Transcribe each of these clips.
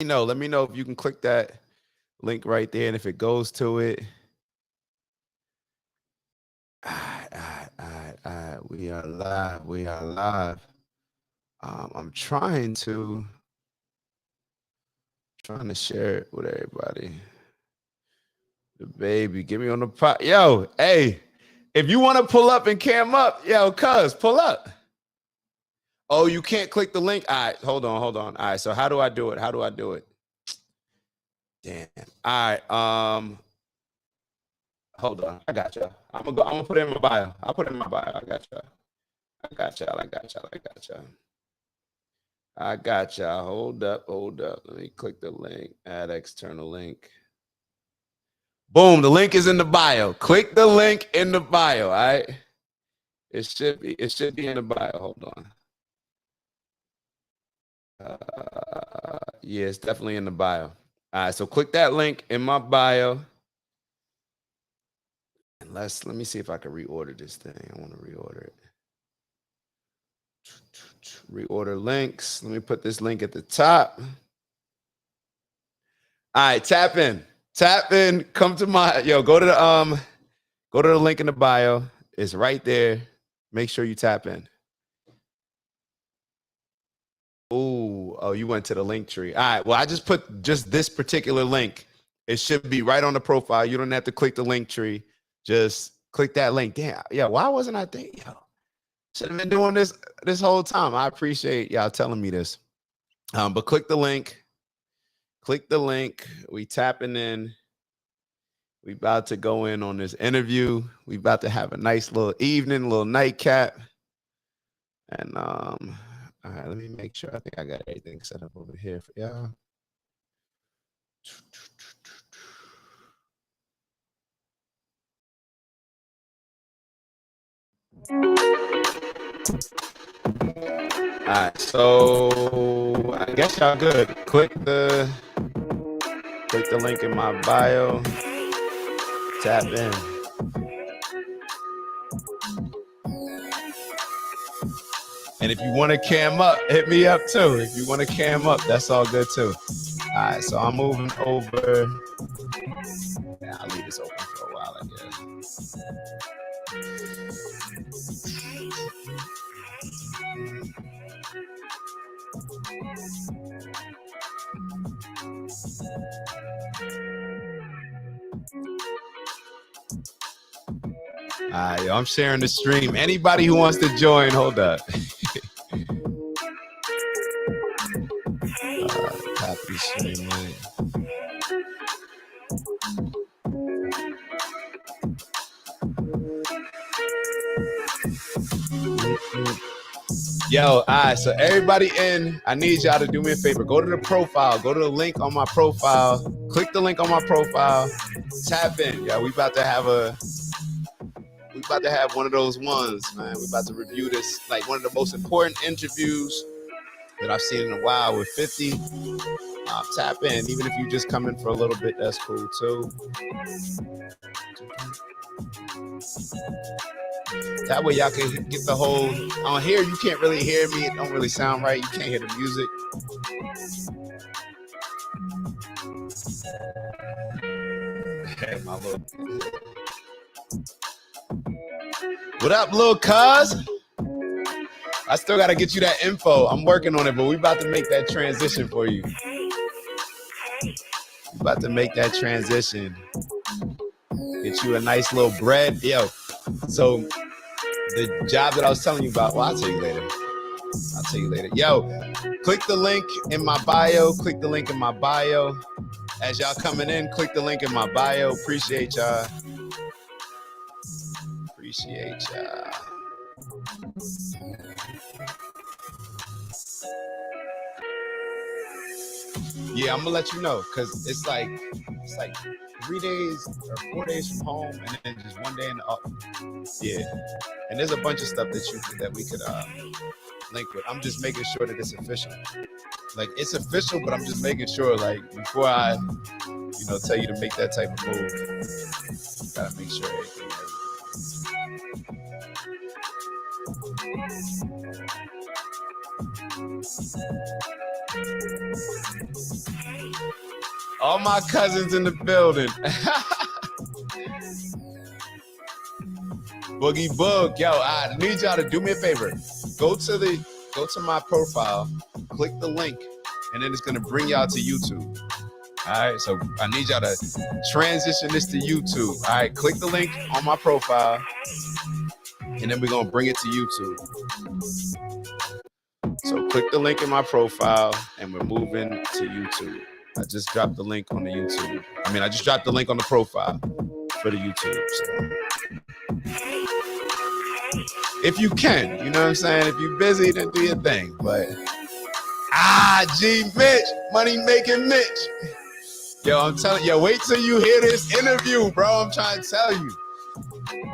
Let me know if you can click that link right there, and if it goes to it. All right. We are live. We are live. I'm trying to share it with everybody. The baby, get me on the pot. Yo, hey, if you want to pull up and cam up, yo, cuz, pull up. Oh, you can't click the link. All right, hold on. All right, so how do I do it? Damn. All right. Hold on. I got you. I'm gonna put it in my bio. I'll put it in my bio. I got y'all. Hold up. Let me click the link. Add external link. Boom. The link is in the bio. Click the link in the bio. All right. It should be in the bio. Hold on. Yeah, it's definitely in the bio. All right. So click that link in my bio. And let me see if I can reorder this thing. I want to reorder it. Reorder links. Let me put this link at the top. All right, tap in. Come to my go to the link in the bio. It's right there. Make sure you tap in. Oh, you went to the link tree. All right. Well, I just put just this particular link. It should be right on the profile. You don't have to click the link tree. Just click that link. Damn. Yeah. Why wasn't I thinking? Should have been doing this whole time. I appreciate y'all telling me this. But click the link. We tapping in. We about to go in on this interview. We about to have a nice little evening, little nightcap. And all right, let me make sure. I think I got everything set up over here for y'all. All right, so I guess y'all good. Click the link in my bio. Tap in. And if you want to cam up, hit me up too. If you want to cam up, that's all good too. All right, so I'm moving over. Yeah, I'll leave this open for a while, I guess. All right, I'm sharing the stream. Anybody who wants to join, hold up. Copy stream link. Yo, all right, so everybody in, I need y'all to do me a favor. Go to the profile, go to the link on my profile, click the link on my profile, tap in. Yo, we about to have one of those ones, man. We about to review this, like one of the most important interviews that I've seen in a while with 50. Tap in, even if you just come in for a little bit, that's cool too. That way y'all can get the whole, on here you can't really hear me, it don't really sound right, you can't hear the music. My little... What up, little cuz? I still gotta get you that info. I'm working on it, but we about to make that transition for you. About to make that transition. Get you a nice little bread. Yo, so the job that I was telling you about, well, I'll tell you later. Yo, click the link in my bio. As y'all coming in, click the link in my bio. Appreciate y'all. Yeah, I'm gonna let you know, because it's like 3 days or 4 days from home, and then just 1 day in the office. Yeah, and there's a bunch of stuff that we could link with. I'm just making sure that it's official. Like, it's official, but I'm just making sure, like, before I, tell you to make that type of move, gotta make sure everything. All my cousins in the building. Boogie Boog, yo, I need y'all to do me a favor. Go to my profile, click the link, and then it's gonna bring y'all to YouTube. All right, so I need y'all to transition this to YouTube. All right, click the link on my profile, and then we're gonna bring it to YouTube. So click the link in my profile, and we're moving to YouTube. I just dropped the link on the YouTube. I just dropped the link on the profile for the YouTube. So if you can, you know what I'm saying? If you're busy, then do your thing. But G Mitch, money making Mitch. Yo, I'm telling you, wait till you hear this interview, bro. I'm trying to tell you.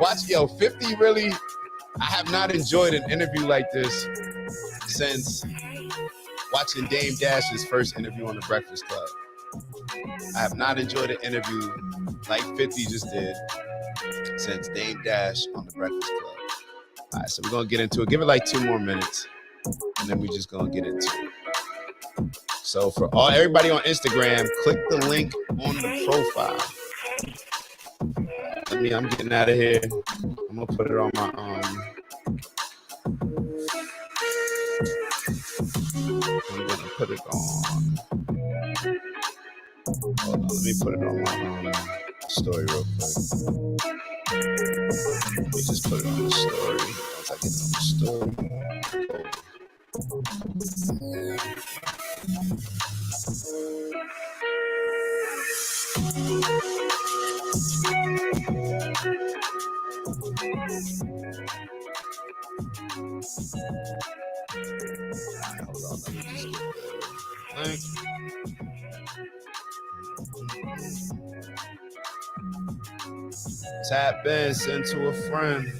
Watch, 50 really, I have not enjoyed an interview like this since watching Dame Dash's first interview on The Breakfast Club. I have not enjoyed an interview like 50 just did since Dame Dash on The Breakfast Club. All right, so we're going to get into it. Give it like 2 more minutes, and then we're just going to get into it. So for everybody on Instagram, click the link on the profile. I'm getting out of here. I'm going to put it on my I'm going to put it on. Hold on, let me put it on my story real quick. Let me just put it on the story. Once I get it on the story. Alright, hold on. Let me just get the link. Tap in, send to a friend.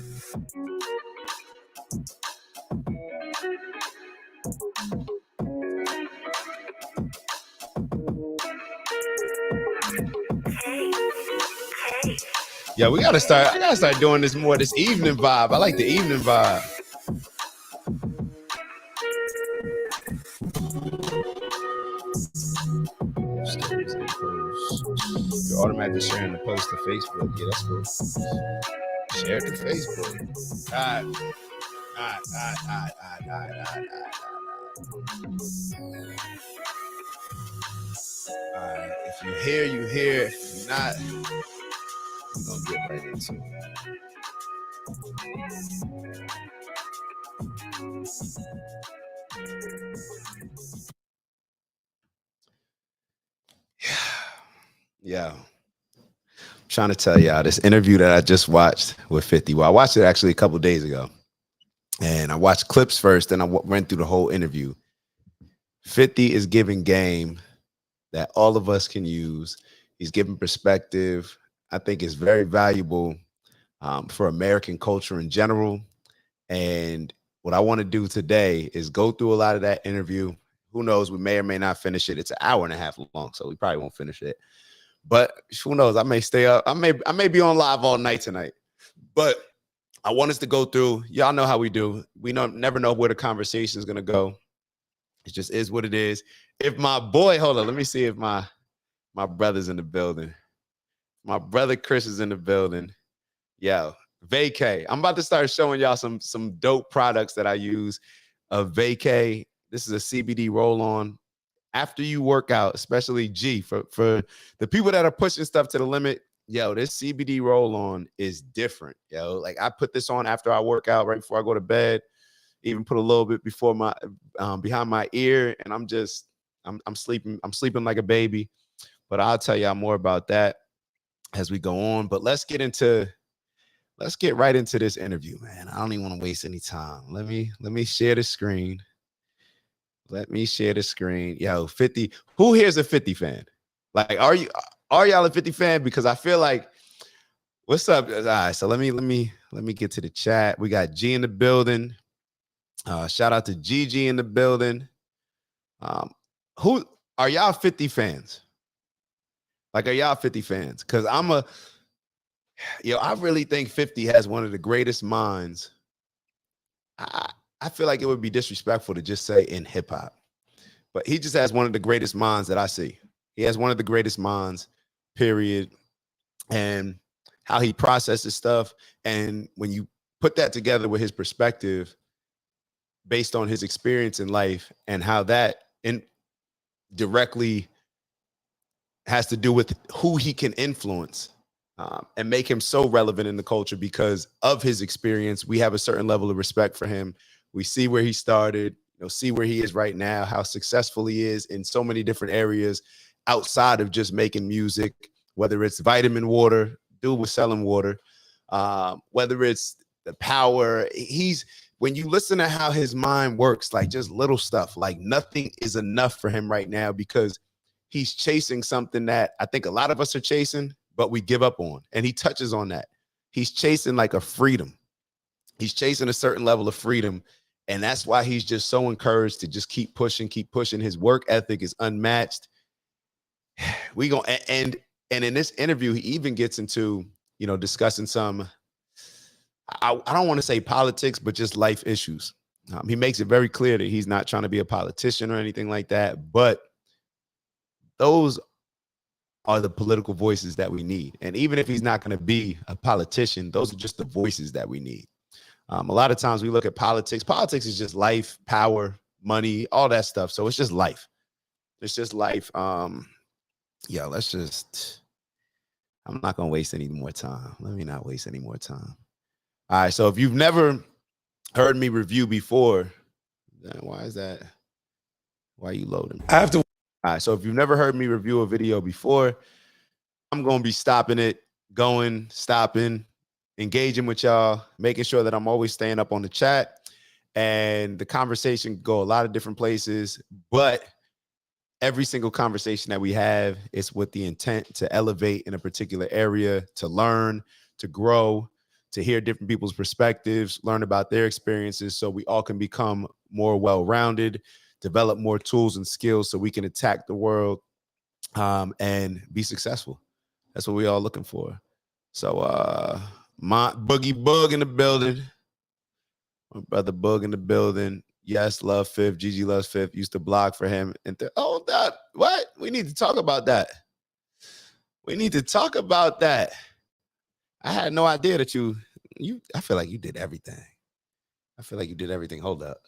Yeah, I gotta start doing this more, this evening vibe. I like the evening vibe. You're automatically sharing the post to Facebook. Yeah, that's cool. Share it to Facebook. All right. If you hear, you hear. If you're not, we're gonna get right into it. Yeah. I'm trying to tell y'all this interview that I just watched with 50. Well, I watched it actually a couple days ago. And I watched clips first, then I went through the whole interview. 50 is giving game that all of us can use. He's giving perspective. I think it's very valuable for American culture in general. And what I want to do today is go through a lot of that interview. Who knows? We may or may not finish it. It's an hour and a half long, so we probably won't finish it. But who knows? I may stay up. I may be on live all night tonight. But I want us to go through. Y'all know how we do. We never know where the conversation is going to go. It just is what it is. If my boy, hold on, let me see if my brother's in the building. My brother Chris is in the building. Yo, Vacay. I'm about to start showing y'all some dope products that I use. Vacay. This is a CBD roll-on. After you work out, especially G, for the people that are pushing stuff to the limit, yo, this CBD roll-on is different, yo. Like, I put this on after I work out, right before I go to bed, even put a little bit before my behind my ear, and I'm sleeping like a baby. But I'll tell y'all more about that as we go on. But let's get right into this interview, man. I don't even want to waste any time. Let me share the screen. Let me share the screen. Yo, 50. Who here's a 50 fan? Like, are y'all a 50 fan? Because I feel like, what's up? All right, so let me get to the chat. We got G in the building. Shout out to Gigi in the building. Who are y'all 50 fans? Like, are y'all 50 fans? Because I really think 50 has one of the greatest minds. I feel like it would be disrespectful to just say in hip hop. But he just has one of the greatest minds that I see. He has one of the greatest minds, period. And how he processes stuff. And when you put that together with his perspective based on his experience in life and how that directly has to do with who he can influence and make him so relevant in the culture because of his experience, we have a certain level of respect for him. We see where he started, see where he is right now, how successful he is in so many different areas outside of just making music, whether it's vitamin water, dude was selling water, whether it's the power. When you listen to how his mind works, like just little stuff, like nothing is enough for him right now because he's chasing something that I think a lot of us are chasing, but we give up on. And he touches on that. He's chasing like a freedom. He's chasing a certain level of freedom. And that's why he's just so encouraged to just keep pushing, keep pushing. His work ethic is unmatched. We go and in this interview, he even gets into, discussing some, I don't want to say politics, but just life issues. He makes it very clear that he's not trying to be a politician or anything like that, but those are the political voices that we need. And even if he's not going to be a politician, those are just the voices that we need. A lot of times we look at politics. Politics is just life, power, money, all that stuff. So it's just life. It's just life. I'm not going to waste any more time. Let me not waste any more time. All right. So if you've never heard me review before, then why is that? Why are you loading? I have to. All right. So if you've never heard me review a video before, I'm going to be stopping it, stopping, engaging with y'all, making sure that I'm always staying up on the chat, and the conversation can go a lot of different places, but every single conversation that we have is with the intent to elevate in a particular area, to learn, to grow, to hear different people's perspectives, learn about their experiences so we all can become more well-rounded, develop more tools and skills so we can attack the world and be successful. That's what we all looking for. So my Boogie Bug in the building. My brother Bug in the building. Yes, love Fifth. Gigi loves Fifth. Used to blog for him. And what? We need to talk about that. We need to talk about that. I had no idea that I feel like you did everything. Hold up.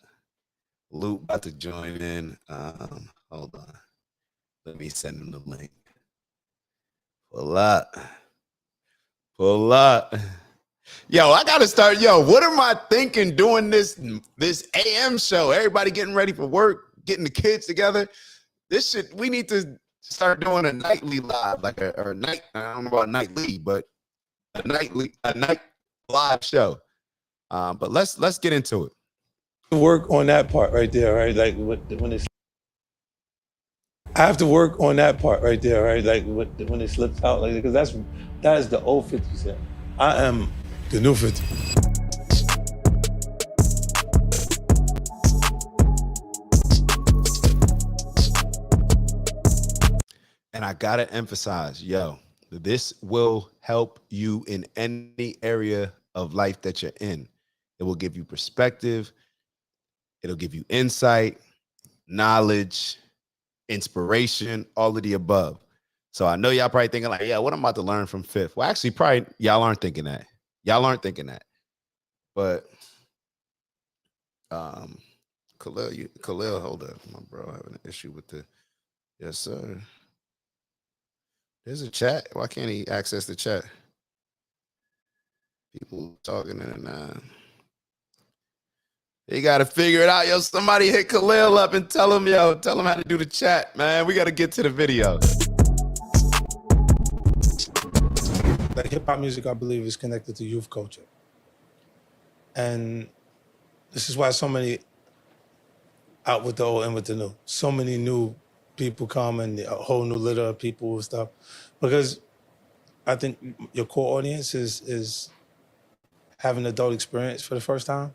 Luke about to join in. Hold on. Let me send him the link. Pull up. Yo, I gotta start. What am I thinking doing this AM show? Everybody getting ready for work, getting the kids together. We need to start doing a nightly live, or a night. I don't know about nightly, but a night live show. But let's get into it. Work on that part right there, right? Like when it's. I have to work on that part right there, right? Like when it slips out, like because that is the old 50 Cent. I am the new 50. And I gotta emphasize, this will help you in any area of life that you're in. It will give you perspective. It'll give you insight, knowledge, inspiration, all of the above. So I know y'all probably thinking like, what I'm about to learn from Fifth. Well, actually, probably y'all aren't thinking that. But Khalil, hold up. My bro having an issue with the, yes, sir. There's a chat. Why can't he access the chat? People talking in and you got to figure it out. Somebody hit Khalil up and tell him how to do the chat, man. We got to get to the video. Like hip hop music, I believe, is connected to youth culture. And this is why so many out with the old and with the new. So many new people come and a whole new litter of people and stuff. Because I think your core audience is having adult experience for the first time.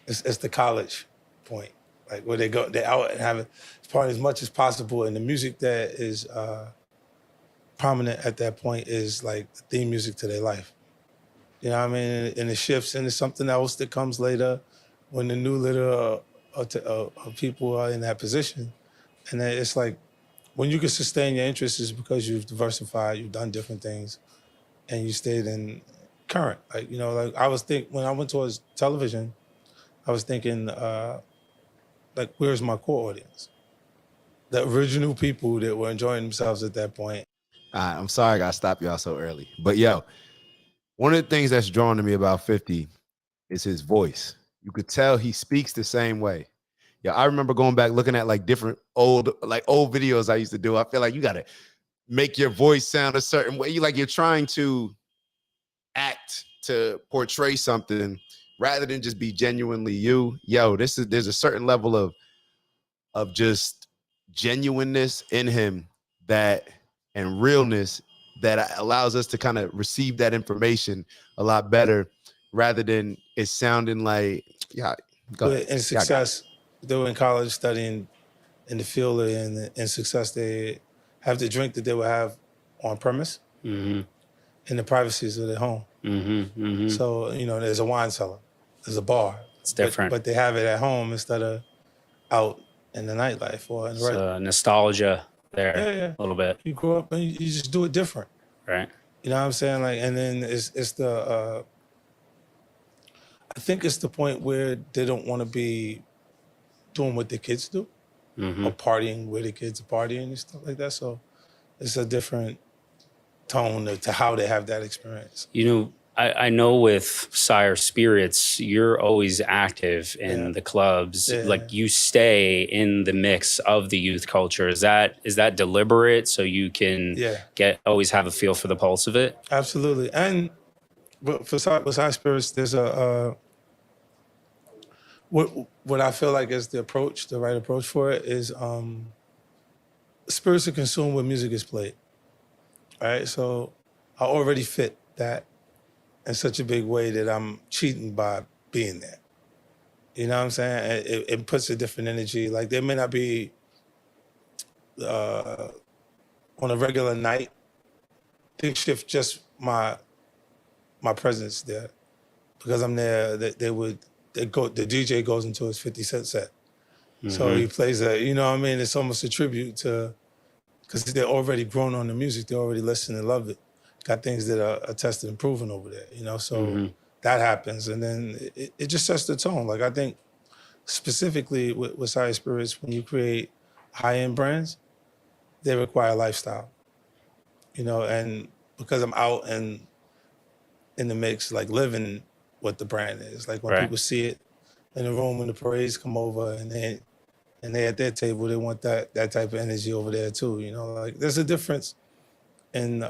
It's the college point, like where they're out and having part as much as possible. And the music that is prominent at that point is like the theme music to their life. You know what I mean? And it shifts into something else that comes later when the new litter of people are in that position. And then it's like when you can sustain your interests is because you've diversified, you've done different things, and you stayed in current. Like, like I was when I went towards television, I was thinking, like, where's my core audience? The original people that were enjoying themselves at that point. I'm sorry I got to stop y'all so early. But yo, one of the things that's drawn to me about 50 is his voice. You could tell he speaks the same way. Yeah, I remember going back looking at like different old videos I used to do. I feel like you got to make your voice sound a certain way. You're trying to act to portray something rather than just be genuinely you. Yo, there's a certain level of just genuineness in him and realness that allows us to kind of receive that information a lot better rather than it sounding like, yeah, go ahead. In success, they were in college studying in the field, and in success, they have the drink that they would have on premise in the privacies of their home. So, there's a wine cellar, there's a bar. It's different. But they have it at home instead of out in the nightlife or in the So nostalgia there a little bit. You grow up and you just do it different. Right. You know what I'm saying? Like, and then it's the, I think it's the point where they don't want to be doing what the kids do or partying where the kids are partying and stuff like that. So it's a different tone to how they have that experience. I know with Sire Spirits, you're always active in the clubs. Yeah. Like you stay in the mix of the youth culture. Is that deliberate so you can always have a feel for the pulse of it? Absolutely. And for Sire Spirits, there's what I feel like is the right approach for it is spirits are consumed when music is played. Right? So I already fit that in such a big way that I'm cheating by being there. You know what I'm saying? It puts a different energy. Like there may not be on a regular night, things shift just my presence there. Because I'm there, the DJ goes into his 50 Cent set. So he plays it's almost a tribute to, because they're already grown on the music, they already listen and love it. Got things that are tested and proven over there, so that happens. And then it just sets the tone. Like I think specifically with Sire Spirits, when you create high-end brands, they require lifestyle, and because I'm out and in the mix, like living what the brand is. Like when people see it in the room when the parades come over and they at their table, they want that type of energy over there too, like there's a difference in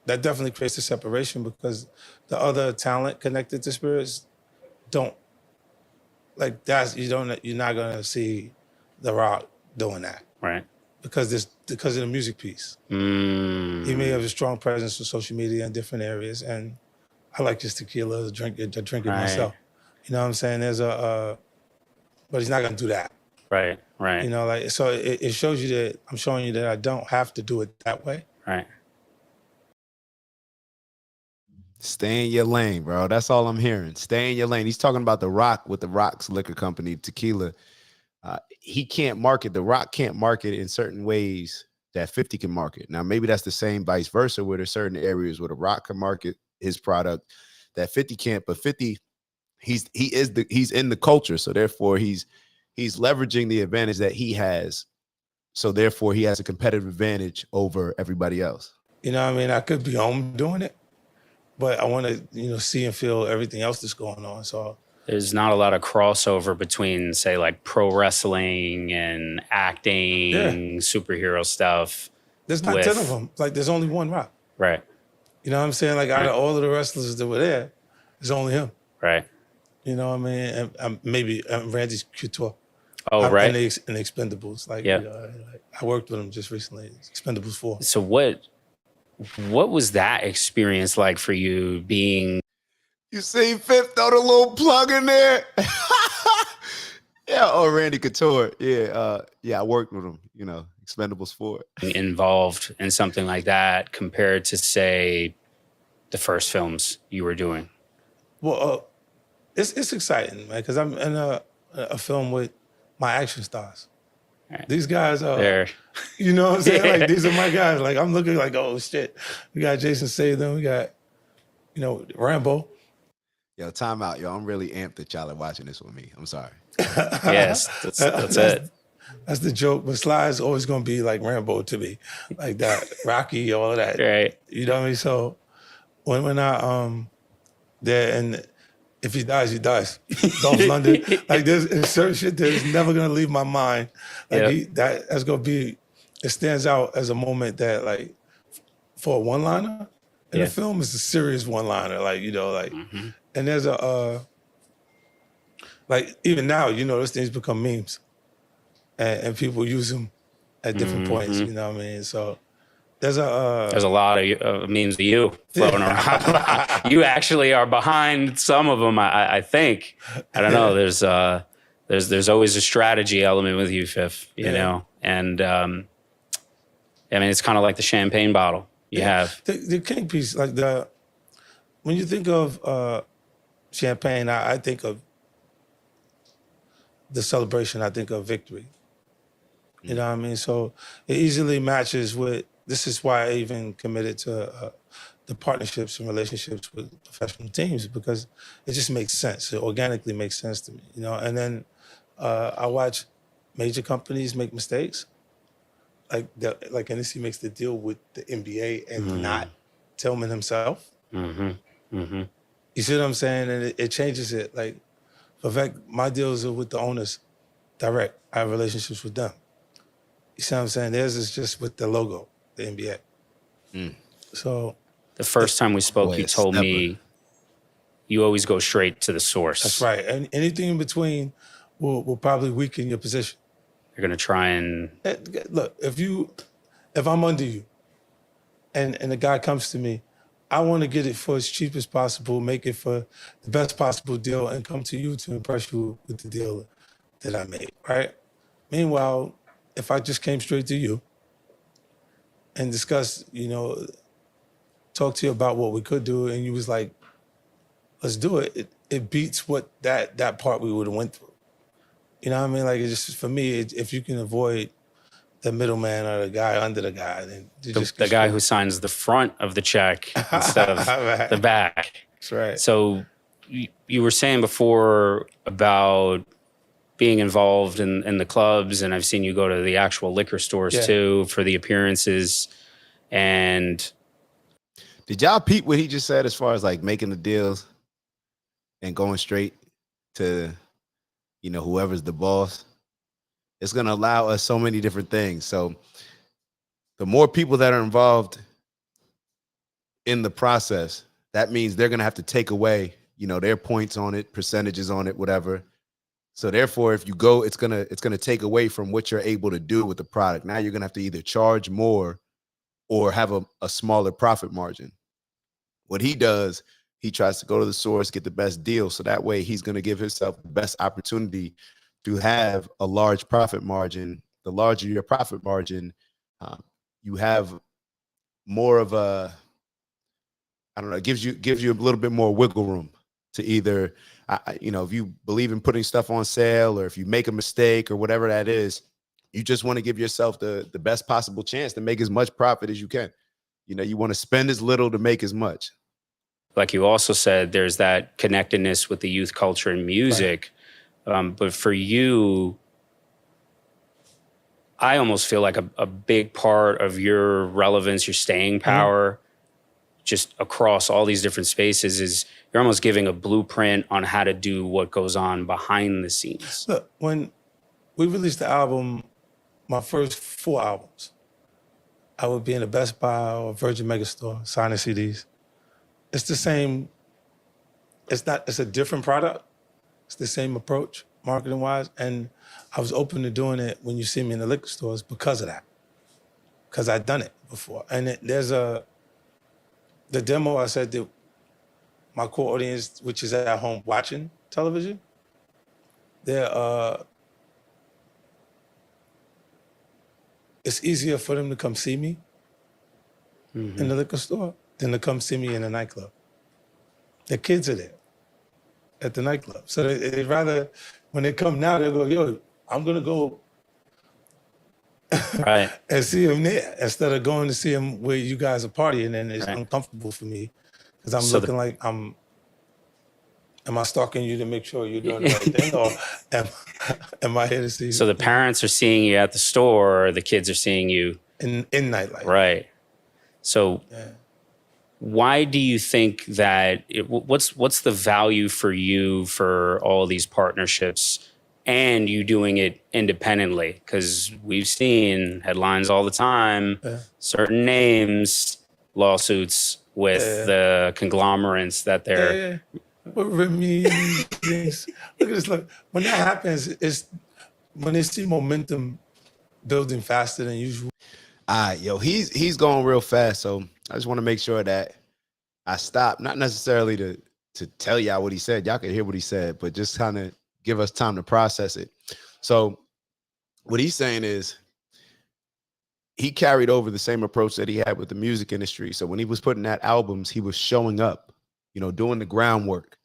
that definitely creates a separation because the other talent connected to spirits don't like that. You're not gonna see The Rock doing that, right? Because of the music piece. He may have a strong presence on social media in different areas, and I like just tequila, drink it myself. You know what I'm saying? There's but he's not gonna do that. Right. So it shows you that I'm showing you that I don't have to do it that way. Right. Stay in your lane, bro. That's all I'm hearing. Stay in your lane. He's talking about The Rock with The Rock's liquor company, tequila. He can't market. The Rock can't market in certain ways that 50 can market. Now, maybe that's the same vice versa, where there's certain areas where The Rock can market his product that 50 can't. But 50, he's in the culture, so therefore he's leveraging the advantage that he has. So therefore he has a competitive advantage over everybody else. You know what I mean? I could be home doing it, but I want to, see and feel everything else that's going on. So there's not a lot of crossover between, say, like pro wrestling and acting, superhero stuff. There's not 10 of them. Like there's only one Rock. Right. You know what I'm saying? Like out of all of the wrestlers that were there, there's only him. Right. You know what I mean? And maybe Randy Couture. Oh, right. And the Expendables. Like, I worked with him just recently. Expendables 4. So what was that experience like for you being? You see Fifth throw the little plug in there? Randy Couture. I worked with him, Expendables 4. Involved in something like that compared to, say, the first films you were doing? Well, it's exciting, man, because I'm in a film with my action stars. These guys are, There. you know what I'm saying? Like, these are my guys. Like, I'm looking like, oh, shit. We got Jason Statham. We got, you know, Rambo. Yo, time out, yo. I'm really amped that y'all are watching this with me. I'm sorry. Yes, that's it. That's the joke. But Sly is always going to be like Rambo to me. Like that, Rocky, all of that. Right. You know what I mean? So when I, there, and if he dies, he dies. Dolph London. Like, there's certain shit that is never going to leave my mind. Like, that's going to be, it stands out as a moment that, like, for a one-liner in a film, it's a serious one-liner. Like, you know, like, and there's like, even now, you know, those things become memes. And people use them at different points, you know what I mean? So there's a lot of memes of you floating around. You actually are behind some of them, I think. I don't know. There's always a strategy element with you, Fifth, you know? And I mean, it's kind of like the champagne bottle you have. The King piece, like when you think of champagne, I think of the celebration, I think of victory. You know what I mean? So it easily matches with, this is why I even committed to the partnerships and relationships with professional teams, because it just makes sense. It organically makes sense to me, you know? And then I watch major companies make mistakes. Like NBC makes the deal with the NBA and not Tillman himself. You see what I'm saying? And it changes it. Like, for fact, my deals are with the owners direct. I have relationships with them. You see what I'm saying? Theirs is just with the logo, the NBA. So the first time we spoke, you told me you always go straight to the source. That's right. And anything in between will probably weaken your position. You're gonna try and look, if I'm under you and the guy comes to me, I want to get it for as cheap as possible, make it for the best possible deal, and come to you to impress you with the deal that I made, right? Meanwhile, if I just came straight to you and discussed, you know, talk to you about what we could do, and you was like, let's do it, it beats what that part we would have went through. You know what I mean? Like, it's just, for me, if you can avoid the middleman or the guy under the guy, then the guy who signs the front of the check instead of the back. That's right. So you were saying before about being involved in the clubs, and I've seen you go to the actual liquor stores too for the appearances. And did y'all peep what he just said as far as like making the deals and going straight to, you know, whoever's the boss? It's going to allow us so many different things. So the more people that are involved in the process, that means they're going to have to take away, you know, their points on it, percentages on it, whatever. So therefore, if you go, it's gonna take away from what you're able to do with the product. Now you're gonna have to either charge more or have a smaller profit margin. What he does, he tries to go to the source, get the best deal. So that way he's gonna give himself the best opportunity to have a large profit margin. The larger your profit margin, you have more of a, I don't know, it gives you a little bit more wiggle room to either, you know, if you believe in putting stuff on sale, or if you make a mistake or whatever that is, you just want to give yourself the best possible chance to make as much profit as you can. You know, you want to spend as little to make as much. Like you also said, there's that connectedness with the youth culture and music. Right. But for you, I almost feel like a big part of your relevance, your staying power, just across all these different spaces, is you're almost giving a blueprint on how to do what goes on behind the scenes. Look, when we released the album, my first 4 albums, I would be in a Best Buy or Virgin Megastore signing CDs. It's the same. It's a different product. It's the same approach, marketing-wise. And I was open to doing it when you see me in the liquor stores because of that. Because I'd done it before. And there's the demo, I said that my core audience, which is at home watching television, it's easier for them to come see me in the liquor store than to come see me in a nightclub. The kids are there at the nightclub. So they'd rather, when they come now, they'll go, yo, I'm gonna go Right. and see him there instead of going to see him where you guys are partying, and it's Right. uncomfortable for me because I'm So the- looking like am I stalking you to make sure you're doing the right thing, or am, am I here to see So the parents are seeing you at the store, or the kids are seeing you. in nightlife? Right. So Yeah. why do you think that what's the value for you for all these partnerships and you doing it independently? Because we've seen headlines all the time, Yeah. certain names, lawsuits with Yeah. the conglomerates that they're Yeah. What meetings? Look at this. Look, when that happens, it's when they see momentum building faster than usual. Yo, he's going real fast, so I just want to make sure that I stop, not necessarily to tell y'all what he said. Y'all can hear what he said, but just kind of give us time to process it. So what he's saying is he carried over the same approach that he had with the music industry. So when he was putting out albums, he was showing up, doing the groundwork.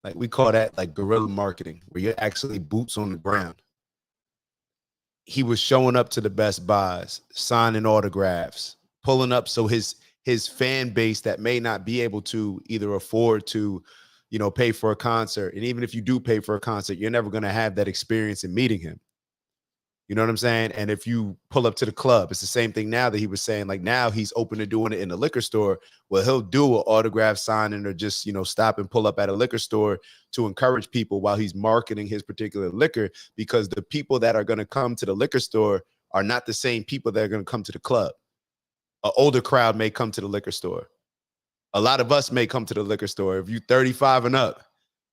Like we call that like guerrilla marketing, where you're actually boots on the ground. He was showing up to the Best Buys, signing autographs, pulling up so his fan base that may not be able to either afford to, pay for a concert. And even if you do pay for a concert, you're never going to have that experience in meeting him. You know what I'm saying? And if you pull up to the club, it's the same thing now that he was saying, like now he's open to doing it in the liquor store. Well, he'll do an autograph signing or just, stop and pull up at a liquor store to encourage people while he's marketing his particular liquor, because the people that are going to come to the liquor store are not the same people that are going to come to the club. An older crowd may come to the liquor store. A lot of us may come to the liquor store. If you're 35 and up,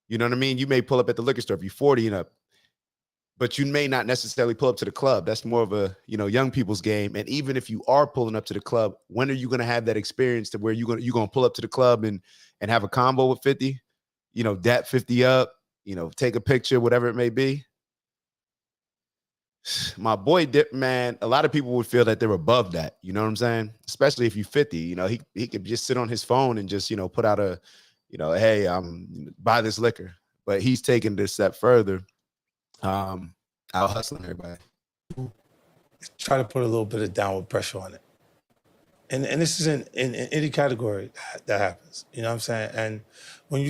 you know what I mean? You may pull up at the liquor store if you're 40 and up. But you may not necessarily pull up to the club. That's more of a, young people's game. And even if you are pulling up to the club, when are you going to have that experience to where you're going to pull up to the club and have a combo with 50, dap 50 up, take a picture, whatever it may be. My boy Dip, man, a lot of people would feel that they're above that. You know what I'm saying? Especially if you're 50, he could just sit on his phone and just, put out a, hey, buy this liquor. But he's taking this step further. Out hustling everybody. Try to put a little bit of downward pressure on it. And this is in any category that happens. You know what I'm saying? And when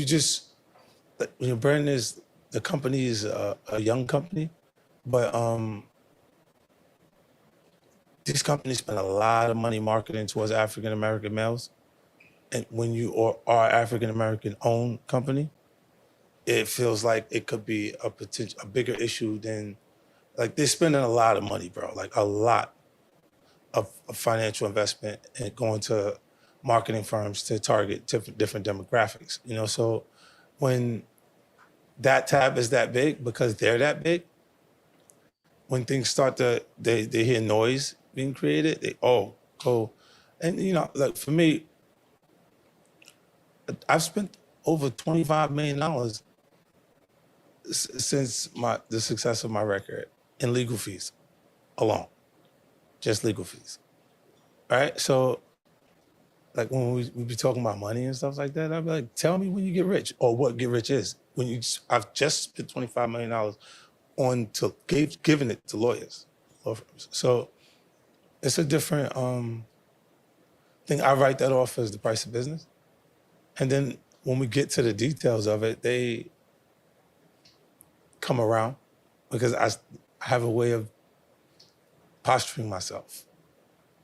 your brand is, the company is a young company, but these companies spend a lot of money marketing towards African-American males. And when you are African-American owned company, it feels like it could be a bigger issue than, like, they're spending a lot of money, bro, like a lot of financial investment and going to marketing firms to target different demographics, So when that tab is that big, because they're that big, when things start they hear noise being created, they go. And, like for me, I've spent over $25 million since the success of my record in legal fees alone, just legal fees, right? So, like when we be talking about money and stuff like that, I'd be like, tell me when you get rich, or what get rich is. I've just spent $25 million on giving it to lawyers, law firms. So it's a different thing. I write that off as the price of business, and then when we get to the details of it, they come around because I have a way of posturing myself.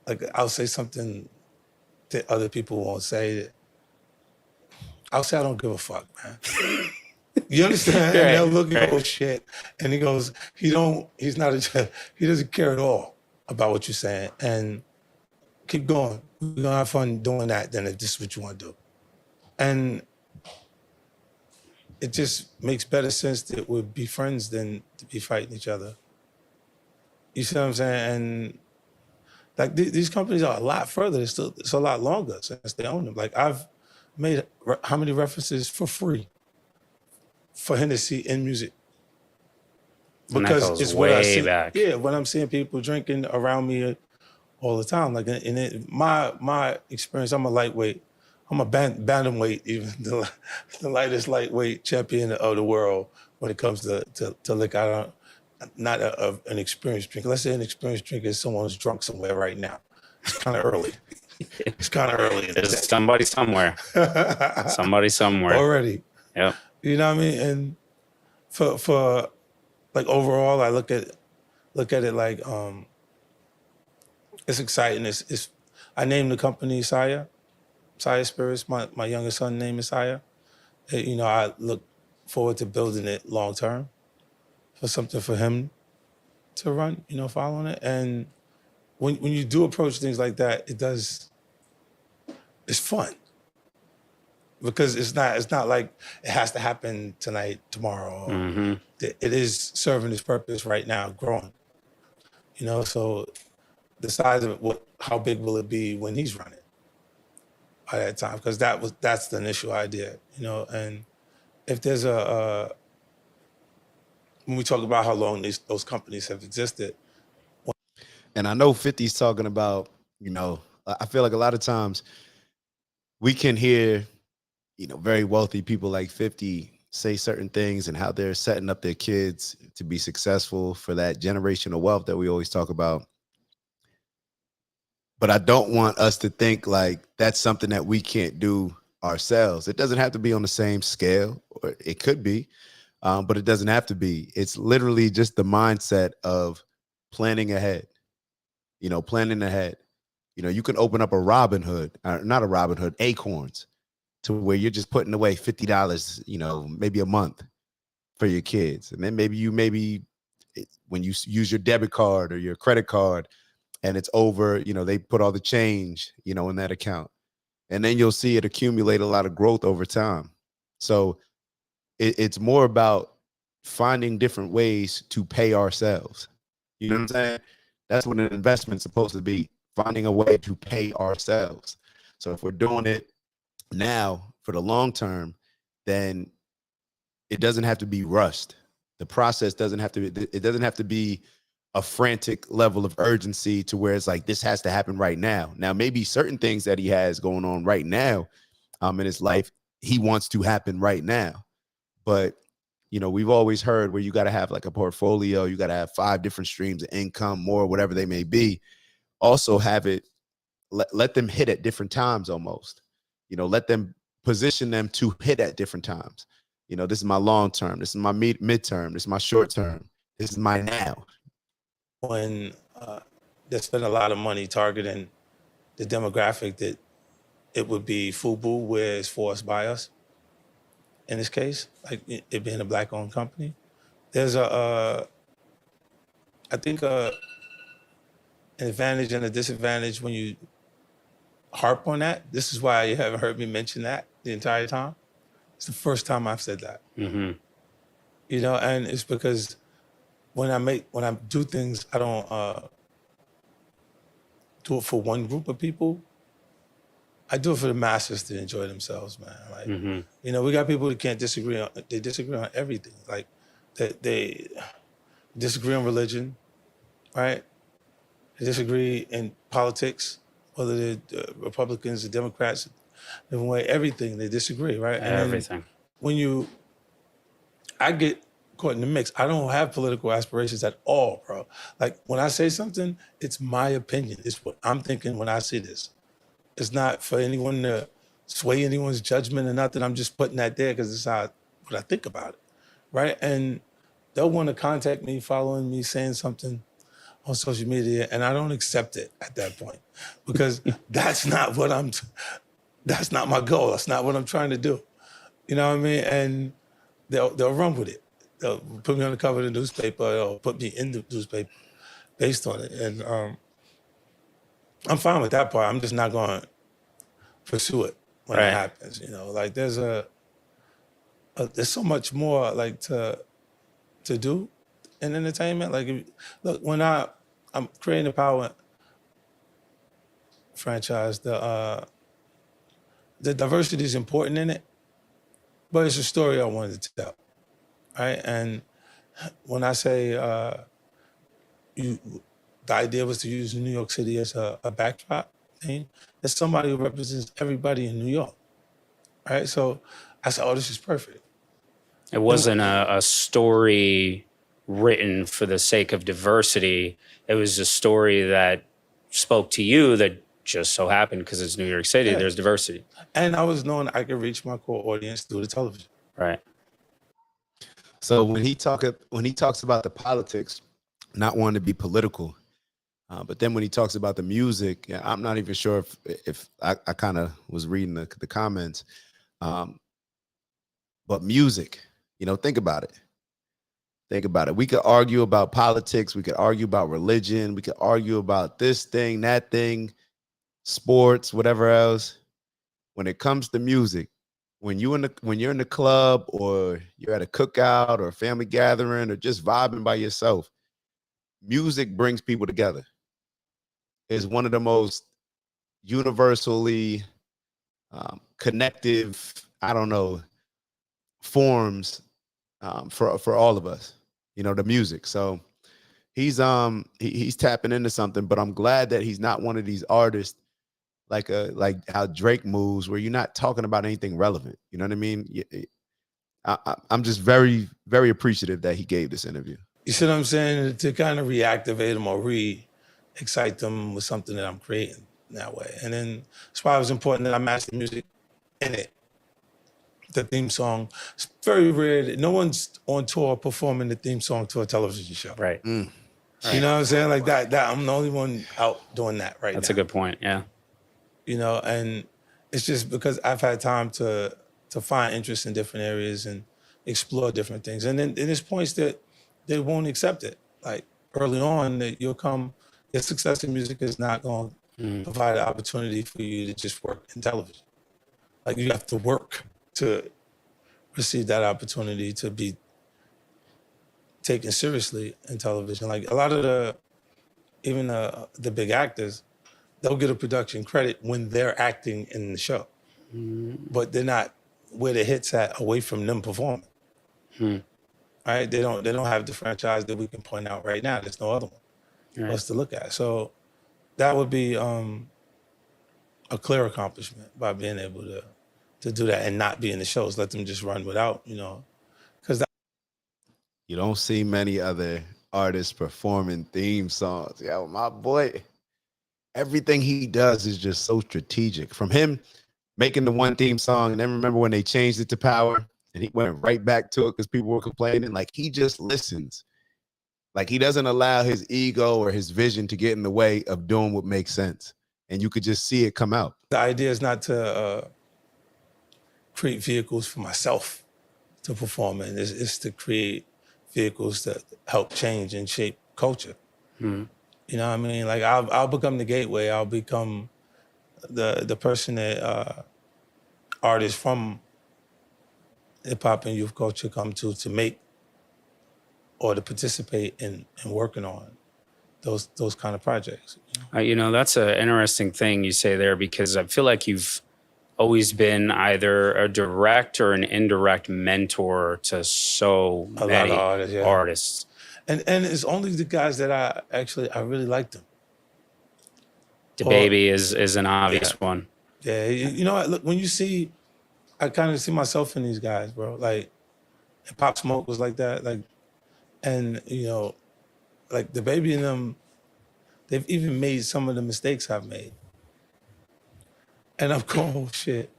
Like I'll say something that other people won't say. I'll say I don't give a fuck, man. You understand? And they'll look and go, shit. And he goes, he doesn't care at all about what you're saying. And keep going. We're gonna have fun doing that then if this is what you want to do. And it just makes better sense that we'd be friends than to be fighting each other. You see what I'm saying? And like these companies are a lot further. It's a lot longer since they own them. Like I've made how many references for free for Hennessy in music? Because it's what I see. Back. Yeah, when I'm seeing people drinking around me all the time. Like in my experience, I'm a lightweight. I'm a bantamweight, even the lightest lightweight champion of the world when it comes to liquor. not an experienced drinker. Let's say an experienced drinker is someone who's drunk somewhere right now. It's kind of early. It's kind of early. There's somebody somewhere. Somebody somewhere. Already. Yeah. You know what I mean? And for like overall, I look at it like it's exciting. It's I named the company Saya Spirits. My youngest son name is Saya. You know, I look forward to building it long term for something for him to run, you know, following it. And when you do approach things like that, it's fun. Because it's not like it has to happen tonight, tomorrow. Mm-hmm. It is serving its purpose right now, growing. You know, so the size of it, how big will it be when he's running by that time? Because that's the initial idea, you know. And if there's when we talk about how long those companies have existed. And I know 50's talking about, you know, I feel like a lot of times we can hear, you know, very wealthy people like 50 say certain things and how they're setting up their kids to be successful for that generational wealth that we always talk about. But I don't want us to think like that's something that we can't do ourselves. It doesn't have to be on the same scale, or it could be, but it doesn't have to be. It's literally just the mindset of planning ahead, you know, planning ahead. You know, you can open up a Robinhood, not a Robinhood, Acorns, to where you're just putting away $50, you know, maybe a month for your kids. And then maybe when you use your debit card or your credit card and it's over, you know, they put all the change, you know, in that account. And then you'll see it accumulate a lot of growth over time. So it's more about finding different ways to pay ourselves. You know what I'm saying? That's what an investment's supposed to be, finding a way to pay ourselves. So if we're doing it now for the long term, then it doesn't have to be rushed. The process doesn't have to be a frantic level of urgency to where it's like, this has to happen right now. Now, maybe certain things that he has going on right now in his life, he wants to happen right now. But, you know, we've always heard where you got to have like a portfolio, you got to have 5 different streams of income, more, whatever they may be. Also have it, let them hit at different times almost. You know, let them position them to hit at different times. You know, this is my long term. This is my midterm. This is my short term. This is my now. When they spend a lot of money targeting the demographic that it would be FUBU, where it's forced by us. In this case, like it being a Black-owned company, there's I think an advantage and a disadvantage when you harp on that. This is why you haven't heard me mention that the entire time. It's the first time I've said that. Mm-hmm. You know, and it's because when I do things, I don't do it for one group of people. I do it for the masses to enjoy themselves, man. Like, you know, we got people that can't disagree on. They disagree on everything. Like, they disagree on religion, right? They disagree in politics, whether they're Republicans or Democrats, different way. Everything they disagree, right? And Everything. When I get caught in the mix. I don't have political aspirations at all, bro. Like when I say something, it's my opinion. It's what I'm thinking when I see this. It's not for anyone to sway anyone's judgment or nothing. I'm just putting that there because it's what I think about it, right? And they'll want to contact me, following me, saying something on social media, and I don't accept it at that point because that's not what that's not my goal. That's not what I'm trying to do. You know what I mean? And they'll run with it. They'll put me on the cover of the newspaper or put me in the newspaper based on it. And I'm fine with that part. I'm just not going to pursue it when it happens. You know, like there's so much more like to do in entertainment. Like, look, when I'm creating a Power franchise, the diversity is important in it, but it's a story I wanted to tell, right? And when I say the idea was to use New York City as a backdrop thing, there's somebody who represents everybody in New York, right? So I said, oh, this is perfect. It wasn't a story written for the sake of diversity. It was a story that spoke to you that just so happened because it's New York City, Yeah. there's diversity. And I was knowing I could reach my core audience through the television. Right. So when he talks about the politics, not wanting to be political, but then when he talks about the music, yeah, I'm not even sure if I kind of was reading the comments, but music, think about it. Think about it. We could argue about politics. We could argue about religion. We could argue about this thing, that thing, sports, whatever else. When it comes to music, when you're in the club or you're at a cookout or a family gathering or just vibing by yourself, music brings people together. It's one of the most universally connective, I don't know, forms for all of us, the music. So he's tapping into something, but I'm glad that he's not one of these artists like how Drake moves, where you're not talking about anything relevant. You know what I mean? I'm just very, very appreciative that he gave this interview. You see what I'm saying? To kind of reactivate them or re-excite them with something that I'm creating that way. And then that's why it was important that I match the music in it. The theme song. It's very rare that no one's on tour performing the theme song to a television show. Right. You know what I'm saying? Like that I'm the only one out doing that right now. That's a good point. Yeah. And it's just because I've had time to find interest in different areas and explore different things. And then there's points that they won't accept it. Like early on, that your success in music is not going to provide an opportunity for you to just work in television. Like you have to work to receive that opportunity to be taken seriously in television. Like a lot of even the big actors, they'll get a production credit when they're acting in the show, but they're not where the hits at away from them performing. Right? They don't have the franchise that we can point out right now. There's no other one for us to look at. So that would be a clear accomplishment by being able to do that and not be in the shows. Let them just run without, because you don't see many other artists performing theme songs. Yeah, my boy. Everything he does is just so strategic. From him making the one theme song, and then remember when they changed it to Power, and he went right back to it because people were complaining. Like he just listens. Like he doesn't allow his ego or his vision to get in the way of doing what makes sense. And you could just see it come out. The idea is not to create vehicles for myself to perform in. It's to create vehicles that help change and shape culture. You know what I mean? Like I'll become the gateway. I'll become the person that artists from hip hop and youth culture come to make or to participate in working on those kind of projects. That's an interesting thing you say there, because I feel like you've always been either a direct or an indirect mentor to so many lot of artists. And it's only the guys that I really like them. DaBaby is an obvious one. Yeah, you know what? Look, when you see, I kind of see myself in these guys, bro. Like, and Pop Smoke was like that. Like, and like DaBaby and them, they've even made some of the mistakes I've made. And I'm going, oh shit.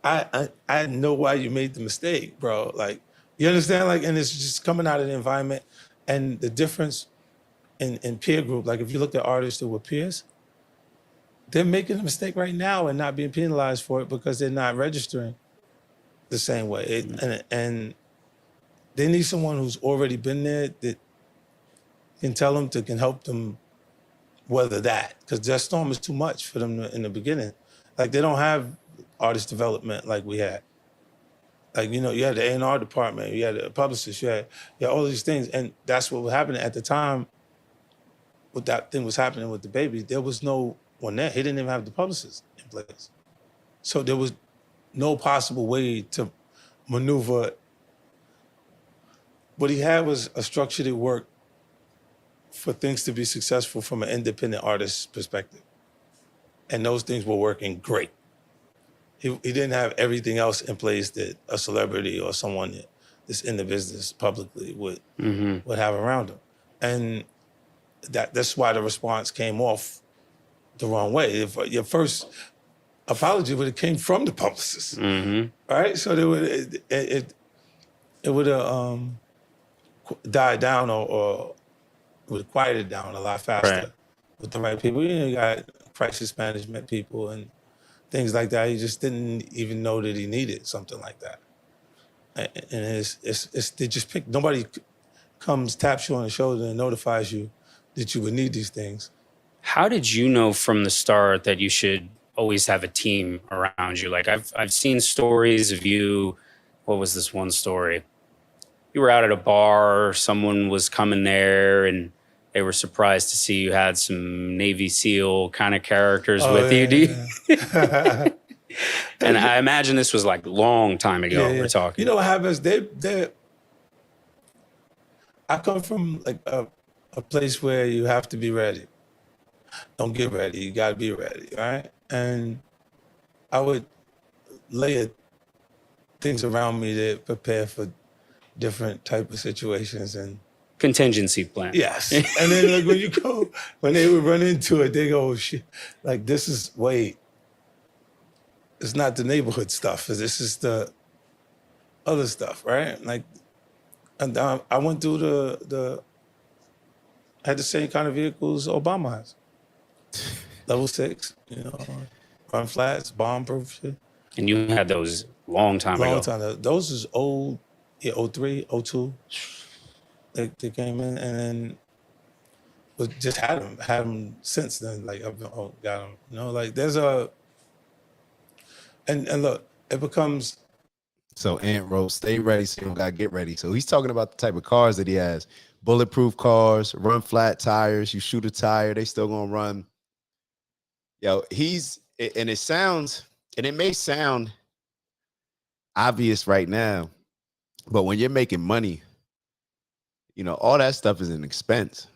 I know why you made the mistake, bro. Like, you understand? Like, and it's just coming out of the environment. And the difference in peer group, like if you look at artists who were peers, they're making a mistake right now and not being penalized for it because they're not registering the same way. And they need someone who's already been there that can tell them, can help them weather that. Because that storm is too much for them in the beginning. Like they don't have artist development like we had. Like, you had the A&R department, you had a publicist, you had all these things. And that's what was happening at the time. What that thing was happening with DaBaby, there was no one there. He didn't even have the publicist in place. So there was no possible way to maneuver. What he had was a structure that worked for things to be successful from an independent artist's perspective. And those things were working great. He didn't have everything else in place that a celebrity or someone that's in the business publicly would Mm-hmm. have around them. And that's why the response came off the wrong way. If your first apology would have came from the publicist, Mm-hmm. right? So it would have died down or would have quieted down a lot faster Right. with the right people. You got crisis management people and things like that. He just didn't even know that he needed something like that. And it's they just pick. Nobody comes, taps you on the shoulder and notifies you that you would need these things. How did you know from the start that you should always have a team around you? Like I've seen stories of you. What was this one story? You were out at a bar, someone was coming there and they were surprised to see you had some Navy SEAL kind of characters with you. Do you? Yeah. And I imagine this was like a long time ago Yeah. we're talking. You know what happens? I come from like a place where you have to be ready. Don't get ready. You got to be ready, right? And I would lay things around me to prepare for different type of situations. And Contingency plan. yes. And then like when they would run into it, they go, oh, shit, like this is, wait, it's not the neighborhood stuff. This is the other stuff, right? Like, and I went through had the same kind of vehicles Obama has. Level 6, run flats, bomb proof shit. And you had those long time Long ago. time. Those is old, 03, 02. They came in and then just had them since then. Like I've been, got them. Like there's and look, it becomes. So Ant wrote, stay ready, so you don't gotta get ready. So he's talking about the type of cars that he has. Bulletproof cars, run flat tires, you shoot a tire, they still gonna run. And it may sound obvious right now, but when you're making money, all that stuff is an expense.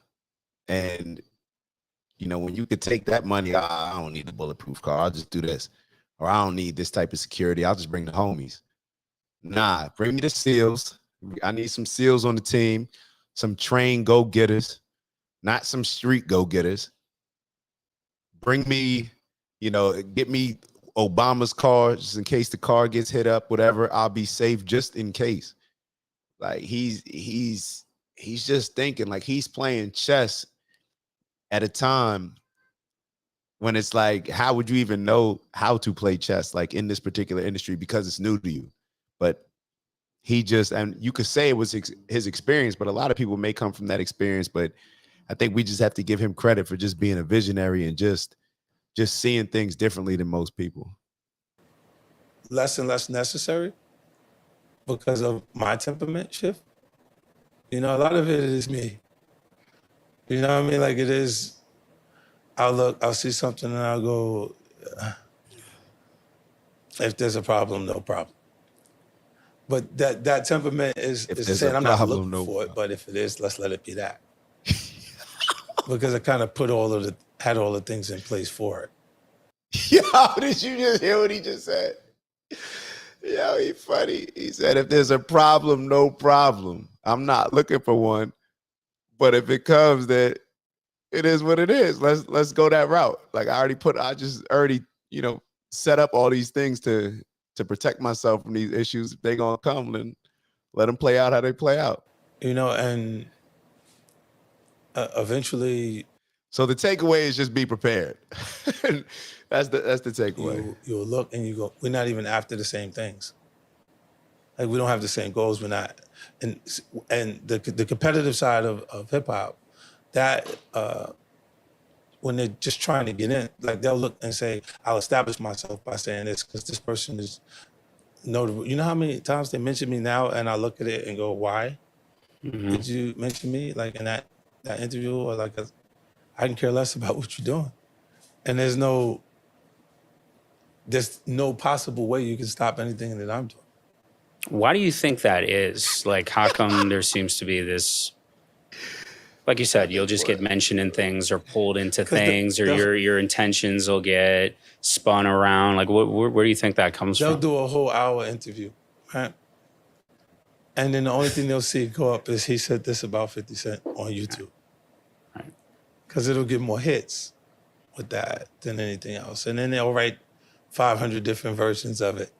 And, when you could take that money, I don't need a bulletproof car, I'll just do this. Or I don't need this type of security, I'll just bring the homies. Nah, bring me the SEALs. I need some SEALs on the team, some trained go-getters, not some street go-getters. Bring me, get me Obama's car just in case the car gets hit up, whatever. I'll be safe just in case. Like he's just thinking like he's playing chess at a time when it's like, how would you even know how to play chess like in this particular industry because it's new to you? But and you could say it was his experience, but a lot of people may come from that experience. But I think we just have to give him credit for just being a visionary and just seeing things differently than most people. Less and less necessary because of my temperament shift. A lot of it is me. You know what I mean? Like it is, I'll see something and I'll go, if there's a problem, no problem. But that temperament is saying I'm not looking for it, but if it is, let's let it be that. Because I kind of had all the things in place for it. Yo, did you just hear what he just said? Yo, he funny. He said, if there's a problem, no problem. I'm not looking for one. But if it comes, that it is what it is. Let's go that route. Like I just already, set up all these things to protect myself from these issues. If they're gonna come, then let them play out how they play out. And eventually. So the takeaway is just be prepared. That's the takeaway. You'll look and you go, we're not even after the same things. Like we don't have the same goals. We're not, and the competitive side of hip hop, that when they're just trying to get in, like they'll look and say, I'll establish myself by saying this because this person is notable. You know how many times they mention me now, and I look at it and go, why did you mention me? Like in that interview, or like I can care less about what you're doing, and there's no possible way you can stop anything that I'm doing. Why do you think that is? Like, how come there seems to be this, like you said, you'll just get mentioned in things or pulled into things, or your intentions will get spun around? Like, where do you think that comes from? They'll do a whole hour interview, right? And then the only thing they'll see go up is he said this about 50 Cent on YouTube. Right. Because it'll get more hits with that than anything else. And then they'll write 500 different versions of it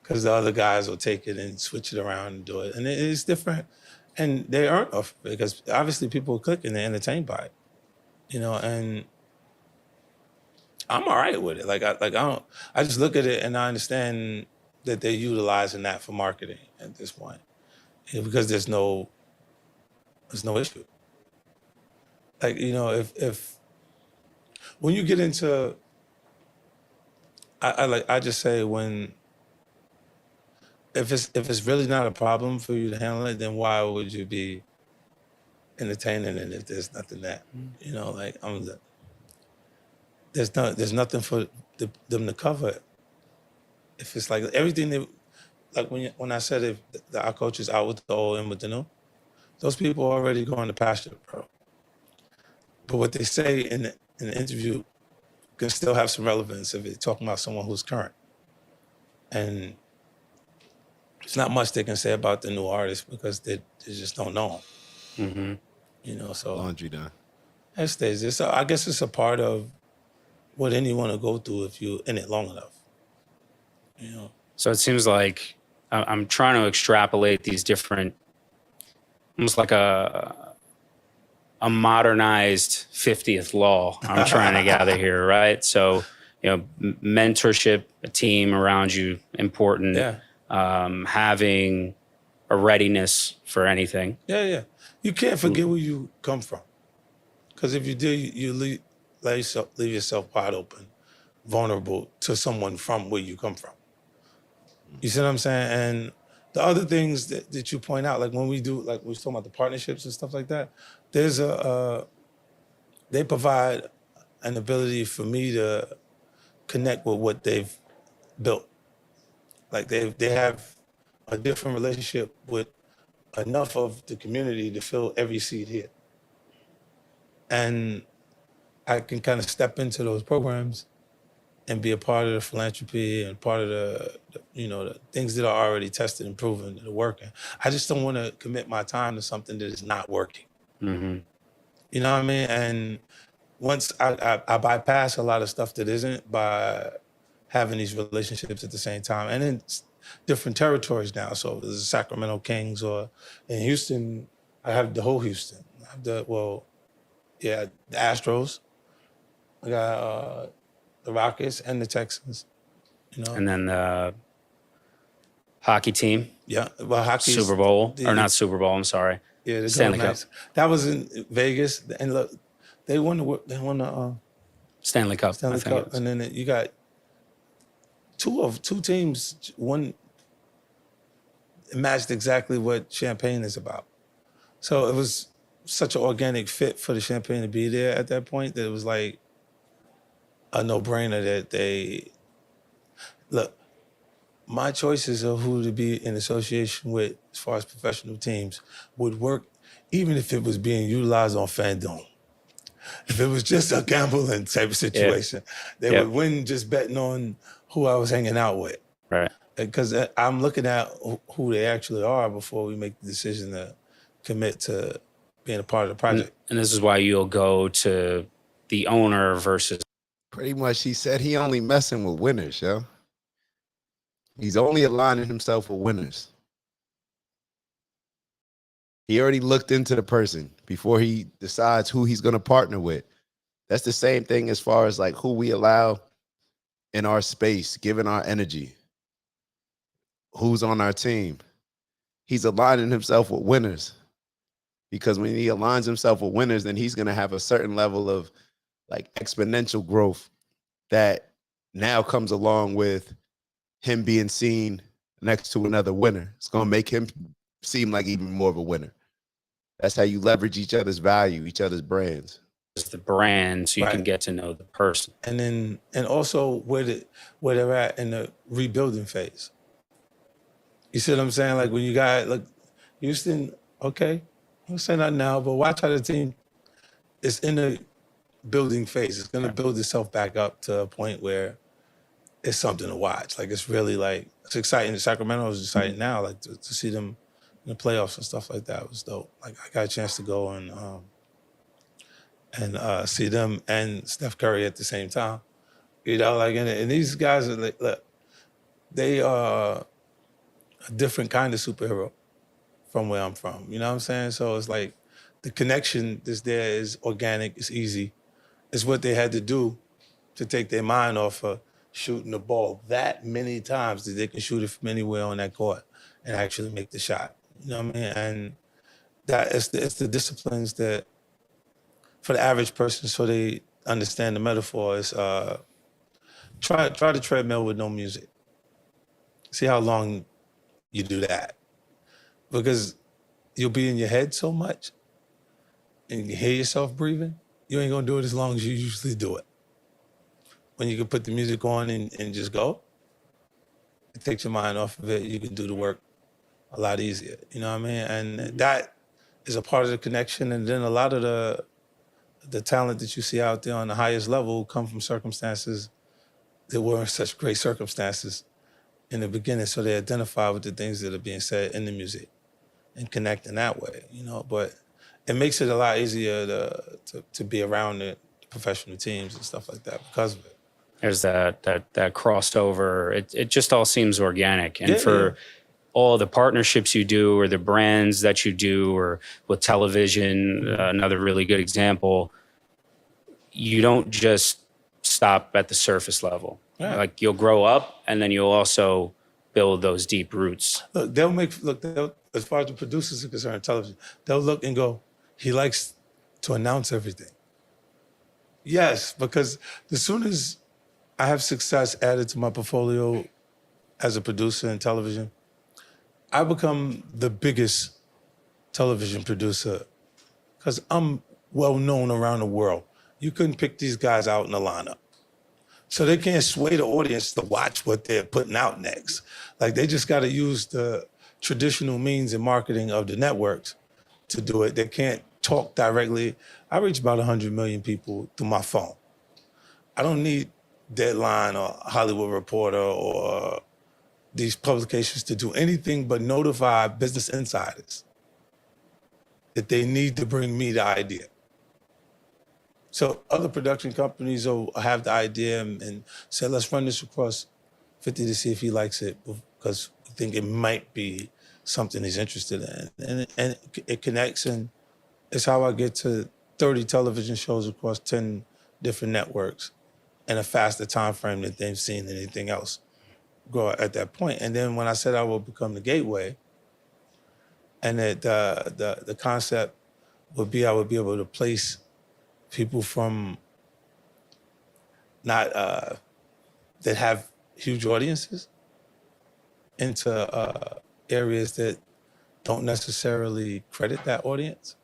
because the other guys will take it and switch it around and do it. And it's different. And they earn off of it because obviously people click and they're entertained by it, you know, and I'm all right with it. I just look at it and I understand that they're utilizing that for marketing at this point. Because there's no issue. Like, you know, if when you get into, I just say if it's really not a problem for you to handle it, then why would you be entertaining it if there's nothing that, you know, like there's nothing for them to cover it. If it's like everything they. Like when I said if our coach is out with the old and with the new, those people are already going to pasture, bro. But what they say in the interview can still have some relevance if they're talking about someone who's current. And there's not much they can say about the new artist because they just don't know them. Mm-hmm. You know, so Laundry done. it stays. I guess it's a part of what anyone will go through if you're in it long enough. You know. So it seems like I'm trying to extrapolate these different, almost like a modernized 50th law I'm trying to gather here, right? So, you know, mentorship, a team around you, important. Yeah. Having a readiness for anything. Yeah. You can't forget where you come from. Because if you do, you leave yourself wide open, vulnerable to someone from where you come from. You see what I'm saying? And the other things that you point out, like when we do, like we was talking about the partnerships and stuff like that, there's they provide an ability for me to connect with what they've built. Like they have a different relationship with enough of the community to fill every seat here. And I can kind of step into those programs and be a part of the philanthropy and part of the things that are already tested and proven that are working. I just don't want to commit my time to something that is not working. Mm-hmm. You know what I mean? And once I bypass a lot of stuff that isn't by having these relationships at the same time. And in different territories now. So there's the Sacramento Kings, or in Houston, I have the whole Houston. I have the Astros. I got the Rockets and the Texans. You know? And then the hockey team. Yeah, well, hockey. Super Bowl, or not Super Bowl, I'm sorry. Yeah, the Stanley Cup. That was in Vegas. And look, they won the Stanley Cup. Stanley Cup. And then you got two teams, one matched exactly what Champaign is about. So it was such an organic fit for the Champaign to be there at that point that it was like a no-brainer that they look. My choices of who to be in association with as far as professional teams would work even if it was being utilized on FanDuel. If it was just a gambling type of situation, they would win just betting on who I was hanging out with. Right. Because I'm looking at who they actually are before we make the decision to commit to being a part of the project. And this is why you'll go to the owner versus. Pretty much, he said he only messing with winners, yo. He's only aligning himself with winners. He already looked into the person before he decides who he's going to partner with. That's the same thing as far as like who we allow in our space, given our energy, who's on our team. He's aligning himself with winners, because when he aligns himself with winners, then he's going to have a certain level of like exponential growth that now comes along with him being seen next to another winner. It's going to make him seem like even more of a winner. That's how you leverage each other's value, each other's brands. The brand, so you can get to know the person. And also where they're at in the rebuilding phase. You see what I'm saying? Like when you got, like, Houston, okay, I'm saying that now, but watch how the team is in the building phase. It's going to build itself back up to a point where it's something to watch. Like, it's really like, it's exciting. Sacramento is exciting now, like to see them, in the playoffs and stuff like that. It was dope. Like I got a chance to go and see them and Steph Curry at the same time. You know, like and these guys are like, look, they are a different kind of superhero from where I'm from. You know what I'm saying? So it's like the connection that's there is organic, it's easy. It's what they had to do to take their mind off of shooting the ball that many times that they can shoot it from anywhere on that court and actually make the shot. You know what I mean? And that it's the disciplines that for the average person, so they understand the metaphor, is try the treadmill with no music. See how long you do that. Because you'll be in your head so much and you hear yourself breathing, you ain't gonna do it as long as you usually do it. When you can put the music on and just go, it takes your mind off of it. You can do the work a lot easier. You know what I mean? And that is a part of the connection. And then a lot of the talent that you see out there on the highest level come from circumstances that weren't such great circumstances in the beginning. So they identify with the things that are being said in the music and connect in that way, you know. But it makes it a lot easier to be around the professional teams and stuff like that because of it. There's that crossover. It just all seems organic. And Yeah, for yeah. all the partnerships you do or the brands that you do or with television, another really good example, you don't just stop at the surface level. Yeah. Like you'll grow up and then you'll also build those deep roots. Look, they'll, as far as the producers are concerned, television, they'll look and go, he likes to announce everything. Yes, because as soon as I have success added to my portfolio as a producer in television, I become the biggest television producer because I'm well known around the world. You couldn't pick these guys out in the lineup. So they can't sway the audience to watch what they're putting out next. Like they just got to use the traditional means and marketing of the networks to do it. They can't talk directly. I reach about 100 million people through my phone. I don't need Deadline or Hollywood Reporter or these publications to do anything but notify business insiders that they need to bring me the idea. So other production companies will have the idea and say, let's run this across 50 to see if he likes it because we think it might be something he's interested in. And it connects, and it's how I get to 30 television shows across 10 different networks in a faster time frame than they've seen anything else grow at that point. And then when I said I will become the gateway, and that the concept would be I would be able to place people from not that have huge audiences into areas that don't necessarily credit that audience.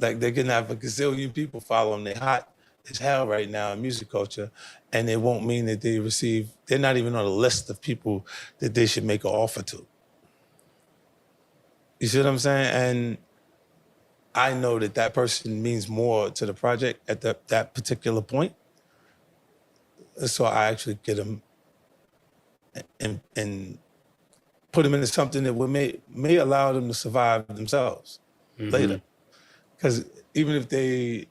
Like they can have a gazillion people follow them. They're hot as hell right now in music culture, and it won't mean that they're not even on a list of people that they should make an offer to. You see what I'm saying? And I know that person means more to the project at that particular point. So I actually get them and put them into something that may allow them to survive themselves later. Because even if they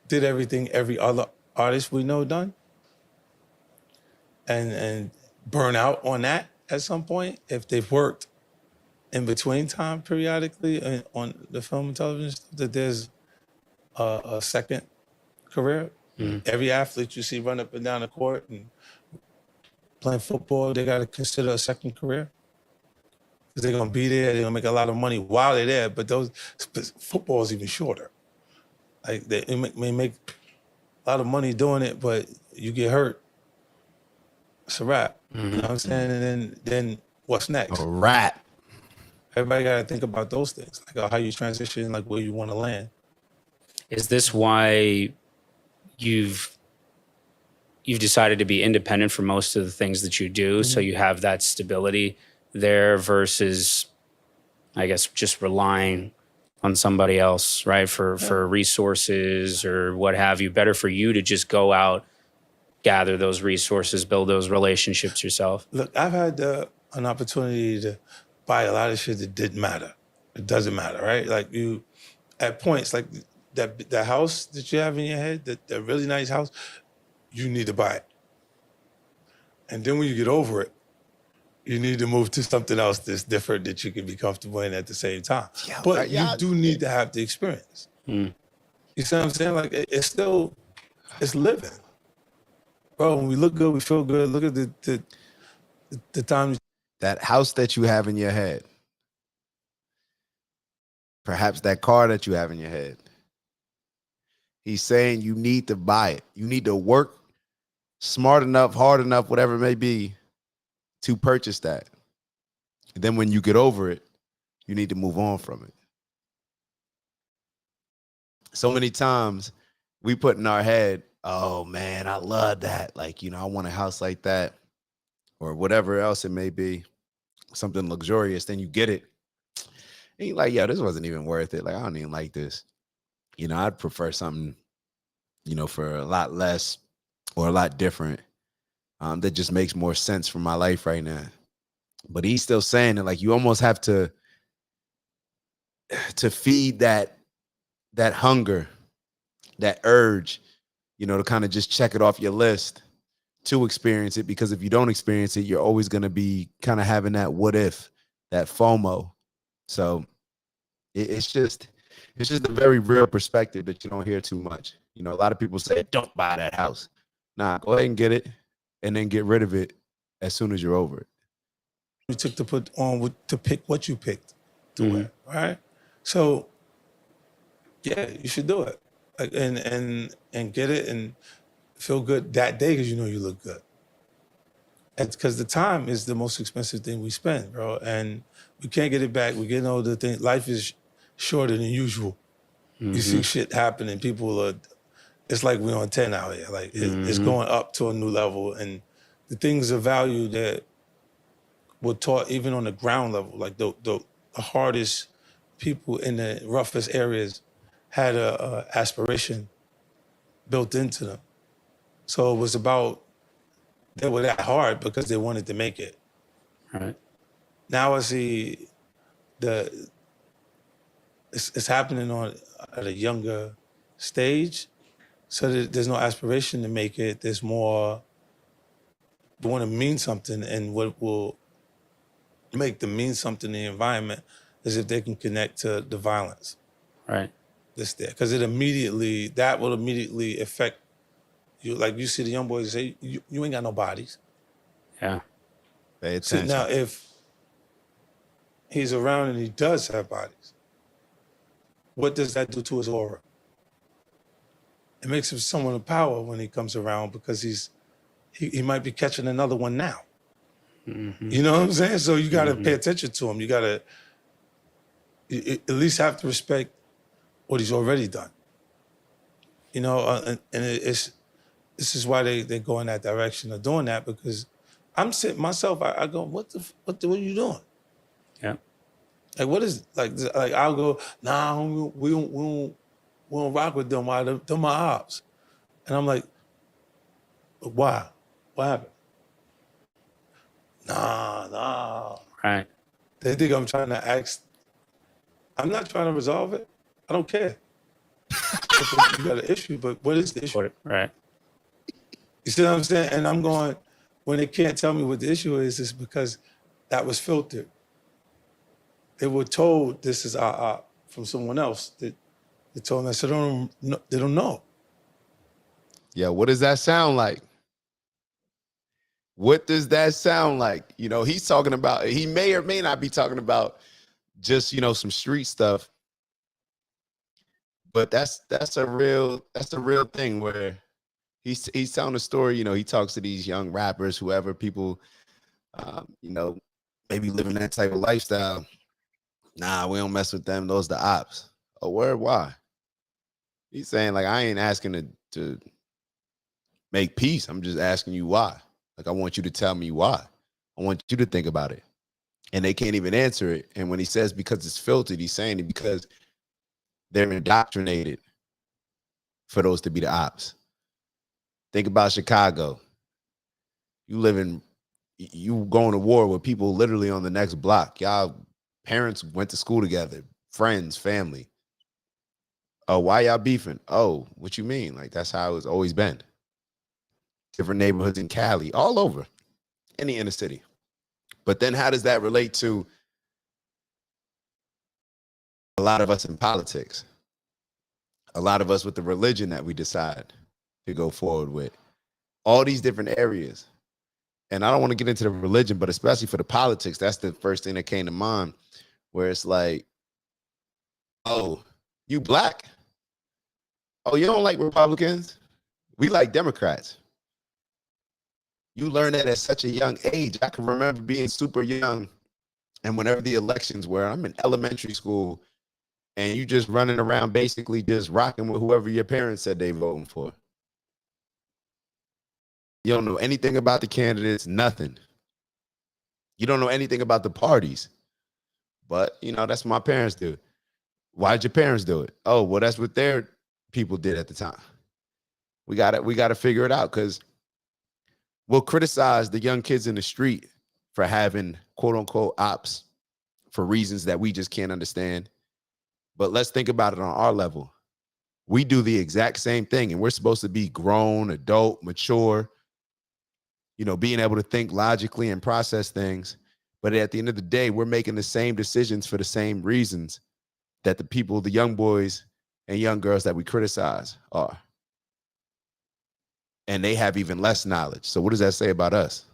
did everything every other artist we know done and burn out on that at some point, if they've worked in between time periodically on the film and television stuff, that there's a second career. Every athlete you see run up and down the court and playing football, they got to consider a second career. Because they're going to be there, they're going to make a lot of money while they're there, but football is even shorter. Like they may make a lot of money doing it, but you get hurt, it's a wrap. You know what I'm saying? And then what's next? A wrap. Everybody got to think about those things, like how you transition, like where you want to land. Is this why you've decided to be independent for most of the things that you do, so you have that stability there versus, I guess, just relying on somebody else, right? For resources or what have you. Better for you to just go out, gather those resources, build those relationships yourself. Look, I've had an opportunity to buy a lot of shit that didn't matter. It doesn't matter, right? Like you, at points, like that house that you have in your head, that really nice house, you need to buy it. And then when you get over it, you need to move to something else that's different that you can be comfortable in at the same time. Yeah, But yeah, you do need to have the experience. You see what I'm saying? Like it's still, it's living. Bro, when we look good, we feel good. Look at the time. That house that you have in your head, perhaps that car that you have in your head. He's saying you need to buy it. You need to work smart enough, hard enough, whatever it may be, to purchase that. And then when you get over it, you need to move on from it. So many times we put in our head, oh man, I love that. Like, you know, I want a house like that or whatever else it may be, something luxurious. Then you get it. And you're like, yeah, this wasn't even worth it. Like, I don't even like this. You know, I'd prefer something, you know, for a lot less or a lot different that just makes more sense for my life right now. But he's still saying that, like, you almost have to feed that hunger, that urge, you know, to kind of just check it off your list to experience it. Because if you don't experience it, you're always going to be kind of having that what if, that FOMO. So it's just a very real perspective that you don't hear too much. You know, a lot of people say, don't buy that house. Nah, go ahead and get it and then get rid of it as soon as you're over it. You took to put on to pick what you picked to wear, right? So, yeah, you should do it, like, and get it and feel good that day because you know you look good. Because the time is the most expensive thing we spend, bro, and we can't get it back. We're getting older. Life is shorter than usual. You see shit happening. People are. It's like we're on 10 out here. Like it's going up to a new level, and the things of value that were taught even on the ground level, like the hardest people in the roughest areas had a aspiration built into them. So it was about, they were that hard because they wanted to make it. Right. Now I see it's happening at a younger stage, so that there's no aspiration to make it. There's more, they want to mean something, and what will make them mean something in the environment is if they can connect to the violence Right. that's there. Because that will immediately affect you. Like you see the young boys say, you ain't got no bodies. Yeah. Pay So attention. now if he's around and he does have bodies, what does that do to his aura? It makes him someone of power when he comes around because he might be catching another one now. You know what I'm saying? So you got to pay attention to him. You got to at least have to respect what he's already done. You know, and this is why they go in that direction of doing that, because I'm sitting myself, I go, what are you doing? Yeah. Like, what is, like I'll go, nah, we don't rock with them. Why? They're my ops. And I'm like, why? What happened? Nah. Right. They think I'm trying to ask. I'm not trying to resolve it. I don't care. You got an issue, but what is the issue? Right. You see what I'm saying? And I'm going, when they can't tell me what the issue is, it's because that was filtered. They were told this is our op from someone else that they told them. I said, they don't know. Yeah, what does that sound like? What does that sound like? You know, he's talking about, he may or may not be talking about just, you know, some street stuff. But that's a real thing where he's telling a story. You know, he talks to these young rappers, whoever, people, you know, maybe living that type of lifestyle. Nah, we don't mess with them. Those the ops. Oh, word? Why? He's saying, like, I ain't asking to make peace. I'm just asking you why. Like, I want you to tell me why. I want you to think about it. And they can't even answer it. And when he says because it's filtered, he's saying it because they're indoctrinated for those to be the ops. Think about Chicago. You live in you going to war with people literally on the next block. Y'all parents went to school together, friends, family. Oh, why y'all beefing? Oh, what you mean? Like, that's how it's always been. Different neighborhoods in Cali, all over, in the inner city. But then how does that relate to a lot of us in politics? A lot of us with the religion that we decide to go forward with. All these different areas. And I don't want to get into the religion, but especially for the politics, that's the first thing that came to mind, where it's like, oh, you black? Oh, you don't like Republicans? We like Democrats. You learn that at such a young age. I can remember being super young, and whenever the elections were, I'm in elementary school, and you just running around basically just rocking with whoever your parents said they voting for. You don't know anything about the candidates, nothing. You don't know anything about the parties. But, you know, that's what my parents do. Why'd your parents do it? Oh, well, that's what their people did at the time. We gotta figure it out, because we'll criticize the young kids in the street for having quote unquote ops for reasons that we just can't understand. But let's think about it on our level. We do the exact same thing, and we're supposed to be grown, adult, mature, you know, being able to think logically and process things. But at the end of the day, we're making the same decisions for the same reasons that the people, the young boys and young girls that we criticize are. And they have even less knowledge. So what does that say about us?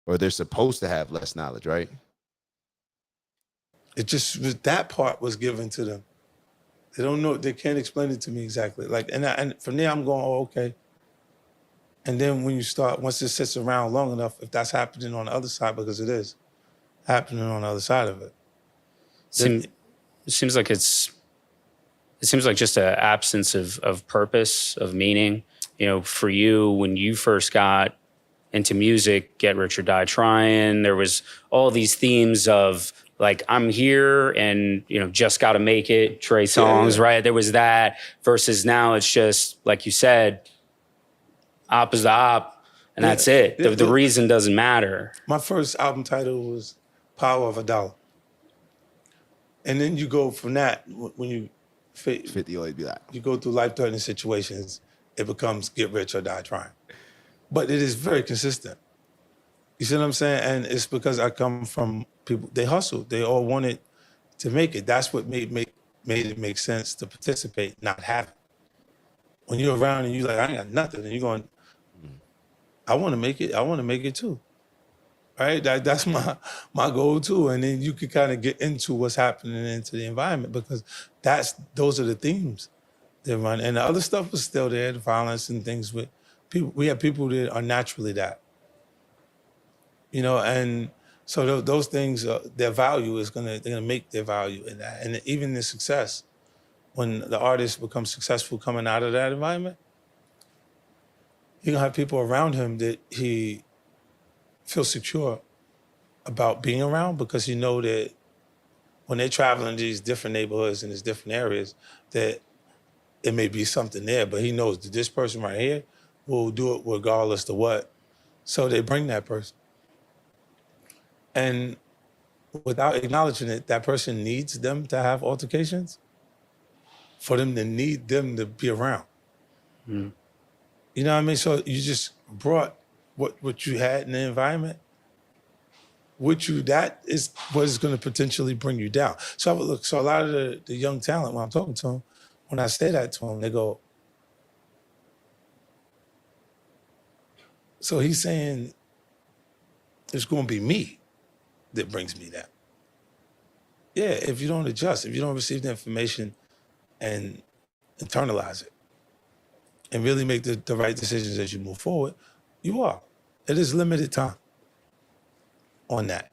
Or they're supposed to have less knowledge, right? It just that part was given to them. They don't know. They can't explain it to me exactly. Like, and from there, I'm going, oh, okay. And then when you start, once it sits around long enough, if that's happening on the other side, because it is happening on the other side of it. It seems like just an absence of purpose, of meaning. You know, for you, when you first got into music, Get Rich or Die Trying, there was all these themes of like, I'm here and, you know, just got to make it, Trey Songz, right? There was that, versus now it's just, like you said, op is the op, and that's it. The reason doesn't matter. My first album title was Power of a Dollar. And then you go from that, when you 50 always be like, you go through life-threatening situations, it becomes Get Rich or Die Trying. But it is very consistent. You see what I'm saying? And it's because I come from people, they hustled. They all wanted to make it. That's what made it make sense to participate, not have it. When you're around and you're like, I ain't got nothing, and you're going, I want to make it. I want to make it too. Right? That's my goal too. And then you can kind of get into what's happening into the environment, because those are the themes that run. And the other stuff was still there, the violence and things with people. We have people that are naturally that. You know, and so those things, their value is they're gonna make their value in that. And even the success, when the artist becomes successful coming out of that environment, you're gonna have people around him that he feels secure about being around, because you know that when they're traveling to these different neighborhoods and these different areas, that it may be something there, but he knows that this person right here will do it regardless of what. So they bring that person. And without acknowledging it, that person needs them to have altercations for them to need them to be around. Mm. You know what I mean? So you just brought what you had in the environment with you. That is what is going to potentially bring you down. So I would look. So a lot of the young talent, when I'm talking to them, when I say that to them, they go, so he's saying it's going to be me that brings me down. Yeah, if you don't adjust, if you don't receive the information and internalize it and really make the right decisions as you move forward, you are. It is limited time on that.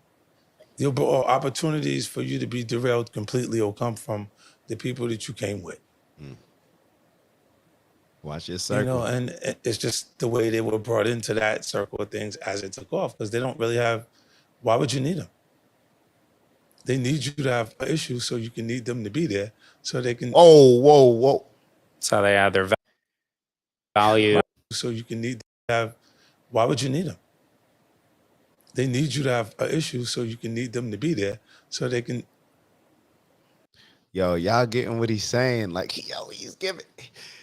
The opportunities for you to be derailed completely will come from the people that you came with. watch your circle. You know, and it's just the way they were brought into that circle of things as it took off, because they don't really have, why would you need them? They need you to have an issue, so you can need them to be there so they can. Oh, whoa. That's how they add their value. So you can need to have Why would you need them? They need you to have an issue, so you can need them to be there so they can. Yo, y'all getting what he's saying? Like,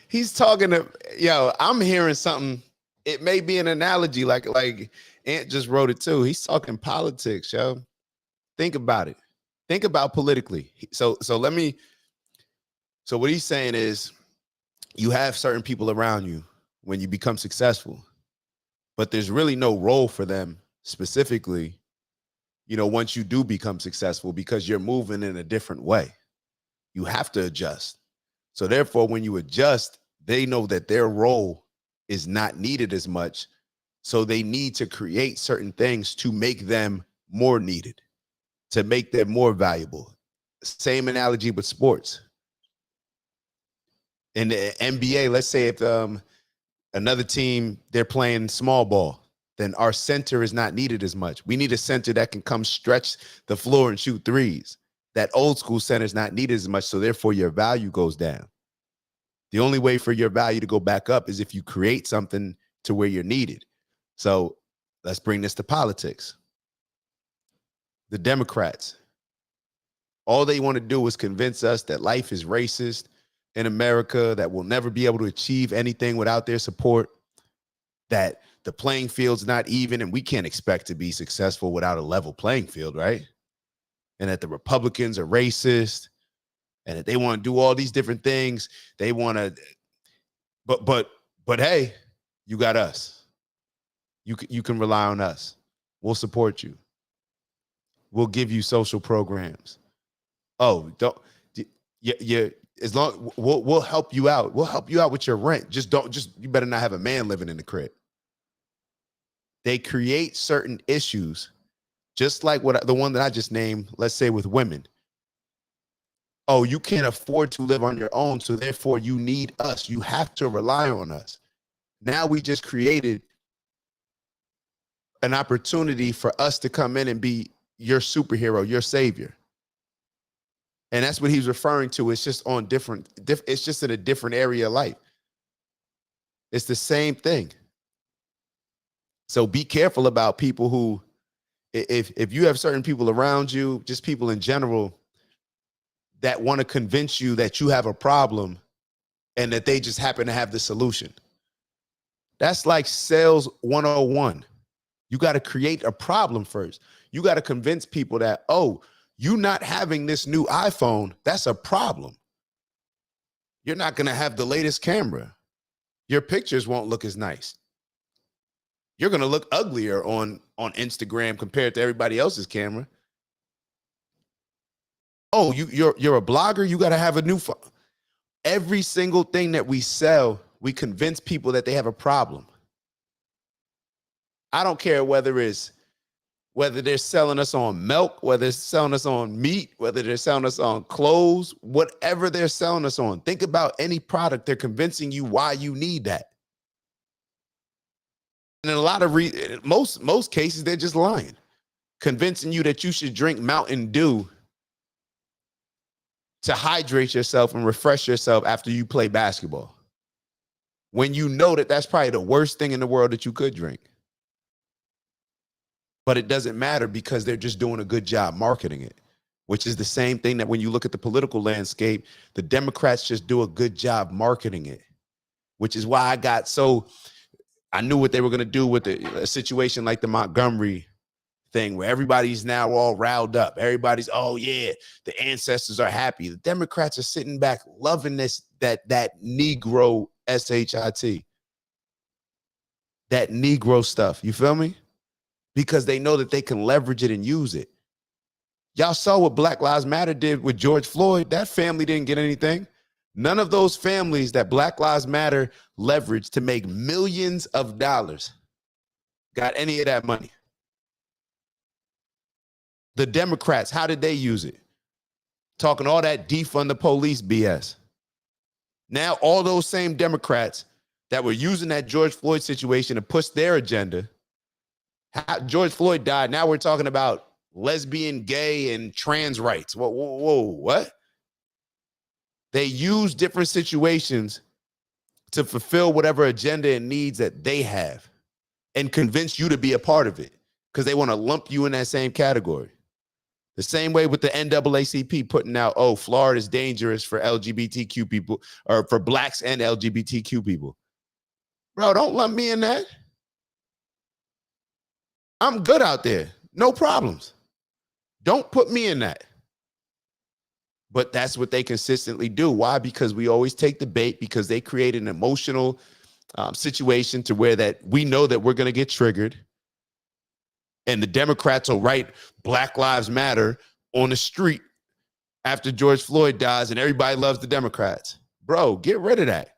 he's talking to, yo, I'm hearing something. It may be an analogy, like Ant just wrote it too. He's talking politics, yo. Think about it. Think about politically. So what he's saying is you have certain people around you when you become successful, but there's really no role for them specifically, once you do become successful, because you're moving in a different way. You have to adjust. So therefore, when you adjust, they know that their role is not needed as much. So they need to create certain things to make them more needed, to make them more valuable. Same analogy with sports. In the NBA, let's say if another team, they're playing small ball, then our center is not needed as much. We need a center that can come stretch the floor and shoot threes. That old school center is not needed as much, so therefore your value goes down. The only way for your value to go back up is if you create something to where you're needed. So let's bring this to politics. The Democrats, all they want to do is convince us that life is racist in America, that we'll never be able to achieve anything without their support, that the playing field's not even, and we can't expect to be successful without a level playing field, right? And that the Republicans are racist, and that they want to do all these different things. They want to, but hey, you got us. You can rely on us. We'll support you. We'll give you social programs. Oh, as long we'll help you out. We'll help you out with your rent. You better not have a man living in the crib. They create certain issues, just like the one that I just named, let's say with women. Oh, you can't afford to live on your own, so therefore you need us. You have to rely on us. Now we just created an opportunity for us to come in and be your superhero, your savior. And that's what he's referring to. It's just on it's just in a different area of life. It's the same thing. So be careful about people who, if you have certain people around you, just people in general, that want to convince you that you have a problem and that they just happen to have the solution. That's like sales 101. You got to create a problem first. You got to convince people that, oh, you not having this new iPhone, that's a problem. You're not going to have the latest camera. Your pictures won't look as nice. You're going to look uglier on Instagram compared to everybody else's camera. Oh, you're a blogger, you got to have a new phone. Every single thing that we sell, we convince people that they have a problem. I don't care whether they're selling us on milk, whether they're selling us on meat, whether they're selling us on clothes, whatever they're selling us on. Think about any product. They're convincing you why you need that. And in a lot of most cases, they're just lying, convincing you that you should drink Mountain Dew to hydrate yourself and refresh yourself after you play basketball, when you know that that's probably the worst thing in the world that you could drink. But it doesn't matter because they're just doing a good job marketing it, which is the same thing that when you look at the political landscape, the Democrats just do a good job marketing it, which is why I knew what they were going to do with a situation like the Montgomery thing, where everybody's now all riled up. Everybody's, oh yeah, the ancestors are happy. The Democrats are sitting back loving that Negro SHIT, that Negro stuff. You feel me? Because they know that they can leverage it and use it. Y'all saw what Black Lives Matter did with George Floyd. That family didn't get anything. None of those families that Black Lives Matter leveraged to make millions of dollars got any of that money. The Democrats, how did they use it? Talking all that defund the police BS. Now all those same Democrats that were using that George Floyd situation to push their agenda, George Floyd died. Now we're talking about lesbian, gay, and trans rights. Whoa, what? They use different situations to fulfill whatever agenda and needs that they have. and convince you to be a part of it because they want to lump you in that same category. The same way with the NAACP putting out, oh, Florida is dangerous for LGBTQ people or for blacks and LGBTQ people. Bro, don't lump me in that. I'm good out there. No problems. Don't put me in that. But that's what they consistently do. Why? Because we always take the bait because they create an emotional situation to where that we know that we're going to get triggered. And the Democrats will write Black Lives Matter on the street after George Floyd dies and everybody loves the Democrats. Bro, get rid of that.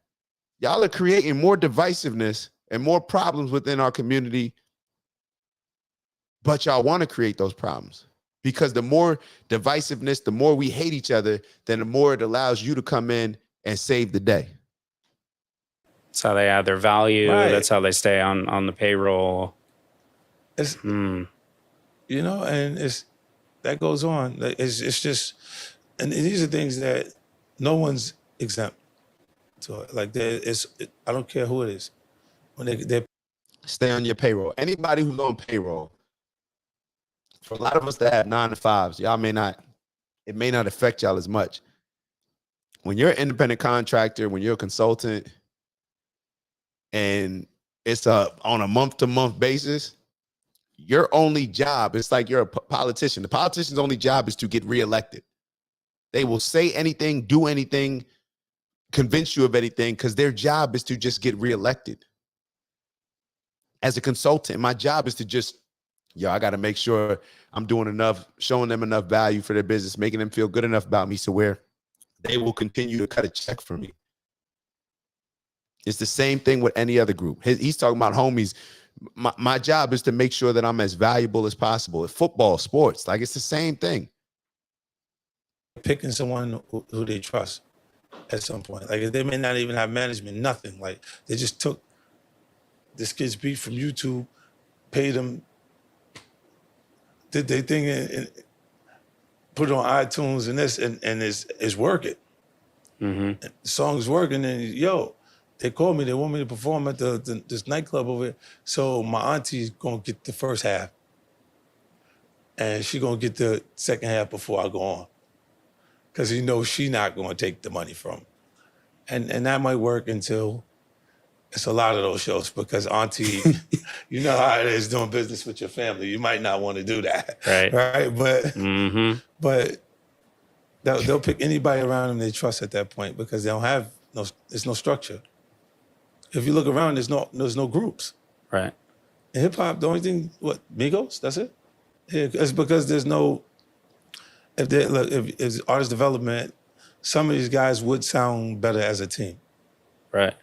Y'all are creating more divisiveness and more problems within our community, but y'all want to create those problems because the more divisiveness, the more we hate each other, then the more it allows you to come in and save the day. That's how they add their value. Right. That's how they stay on the payroll. It's, you know, and that goes on. It's just, and these are things that no one's exempt to. Like I don't care who it is. When they Stay on your payroll. Anybody who's on payroll, for a lot of us that have 9 to 5s, it may not affect y'all as much. When you're an independent contractor, when you're a consultant, and it's on a month-to-month basis, your only job, it's like you're a politician. The politician's only job is to get reelected. They will say anything, do anything, convince you of anything, because their job is to just get reelected. As a consultant, my job is to just, I got to make sure I'm doing enough, showing them enough value for their business, making them feel good enough about me so where they will continue to cut a check for me. It's the same thing with any other group. He's talking about homies. My job is to make sure that I'm as valuable as possible. Football, sports, like it's the same thing. picking someone who they trust at some point. Like they may not even have management, nothing. Like they just took this kid's beat from YouTube, paid him, did their thing and put it on iTunes and this and it's working. Mm-hmm. The song's working and they called me, they want me to perform at this nightclub over here. So my auntie's gonna get the first half. And she gonna get the second half before I go on. Cause she not gonna take the money from. And that might work until it's a lot of those shows because auntie, you know how it is doing business with your family. You might not want to do that. Right. Right. But Mm-hmm. they'll pick anybody around them they trust at that point because they don't have there's no structure. If you look around, there's no groups. Right. In hip hop, the only thing, Migos, that's it? Yeah, it's because there's no, if it's artist development, some of these guys would sound better as a team. Right.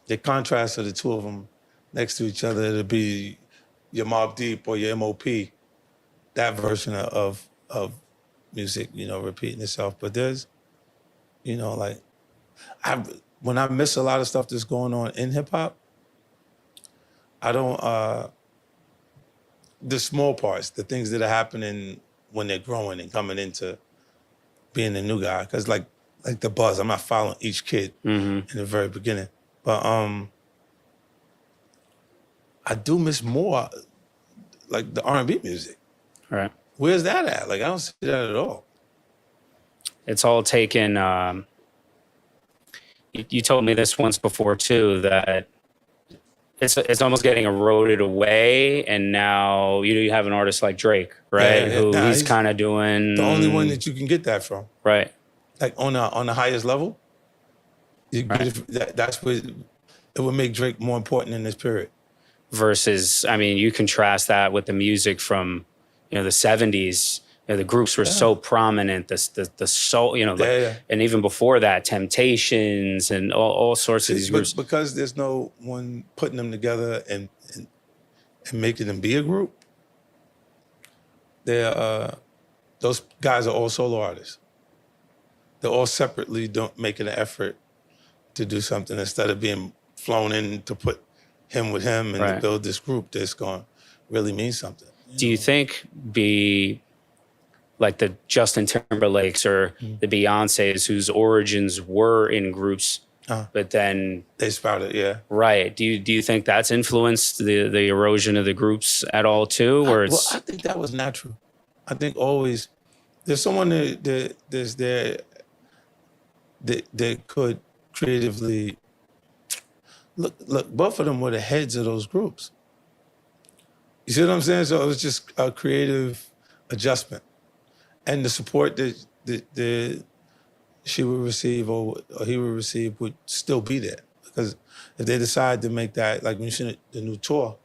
The contrast of the two of them next to each other, it'll be your Mobb Deep or your MOP, that version of music, repeating itself. But there's, when I miss a lot of stuff that's going on in hip hop, I don't, the small parts, the things that are happening when they're growing and coming into being the new guy. Cause like the buzz, I'm not following each kid in the very beginning. But I do miss more like the R&B music. Right. Where's that at? Like I don't see that at all. It's all taken. You told me this once before too, that it's almost getting eroded away, and now you have an artist like Drake, right? Yeah, He's kind of doing the only one that you can get that from, right? Like on the highest level. That's what it would make Drake more important in this period. Versus, you contrast that with the music from the 70s. The groups were so prominent. The soul, and even before that, Temptations and all sorts of these groups. Because there's no one putting them together and making them be a group. Those guys are all solo artists. They're all separately making an effort to do something instead of being flown in to put him with him and to build this group that's going to really mean something. Do you think like the Justin Timberlakes or the Beyoncés whose origins were in groups but then They sprouted, yeah. right. Do you think that's influenced the erosion of the groups at all too, or Well, it's I think that was natural. I think always there's someone there's there that could creatively look. Both of them were the heads of those groups. You see what I'm saying? So it was just a creative adjustment, and the support that she would receive or he would receive would still be there. Because if they decide to make that, like when you see the new tour,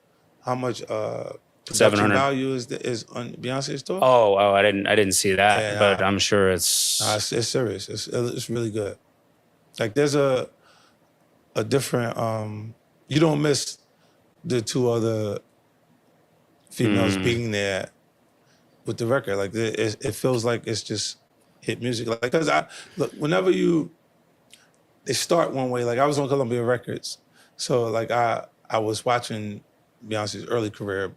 how much production 700. value is on Beyonce's tour? oh, I didn't see that, Yeah, but nah. I'm sure it's It's serious. It's really good. Like there's a different. You don't miss the two other females being there with the record. Like it feels like it's just hit music. Like because whenever they start one way. Like I was on Columbia Records, so like I was watching Beyonce's early career.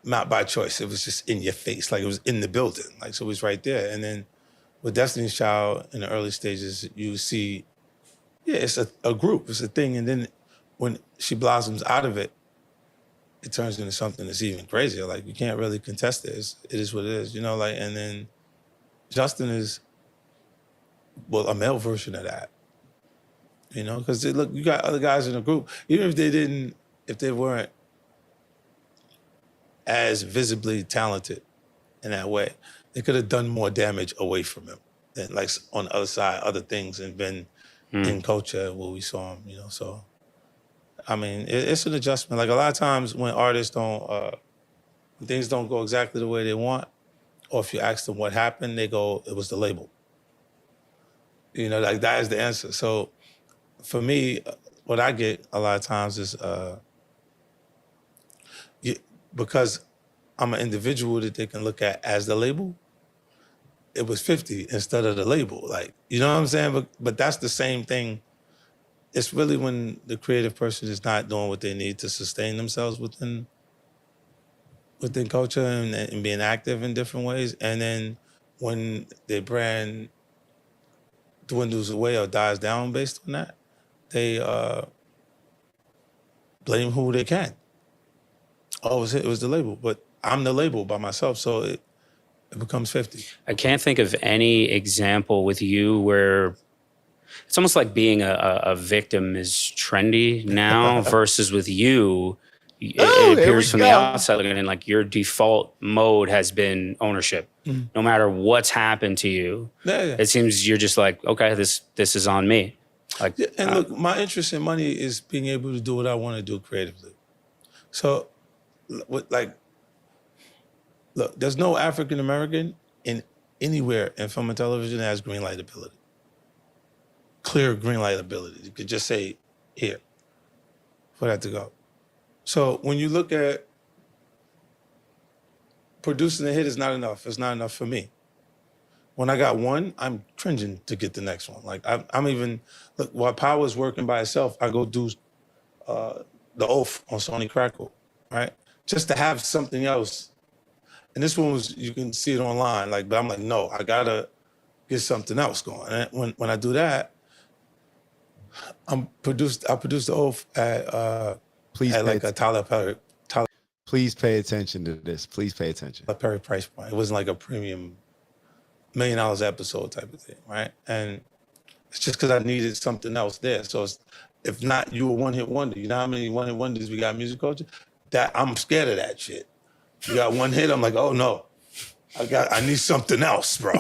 Not by choice. It was just in your face. Like it was in the building. Like so it was right there. And then with Destiny's Child in the early stages, you see, yeah, it's a group, it's a thing. And then when she blossoms out of it, it turns into something that's even crazier. Like you can't really contest it. It is what it is, you know. Like and then Justin is, well, a male version of that, you know. Because look, you got other guys in the group, even if they weren't as visibly talented in that way, they could have done more damage away from him than like on the other side, other things, and been in culture where we saw him, you know. So, I mean, it's an adjustment. Like a lot of times when artists when things don't go exactly the way they want, or if you ask them what happened, they go, it was the label. You know, like that is the answer. So for me, what I get a lot of times is, because I'm an individual that they can look at as the label, it was 50 instead of the label. Like, you know what I'm saying? But that's the same thing. It's really when the creative person is not doing what they need to sustain themselves within culture and being active in different ways. And then when their brand dwindles away or dies down based on that, they blame who they can. Oh, it was the label, but I'm the label by myself, so it becomes 50. I can't think of any example with you where it's almost like being a victim is trendy now versus with you. It appears from the outside looking in like your default mode has been ownership. No matter what's happened to you, it seems you're just like, okay, this is on me. Like, and look, my interest in money is being able to do what I want to do creatively. So, look, there's no African American in anywhere in film and television that has green light ability. Clear green light ability. You could just say, here, for that to go. So when you look at producing a hit is not enough. It's not enough for me. When I got one, I'm cringing to get the next one. Like I'm even, look, while Power's working by itself, I go do The Oath on Sony Crackle, right? Just to have something else. And this one was, you can see it online, like, but I'm like, no, I gotta get something else going. And when I do that, I produced The Oath at like a Tyler Please pay attention to this. Please pay attention. Perry price point. It wasn't like a premium $1 million episode type of thing, right? And it's just because I needed something else there. So if not, you a one-hit wonder. You know how many one-hit wonders we got in music culture? That I'm scared of that shit. You got one hit, I'm like, oh no, I need something else, bro.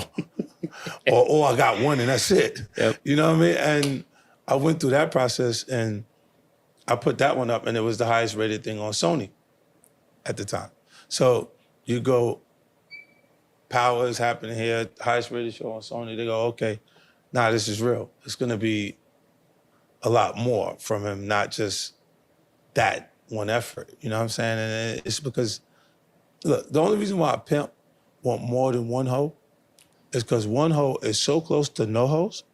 or I got one and that's it. Yep. You know what I mean? And I went through that process and I put that one up and it was the highest rated thing on Sony at the time. So you go, Power is happening here, highest rated show on Sony. They go, okay, nah, this is real. It's gonna be a lot more from him, not just that one effort. You know what I'm saying? And it's because, look, the only reason why a pimp want more than one hoe is because one hoe is so close to no hoes.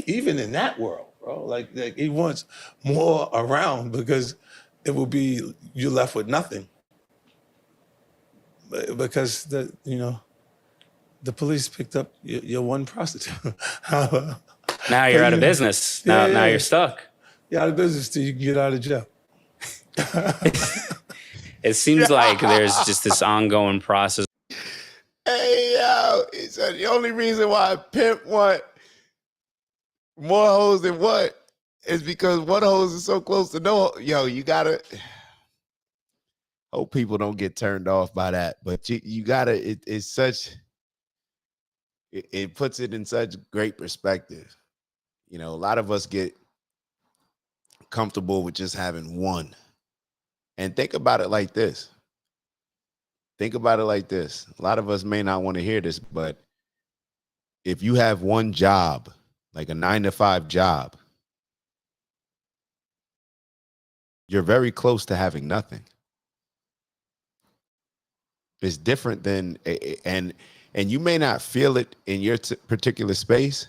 Even in that world, bro, like he wants more around because it will be, you're left with nothing. Because the police picked up your one prostitute. Now you're out of business. Now you're stuck. You're out of business till you can get out of jail. It seems like there's just this ongoing process. Hey, yo, he said the only reason why a pimp want more hoes than what is because one hose is so close to no. Yo, you gotta hope people don't get turned off by that, but you gotta. It's such. It puts it in such great perspective. You know, a lot of us get comfortable with just having one, and think about it like this. Think about it like this. A lot of us may not want to hear this, but if you have one job, like a 9-to-5 job, you're very close to having nothing. It's different than, and you may not feel it in your particular space,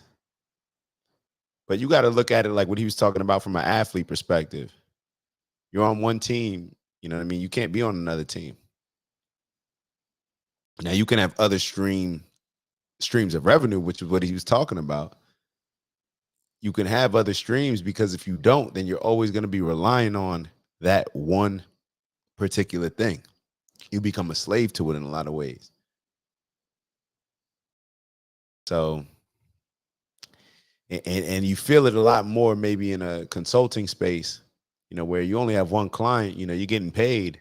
but you got to look at it like what he was talking about from an athlete perspective. You're on one team, you know what I mean? You can't be on another team. Now you can have other streams of revenue, which is what he was talking about. You can have other streams because if you don't, then you're always going to be relying on that one particular thing. You become a slave to it in a lot of ways. So, and you feel it a lot more maybe in a consulting space, you know, where you only have one client, you know, you're getting paid,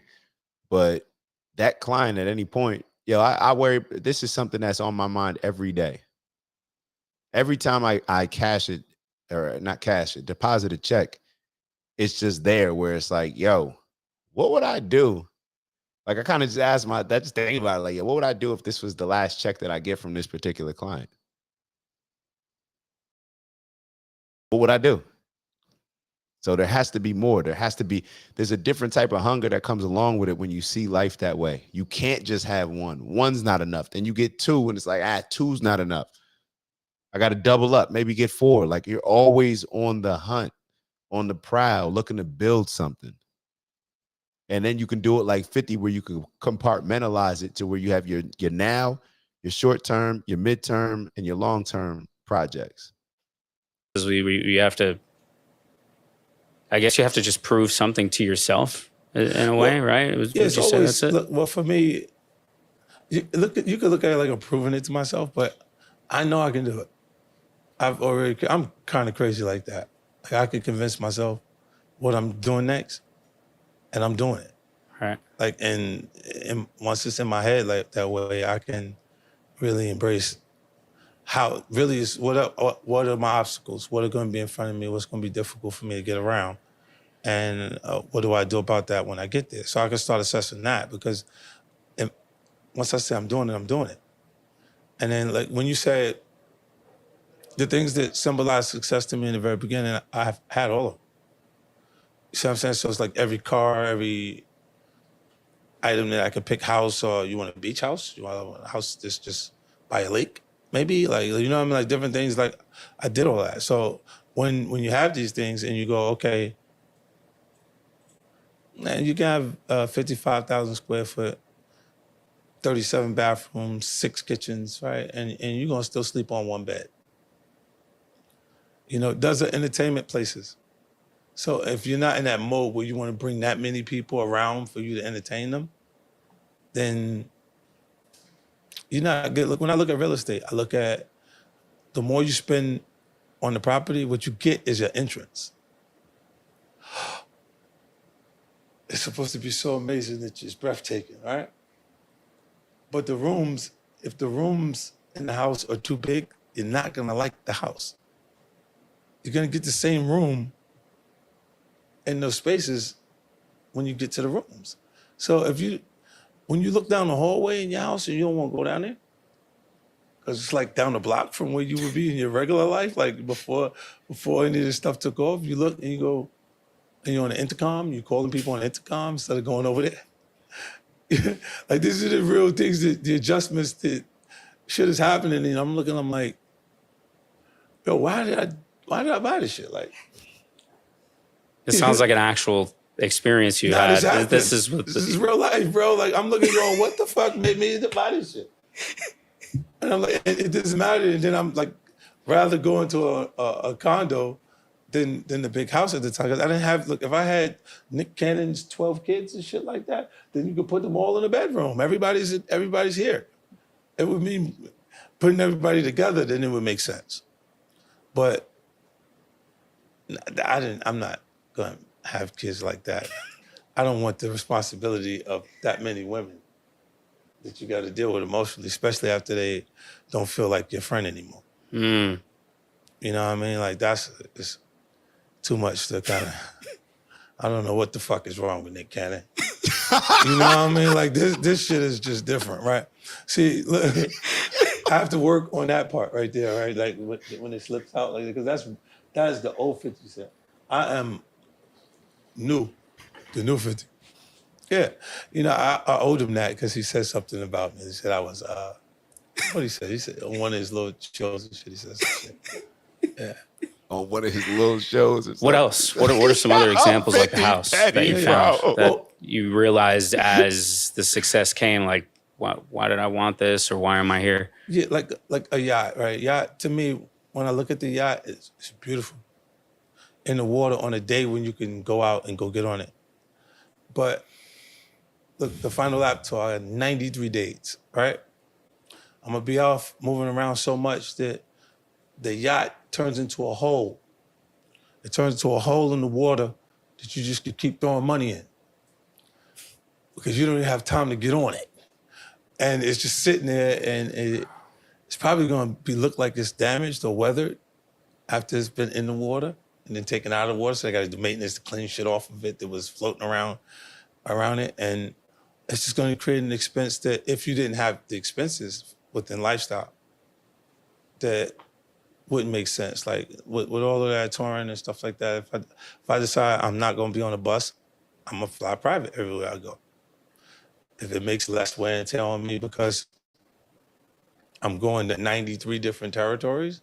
but that client at any point, I worry, this is something that's on my mind every day. Every time I cash it, or not cash it, deposit a check, it's just there where it's like, yo, what would I do? Like I kind of just ask just thinking about it, like, what would I do if this was the last check that I get from this particular client? What would I do? So there has to be more. There's a different type of hunger that comes along with it when you see life that way. You can't just have one. One's not enough. Then you get two and it's like, two's not enough. I got to double up, maybe get 4. Like you're always on the hunt, on the prowl, looking to build something. And then you can do it like 50 where you can compartmentalize it to where you have your now, your short term, your midterm, and your long term projects. Because we have to, I guess you have to just prove something to yourself in a way, right? It's always, well, for me, you could look at it like I'm proving it to myself, but I know I can do it. I'm kind of crazy like that. Like I could convince myself what I'm doing next, and I'm doing it. Right. Like, and once it's in my head like that way, I can really embrace how really is what are my obstacles? What are going to be in front of me? What's going to be difficult for me to get around? And what do I do about that when I get there? So I can start assessing that because once I say I'm doing it, I'm doing it. And then like when you said the things that symbolize success to me in the very beginning, I've had all of them. You see what I'm saying? So it's like every car, every item that I could pick, house, or you want a beach house? You want a house that's just by a lake? Maybe, like, you know what I mean? Like different things, like I did all that. So when you have these things and you go, okay, man, you can have 55,000 square foot, 37 bathrooms, 6 kitchens, right? And you're gonna still sleep on one bed. You know, does the entertainment places. So if you're not in that mode where you wanna bring that many people around for you to entertain them, then you're not good. Look, when I look at real estate, I look at the more you spend on the property, what you get is your entrance. It's supposed to be so amazing that it's breathtaking, right? But the rooms, if the rooms in the house are too big, you're not gonna like the house. You're gonna get the same room in those spaces when you get to the rooms. So when you look down the hallway in your house and you don't want to go down there, because it's like down the block from where you would be in your regular life, like before any of this stuff took off, you look and you go, and you're on the intercom, you're calling people on the intercom instead of going over there. Like these are the real things, the adjustments that shit is happening, and I'm looking, I'm like, yo, why did I buy this shit? Like, it sounds like an actual experience you had. This is real life, bro. Like I'm looking, going, what the fuck made me to buy this shit? And I'm like, it doesn't matter. And then I'm like, rather go into a condo than the big house at the time. 'Cause I didn't have, look, if I had Nick Cannon's 12 kids and shit like that, then you could put them all in a bedroom. Everybody's here. It would mean putting everybody together, then it would make sense. But I'm not going to have kids like that. I don't want the responsibility of that many women that you got to deal with emotionally, especially after they don't feel like your friend anymore. Mm. You know what I mean? Like it's too much to kind of, I don't know what the fuck is wrong with Nick Cannon. You know what I mean? Like this shit is just different, right? See, look, I have to work on that part right there, right? Like when it slips out, like, because that is the old 50 Cent. I am new, the new 50. Yeah, you know, I owed him that because he said something about me. He said I was, what he said? He said on one of his little shows and shit, he said some shit. Yeah. On one of his little shows. Or What else? What are some other examples like the house that you Petty, found bro. that you realized as the success came, like, why did I want this, or why am I here? Yeah, like a yacht, right? Yacht, to me, when I look at the yacht, it's beautiful. In the water on a day when you can go out and go get on it. But look, the final lap tour, I had 93 dates, right? I'm gonna be off moving around so much that the yacht turns into a hole. It turns into a hole in the water that you just could keep throwing money in because you don't even have time to get on it. And it's just sitting there, and it's probably gonna look like it's damaged or weathered after it's been in the water and then taken out of the water. So I gotta do maintenance to clean shit off of it that was floating around it. And it's just gonna create an expense that if you didn't have the expenses within lifestyle, that wouldn't make sense. Like with all of that touring and stuff like that, if I decide I'm not gonna be on a bus, I'm gonna fly private everywhere I go. If it makes less wear and tear on me because I'm going to 93 different territories,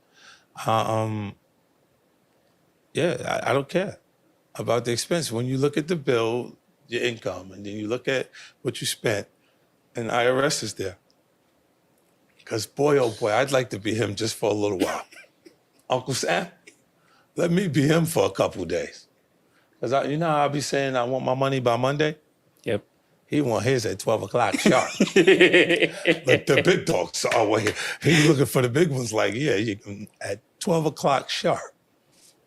yeah, I don't care about the expense. When you look at the bill, your income, and then you look at what you spent, and IRS is there. Because boy, oh boy, I'd like to be him just for a little while. Uncle Sam, let me be him for a couple days. Because you know how I'll be saying I want my money by Monday? Yep. He want his at 12 o'clock sharp. Like the big dogs are waiting. He's looking for the big ones like, yeah, you can, at 12 o'clock sharp,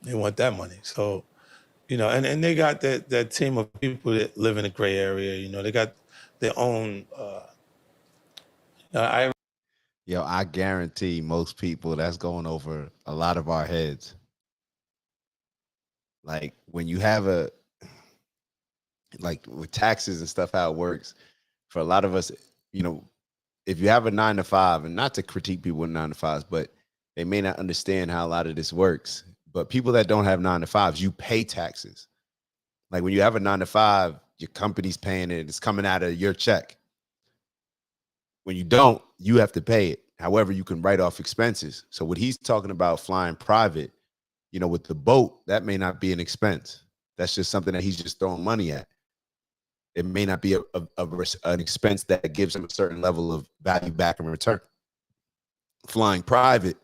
they want that money. So, you know, and they got that team of people that live in the gray area, you know, they got their own, Yo, I guarantee most people that's going over a lot of our heads. Like when you have like with taxes and stuff, how it works for a lot of us, you know, if you have a 9 to 5, and not to critique people with 9 to 5s, but they may not understand how a lot of this works. But people that don't have 9 to 5s, you pay taxes. Like when you have a 9 to 5, your company's paying it, it's coming out of your check. When you don't, you have to pay it. However, you can write off expenses. So what he's talking about flying private, you know, with the boat, that may not be an expense. That's just something that he's just throwing money at. It may not be an expense that gives him a certain level of value back in return. Flying private,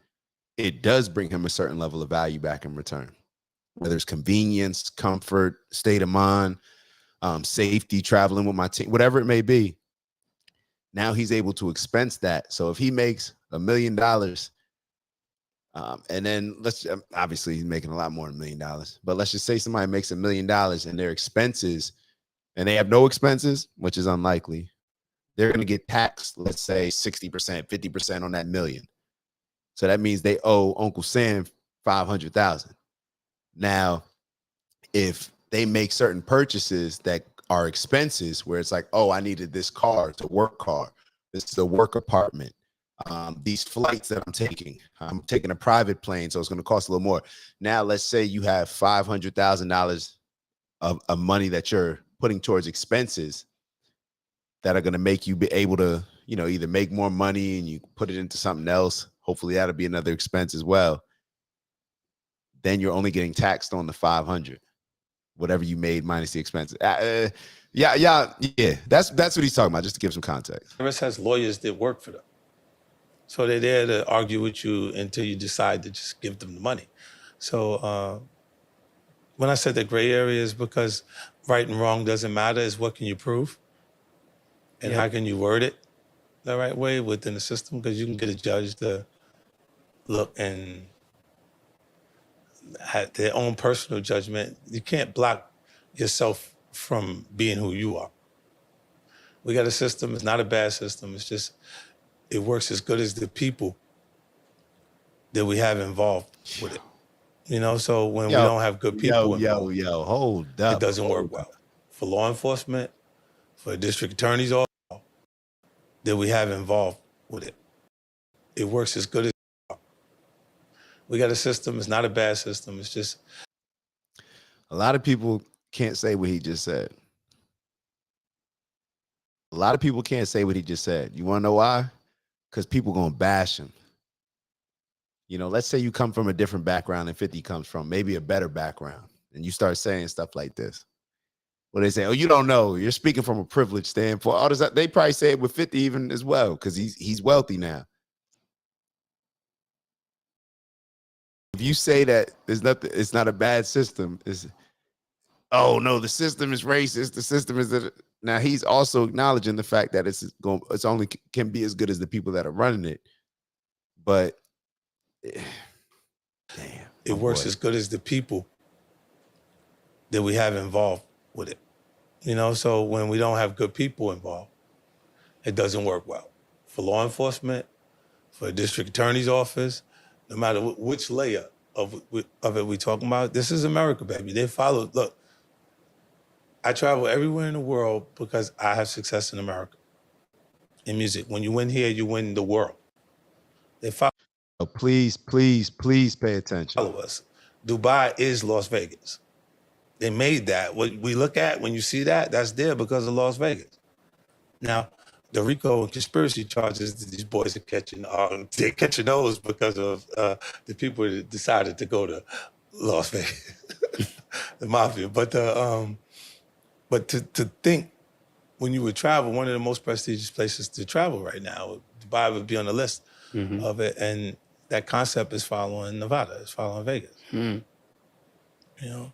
it does bring him a certain level of value back in return. Whether it's convenience, comfort, state of mind, safety, traveling with my team, whatever it may be. Now he's able to expense that. So if he makes $1 million, and then obviously he's making a lot more than $1 million, but let's just say somebody makes $1 million and their expenses, and they have no expenses, which is unlikely, they're going to get taxed, let's say 60%, 50% on that $1 million. So that means they owe Uncle Sam $500,000. Now, if they make certain purchases that are expenses where it's like, oh, I needed this car, it's a work car, this is a work apartment, these flights that I'm taking a private plane, so it's going to cost a little more. Now, let's say you have $500,000 of money that you're putting towards expenses that are going to make you be able to, you know, either make more money and you put it into something else. Hopefully that'll be another expense as well. Then you're only getting taxed on the 500, whatever you made minus the expenses. Yeah. That's what he's talking about, just to give some context. IRS has lawyers that work for them. So they're there to argue with you until you decide to just give them the money. So when I said the gray area is because right and wrong doesn't matter, is what can you prove? And how can you word it the right way within the system? Because you can get a judge to look and have their own personal judgment. You can't block yourself from being who you are. We got a system, it's not a bad system, it's just, it works as good as the people that we have involved with it. You know, so when we don't have good people involved, Hold up. it doesn't work well. For law enforcement, for the district attorney's office that we have involved with it, it works as good as we got a system, it's not a bad system, it's just. A lot of people can't say what he just said. A lot of people can't say what he just said. You want to know why? Because people going to bash him. You know, let's say you come from a different background than 50 comes from, maybe a better background, and you start saying stuff like this. Well, they say, oh, you don't know. You're speaking from a privileged standpoint. All this, they probably say it with 50 even as well, because he's wealthy now. If you say that there's nothing, it's not a bad system, it's, oh no, the system is racist, the system is now he's also acknowledging the fact that it's only can be as good as the people that are running it. But damn, it works as good as the people that we have involved with it. You know, so when we don't have good people involved, it doesn't work well. For law enforcement, for the district attorney's office, no matter which layer of it we talking about, this is America, baby. They follow, look, I travel everywhere in the world because I have success in America, in music. When you win here, you win the world. They follow. Oh, please pay attention. Follow us. Dubai is Las Vegas. They made that. What we look at, when you see that, that's there because of Las Vegas. Now, the RICO and conspiracy charges that these boys are catching, they're catching those because of the people that decided to go to Las Vegas, the mafia. But to think, when you would travel, one of the most prestigious places to travel right now, Dubai would be on the list of it, and that concept is following Nevada, it's following Vegas. You know.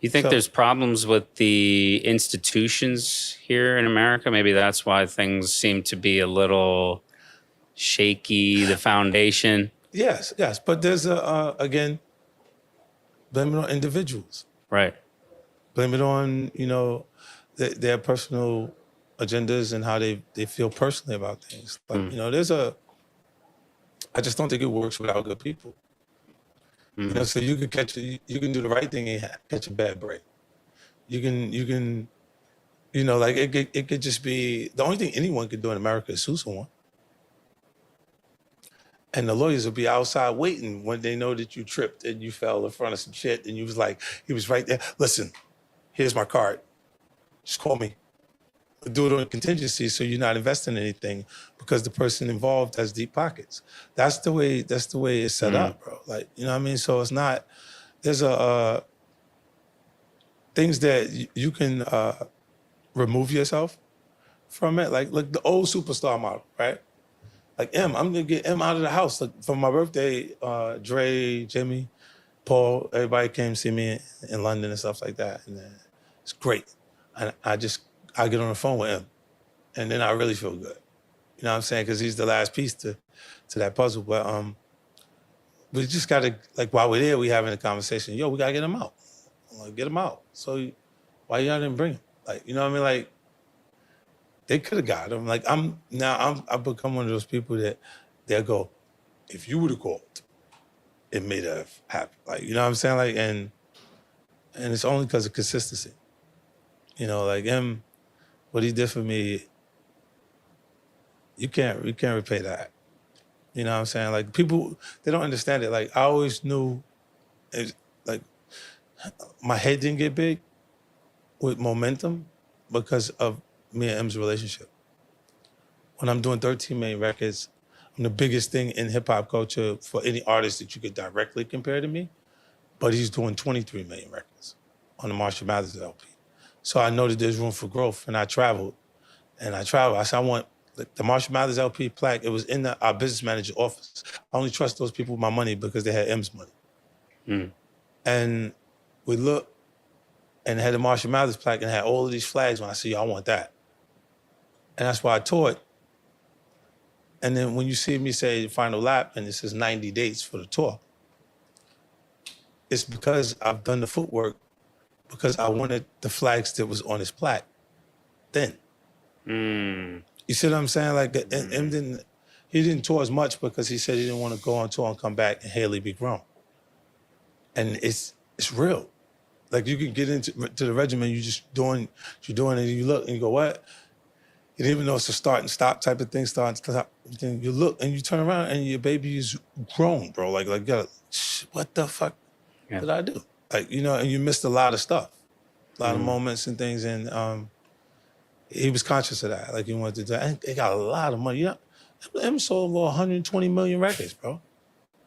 You think there's problems with the institutions here in America? Maybe that's why things seem to be a little shaky, the foundation. Yes. But there's, again, blame it on individuals. Right. Blame it on, you know, their personal agendas and how they feel personally about things. But, you know, I just don't think it works without good people. You know, so you can do the right thing and catch a bad break. You can, you know, like it could just be, the only thing anyone could do in America is sue someone. And the lawyers will be outside waiting when they know that you tripped and you fell in front of some shit and you was like, he was right there. Listen, here's my card. Just call me. Do it on contingency so you're not investing in anything because the person involved has deep pockets. That's the way it's set up, bro. Like, you know what I mean? So it's not, there's things that you can remove yourself from it. Like the old superstar model, right? Like I'm gonna get M out of the house. Like for my birthday, Dre, Jimmy, Paul, everybody came see me in London and stuff like that. And it's great. And I get on the phone with him, and then I really feel good. You know what I'm saying? Because he's the last piece to that puzzle. But we just gotta, like, while we're there, we having a conversation. Yo, we gotta get him out. I'm like, get him out. So why y'all didn't bring him? Like, you know what I mean? Like, they could have got him. Like, I've become one of those people that they'll go, if you would have called, it may have happened. Like, you know what I'm saying? Like, and it's only because of consistency. You know, like him. What he did for me, you can't repay that. You know what I'm saying? Like people, they don't understand it. Like I always knew, like my head didn't get big with momentum because of me and M's relationship. When I'm doing 13 million records, I'm the biggest thing in hip hop culture for any artist that you could directly compare to me. But he's doing 23 million records on the Marshall Mathers LP. So I know that there's room for growth, and I traveled. I said, the Marshall Mathers LP plaque, it was in our business manager's office. I only trust those people with my money because they had M's money. Mm. And we looked and had the Marshall Mathers plaque and had all of these flags. When I said, yo, I want that. And that's why I tore it. And then when you see me say final lap and it says 90 dates for the tour, it's because I've done the footwork because I wanted the flags that was on his plaque then. Mm. You see what I'm saying? Like, he didn't tour as much because he said he didn't want to go on tour and come back and Haley be grown. And it's real. Like, you can get into the regimen, you're doing it, and you look and you go, what? You didn't even know it's a start and stop type of thing, start and stop. Then you look and you turn around and your baby is grown, bro. Like what the fuck did I do? Like, you know, and you missed a lot of stuff, a lot of moments and things. And he was conscious of that. Like, he wanted to do that. And they got a lot of money. You know, M sold over 120 million records, bro.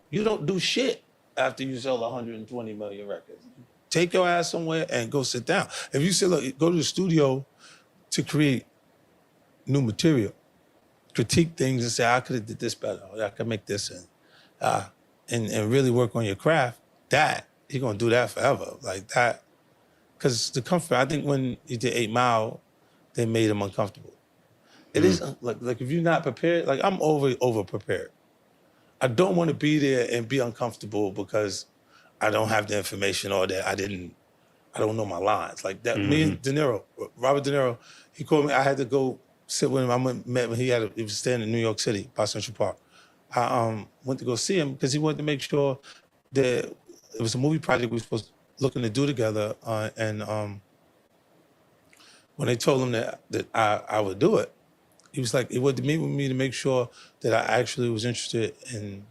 You don't do shit after you sell 120 million records. Take your ass somewhere and go sit down. If you say, look, go to the studio to create new material, critique things and say, I could have did this better, or I could make this and really work on your craft, that, you're gonna do that forever. Like that, because the comfort, I think when he did 8 Mile, they made him uncomfortable. It is, like if you're not prepared, like I'm over prepared. I don't want to be there and be uncomfortable because I don't have the information or that I don't know my lines. Like that, me and Robert De Niro, he called me, I had to go sit with him. I met him, he was staying in New York City, by Central Park. I went to go see him because he wanted to make sure that it was a movie project we were supposed looking to do together. And when they told him that I would do it, he was like, he wanted to meet with me to make sure that I actually was interested in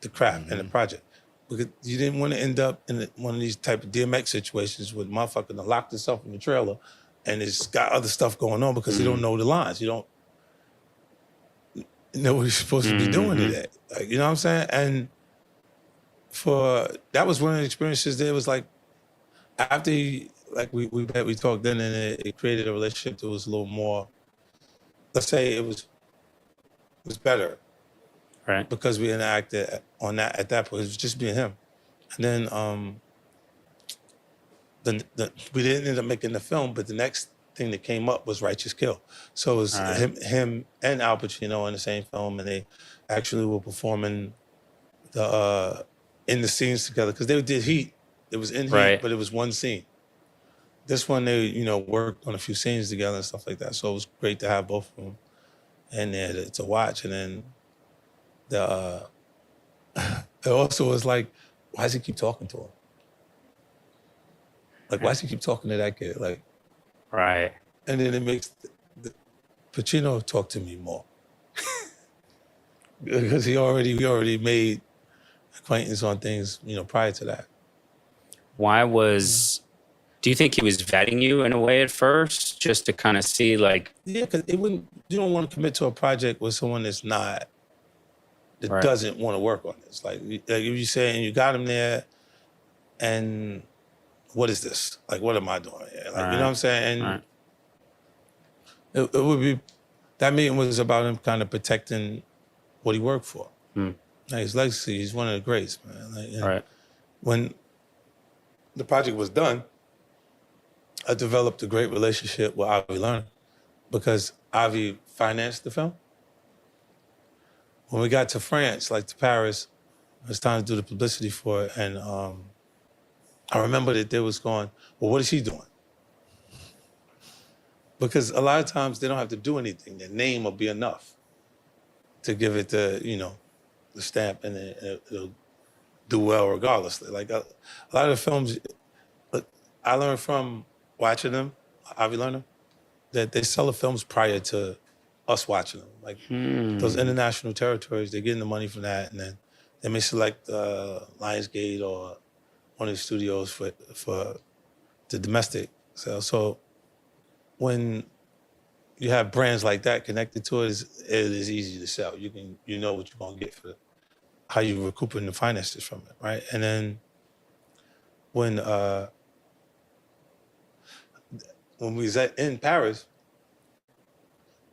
the craft and the project. Because you didn't want to end up in one of these type of DMX situations where the motherfucker done locked himself in the trailer and it's got other stuff going on because you don't know the lines. You don't know what you're supposed to be doing today. Like, you know what I'm saying? And that was one of the experiences there was like, after we talked then and it created a relationship that was a little more, let's say it was better. Right. Because we interacted on that at that point. It was just me and him. And then we didn't end up making the film, but the next thing that came up was Righteous Kill. So it was him and Al Pacino in the same film, and they actually were performing in the scenes together because they did Heat. It was in Heat, but it was one scene. This one they worked on a few scenes together and stuff like that. So it was great to have both of them in there to watch. And then it also was like, why does he keep talking to him? Like, why does he keep talking to that kid? Like, right. And then it makes Pacino talk to me more because we already made acquaintance on things, prior to that. Do you think he was vetting you in a way at first, just to kind of see like? Yeah, because you don't want to commit to a project with someone that doesn't want to work on this. Like if you say, and you got him there, and what is this? Like, what am I doing here? Like, you know what I'm saying? And it would be, that meeting was about him kind of protecting what he worked for. Like his legacy, he's one of the greats, man. Like, when the project was done, I developed a great relationship with Avi Lerner because Avi financed the film. When we got to France, like to Paris, it was time to do the publicity for it. And I remember that they was going, well, what is he doing? Because a lot of times they don't have to do anything. Their name will be enough to give it the stamp, and it'll do well regardless. Like a lot of the films, I learned from watching them, Avi Lerner, that they sell the films prior to us watching them. Like those international territories, they're getting the money from that, and then they may select Lionsgate or one of the studios for the domestic sale. So when you have brands like that connected to it, it is easy to sell. You know what you're gonna get for how you recouping the finances from it, right? And then when we was in Paris,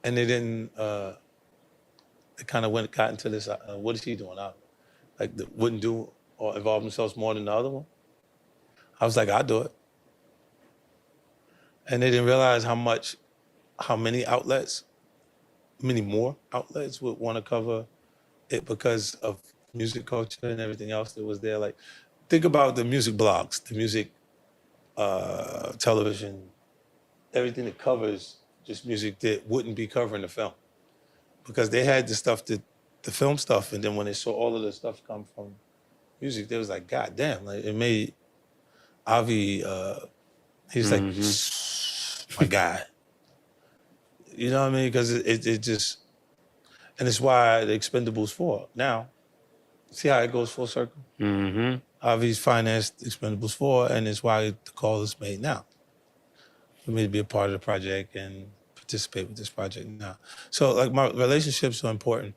and they didn't. They kind of got into this. What is he doing? Wouldn't do or involve themselves more than the other one. I was like, I'll do it, and they didn't realize how many more outlets would want to cover it because of music culture and everything else that was there. Like, think about the music blogs, the music television, everything that covers just music that wouldn't be covering the film. Because they had the film stuff, and then when they saw all of the stuff come from music, they was like, God damn, like it made Avi, he's like, my guy. You know what I mean? Because it just, and it's why the Expendables 4. Now, see how it goes full circle? Mm-hmm. Avi's financed Expendables 4, and it's why the call is made now. For me to be a part of the project and participate with this project now. So like my relationships are important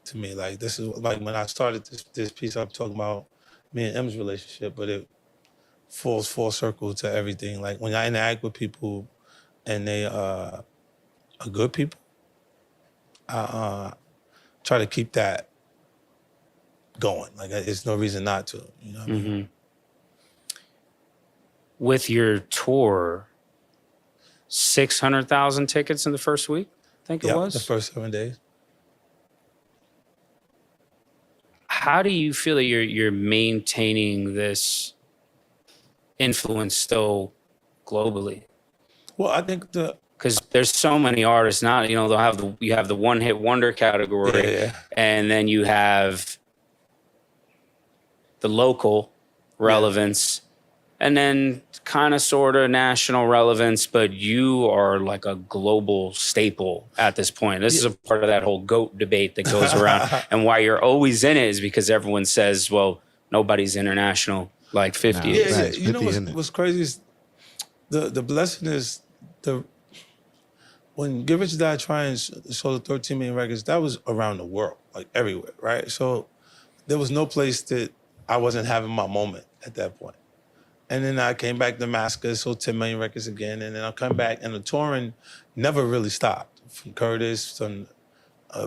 to me. Like this is like when I started this piece, I'm talking about me and M's relationship, but it falls full circle to everything. Like when I interact with people and they are good people, I try to keep that going. Like there's no reason not to, you know what I mean? With your tour, 600,000 tickets in the first week, I think it was? The first 7 days. How do you feel that you're maintaining this influence still globally? Well, I think because there's so many artists now, you know, you have the one hit wonder category, and then you have the local relevance, and then kind of sort of national relevance, but you are like a global staple at this point. This is a part of that whole GOAT debate that goes around. And why you're always in it is because everyone says, well, nobody's international like 50 is. Yeah, Right, you know 50 what's crazy is the blessing is when Get Rich or Die Trying sold 13 million records, that was around the world, like everywhere, right? So there was no place that I wasn't having my moment at that point. And then I came back to Damascus, sold 10 million records again, and then I come back, and the touring never really stopped. From Curtis, from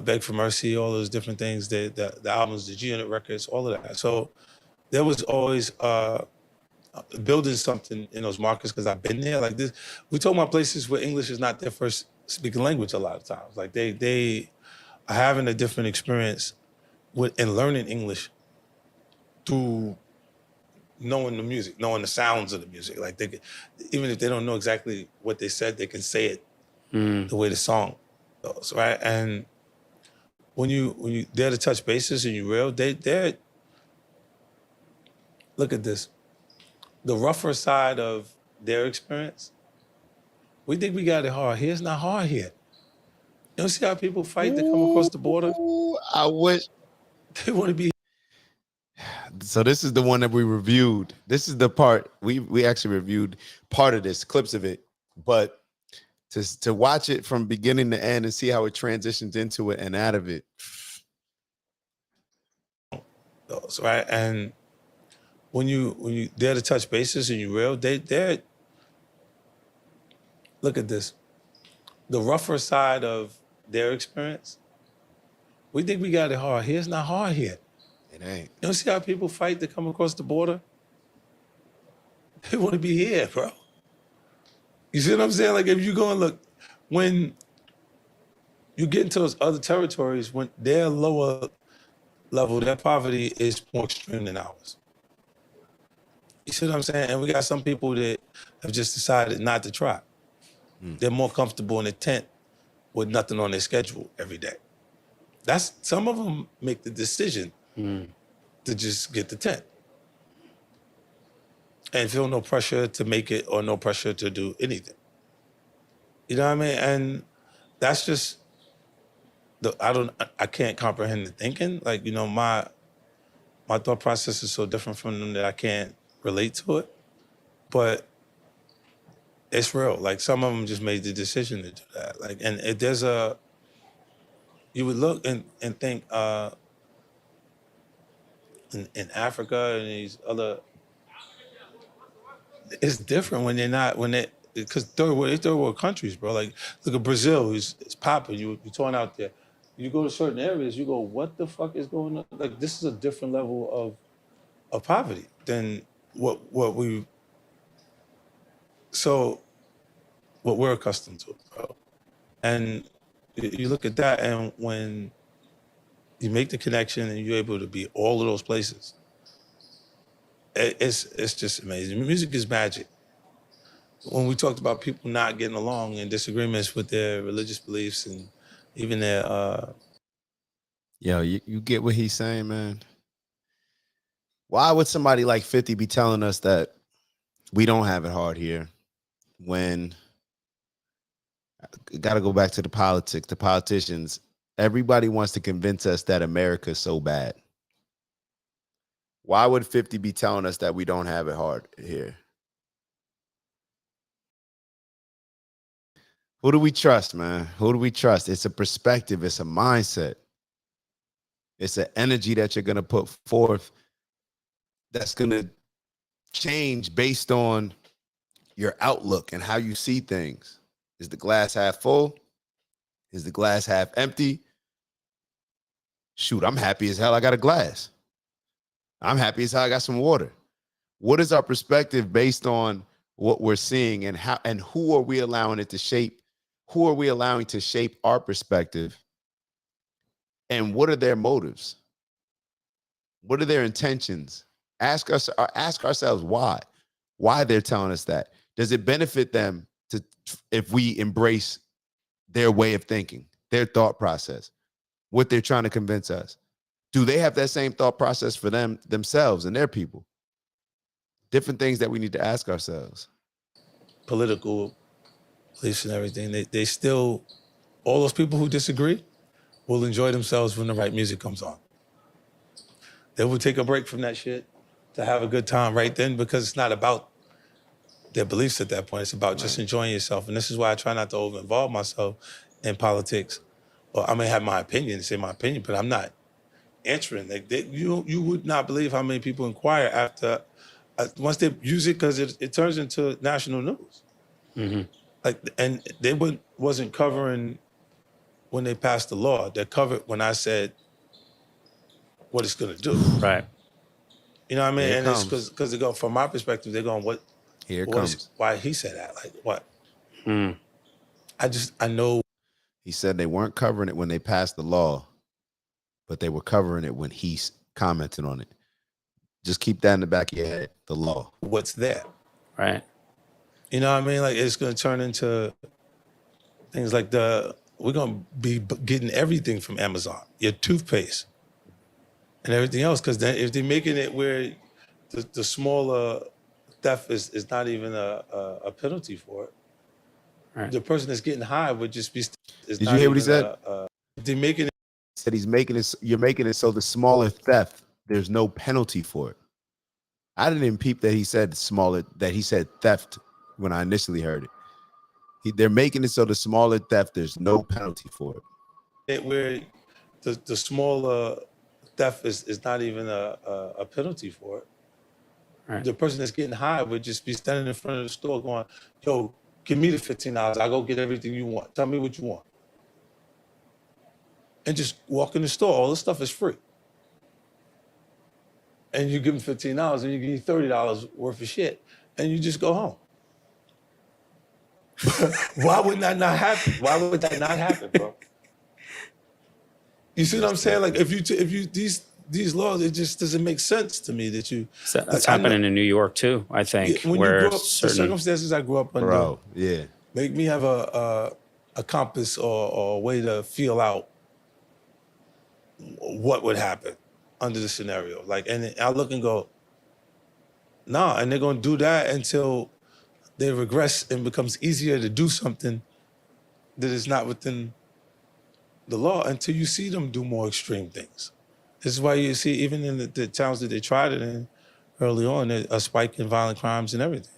Beg for Mercy, all those different things, the albums, the G-Unit records, all of that. So there was always building something in those markets because I've been there. Like this, we talk about places where English is not their first speaking language a lot of times. Like they are having a different experience in learning English through knowing the music, knowing the sounds of the music. Like even if they don't know exactly what they said, they can say it the way the song goes, right? And when you dare to touch bases and you real, they're look at this. The rougher side of their experience, we think we got it hard. Here it's not hard here. You don't see how people fight to come across the border? Ooh, I wish. They want to be. So this is the one that we reviewed. This is the part we actually reviewed part of this, clips of it, but to watch it from beginning to end and see how it transitions into it and out of it. Right, and when you dare to touch bases and you real, they're look at this. The rougher side of their experience, we think we got it hard. Here it's not hard here. It ain't. You don't see how people fight to come across the border? They want to be here, bro. You see what I'm saying? Like if you go and look, when you get into those other territories, when their lower level, their poverty is more extreme than ours. You see what I'm saying? And we got some people that have just decided not to try. They're more comfortable in a tent with nothing on their schedule every day. Some of them make the decision to just get the tent and feel no pressure to make it or no pressure to do anything. You know what I mean? And that's just I can't comprehend the thinking. Like, you know, my thought process is so different from them that I can't relate to it. But it's real. Like some of them just made the decision to do that. Like, and if there's you would look and think in Africa and these other, it's different when they're not, because third world countries, bro. Like, look at Brazil, it's popping. You're torn out there. You go to certain areas, you go, what the fuck is going on? Like, this is a different level of poverty than what we're accustomed to, bro. And you look at that, and when you make the connection and you're able to be all of those places, it's just amazing. Music is magic. When we talked about people not getting along and disagreements with their religious beliefs and even their Yo, you get what he's saying, man? Why would somebody like 50 be telling us that we don't have it hard here when got to go back to the politics, the politicians? Everybody wants to convince us that America is so bad. Why would 50 be telling us that we don't have it hard here? Who do we trust, man? Who do we trust? It's a perspective. It's a mindset. It's an energy that you're going to put forth that's going to change based on your outlook and how you see things. Is the glass half full? Is the glass half empty? Shoot, I'm happy as hell I got a glass. I'm happy as hell I got some water. What is our perspective based on what we're seeing, and how, and who are we allowing it to shape? Who are we allowing to shape our perspective? And what are their motives? What are their intentions? Ask ourselves why they're telling us that. Does it benefit them if we embrace their way of thinking, their thought process, what they're trying to convince us? Do they have that same thought process for themselves and their people? Different things that we need to ask ourselves. Political beliefs and everything. They still, all those people who disagree will enjoy themselves when the right music comes on. They will take a break from that shit to have a good time right then, because it's not about their beliefs at that point. It's about just enjoying yourself. And this is why I try not to over-involve myself in politics. Well, I may have my opinion, say my opinion, but I'm not answering. You would not believe how many people inquire after, once they use it, because it turns into national news. Mm-hmm. Like, and they wasn't covering when they passed the law. They're covered when I said what it's going to do. Right. You know what I mean? Here And comes. it's because they go, from my perspective, they're going, Here it comes. why he said that? Like, what? Mm. I know. He said they weren't covering it when they passed the law, but they were covering it when he commented on it. Just keep that in the back of your head, the law. What's there. Right. You know what I mean? Like, it's going to turn into things like we're going to be getting everything from Amazon, your toothpaste and everything else. Because then if they're making it where the smaller theft is not even a penalty for it, Right. the person that's getting high would just be. Did you hear what he said? They're making it. He said you're making it so the smaller theft, there's no penalty for it. I didn't even peep that he said theft when I initially heard it. They're making it so the smaller theft, there's no penalty for it. Where the smaller theft is not even a penalty for it. Right. The person that's getting high would just be standing in front of the store going, yo, give me the $15. I'll go get everything you want. Tell me what you want. And just walk in the store. All this stuff is free. And you give them $15 and you give $30 worth of shit. And you just go home. Why would that not happen? Why would that not happen, bro? You see what I'm saying? Like, if you these laws, it just doesn't make sense to me that you. So that's like, happening in New York too, I think. When where you grow up, the circumstances I grew up under, Bro, yeah. make me have a compass or a way to feel out what would happen under the scenario. Like, and I look and go, nah, and they're gonna do that until they regress and becomes easier to do something that is not within the law until you see them do more extreme things. This is why you see, even in the towns that they tried it in early on, a spike in violent crimes and everything.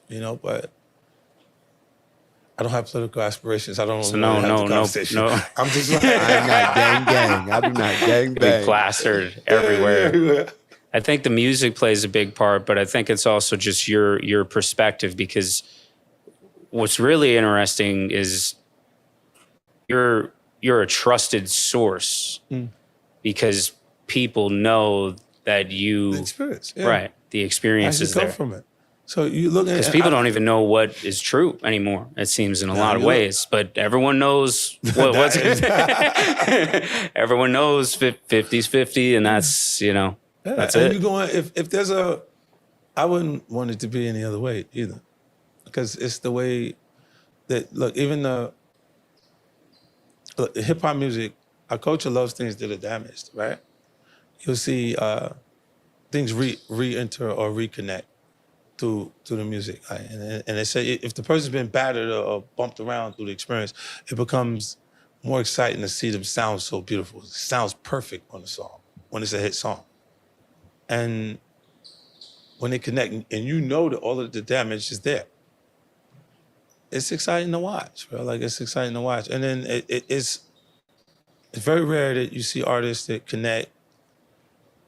You know, but I don't have political aspirations. I don't So really have the no. conversation. I'm just like, I'm not gang. I do not gang Be bang. plastered everywhere. I think the music plays a big part, but I think it's also just your perspective, because what's really interesting is you're a trusted source because people know that The you experience, yeah. right. The experience Actually is come there. from it. So you look at Because people don't even know what is true anymore. It seems in a lot of you look- ways, but everyone knows what's everyone knows 50's 50, and that's Yeah, that's and it. you're going if there's a, I wouldn't want it to be any other way either, because it's the way that look. Even the hip hop music, our culture loves things that are damaged, right? You'll see things re-enter or reconnect to the music, right? And they say if the person's been battered or bumped around through the experience, it becomes more exciting to see them sound so beautiful. It sounds perfect on the song when it's a hit song, and when they connect, and you know that all of the damage is there. It's exciting to watch, bro. Like it's exciting to watch, and then it's very rare that you see artists that connect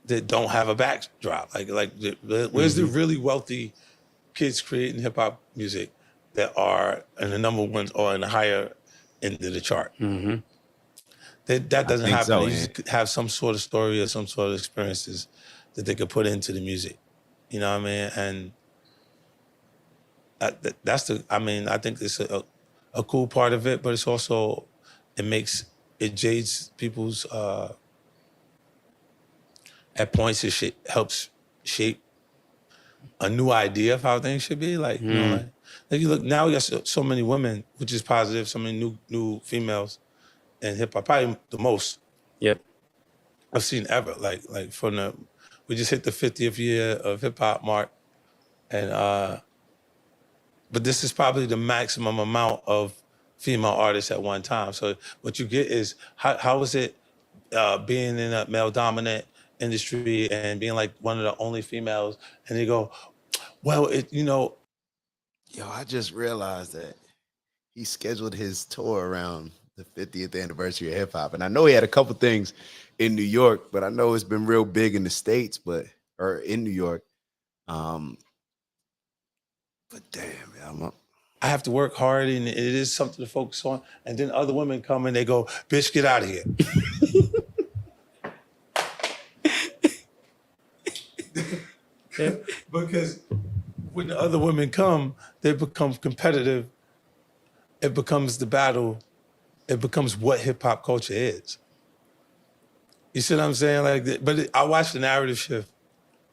that don't have a backdrop. Where's the really wealthy kids creating hip hop music that are in the number ones or in the higher end of the chart? Mm-hmm. That doesn't think happen. so, They yeah. usually have some sort of story or some sort of experiences that they could put into the music. You know what I mean? And that's the. I mean, I think it's a cool part of it, but it's also it jades people's at points. Helps shape a new idea of how things should be. Like you know, like you look now, we got so many women, which is positive. So many new females in hip hop, probably the most Yep. I've seen ever. Like from we just hit the 50th year of hip hop mark, and but this is probably the maximum amount of female artists at one time. So what you get is how is it being in a male dominant industry and being like one of the only females, and they go, well, Yo, I just realized that he scheduled his tour around the 50th anniversary of hip hop, and I know he had a couple things in New York, but I know it's been real big in the States, or in New York. But damn, man, I have to work hard and it is something to focus on. And then other women come and they go, bitch, get out of here. Yeah, because when the other women come, they become competitive. It becomes the battle. It becomes what hip hop culture is. You see what I'm saying? I watched the narrative shift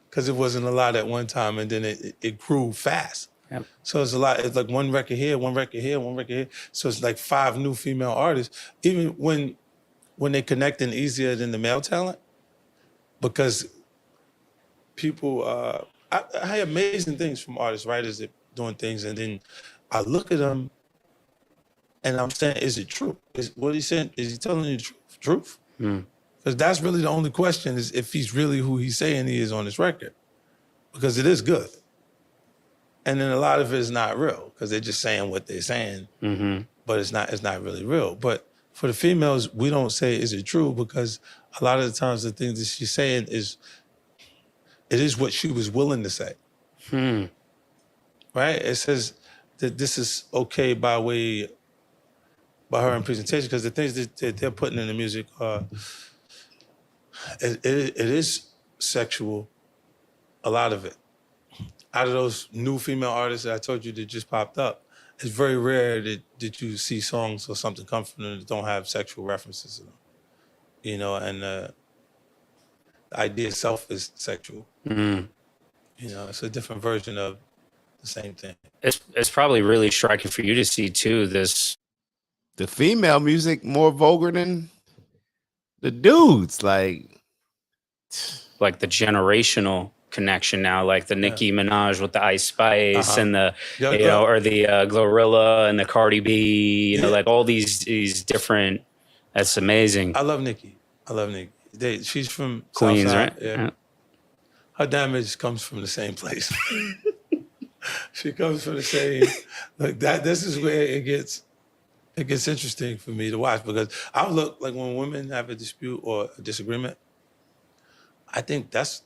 because it wasn't a lot at one time, and then it grew fast. Yep. So it's a lot. It's like one record here, one record here, one record here. So it's like 5 new female artists. Even when they connecting easier than the male talent, because people, I hear amazing things from artists, writers that doing things, and then I look at them, and I'm saying, is it true? What he saying? Is he telling you the truth? Because that's really the only question, is if he's really who he's saying he is on this record, because it is good. And then a lot of it is not real because they're just saying what they're saying, but it's not really real. But for the females, we don't say, is it true? Because a lot of the times the things that she's saying it is what she was willing to say. Right? It says that this is okay by her in presentation, because the things that they're putting in the music it is sexual, a lot of it. Out of those new female artists that I told you that just popped up, it's very rare that you see songs or something come from them that don't have sexual references in them. You know, and the idea itself is sexual. You know, it's a different version of the same thing. It's probably really striking for you to see too. the female music more vulgar than the dudes. Like the generational connection now, like the Nicki Minaj with the Ice Spice and the or the Glorilla and the Cardi B, like all these different. That's amazing. I love Nicki. She's from Queens, Southside, right? Yeah. Her damage comes from the same place. She comes from the same like that. This is where it gets interesting for me to watch, because I look like when women have a dispute or a disagreement, I think that's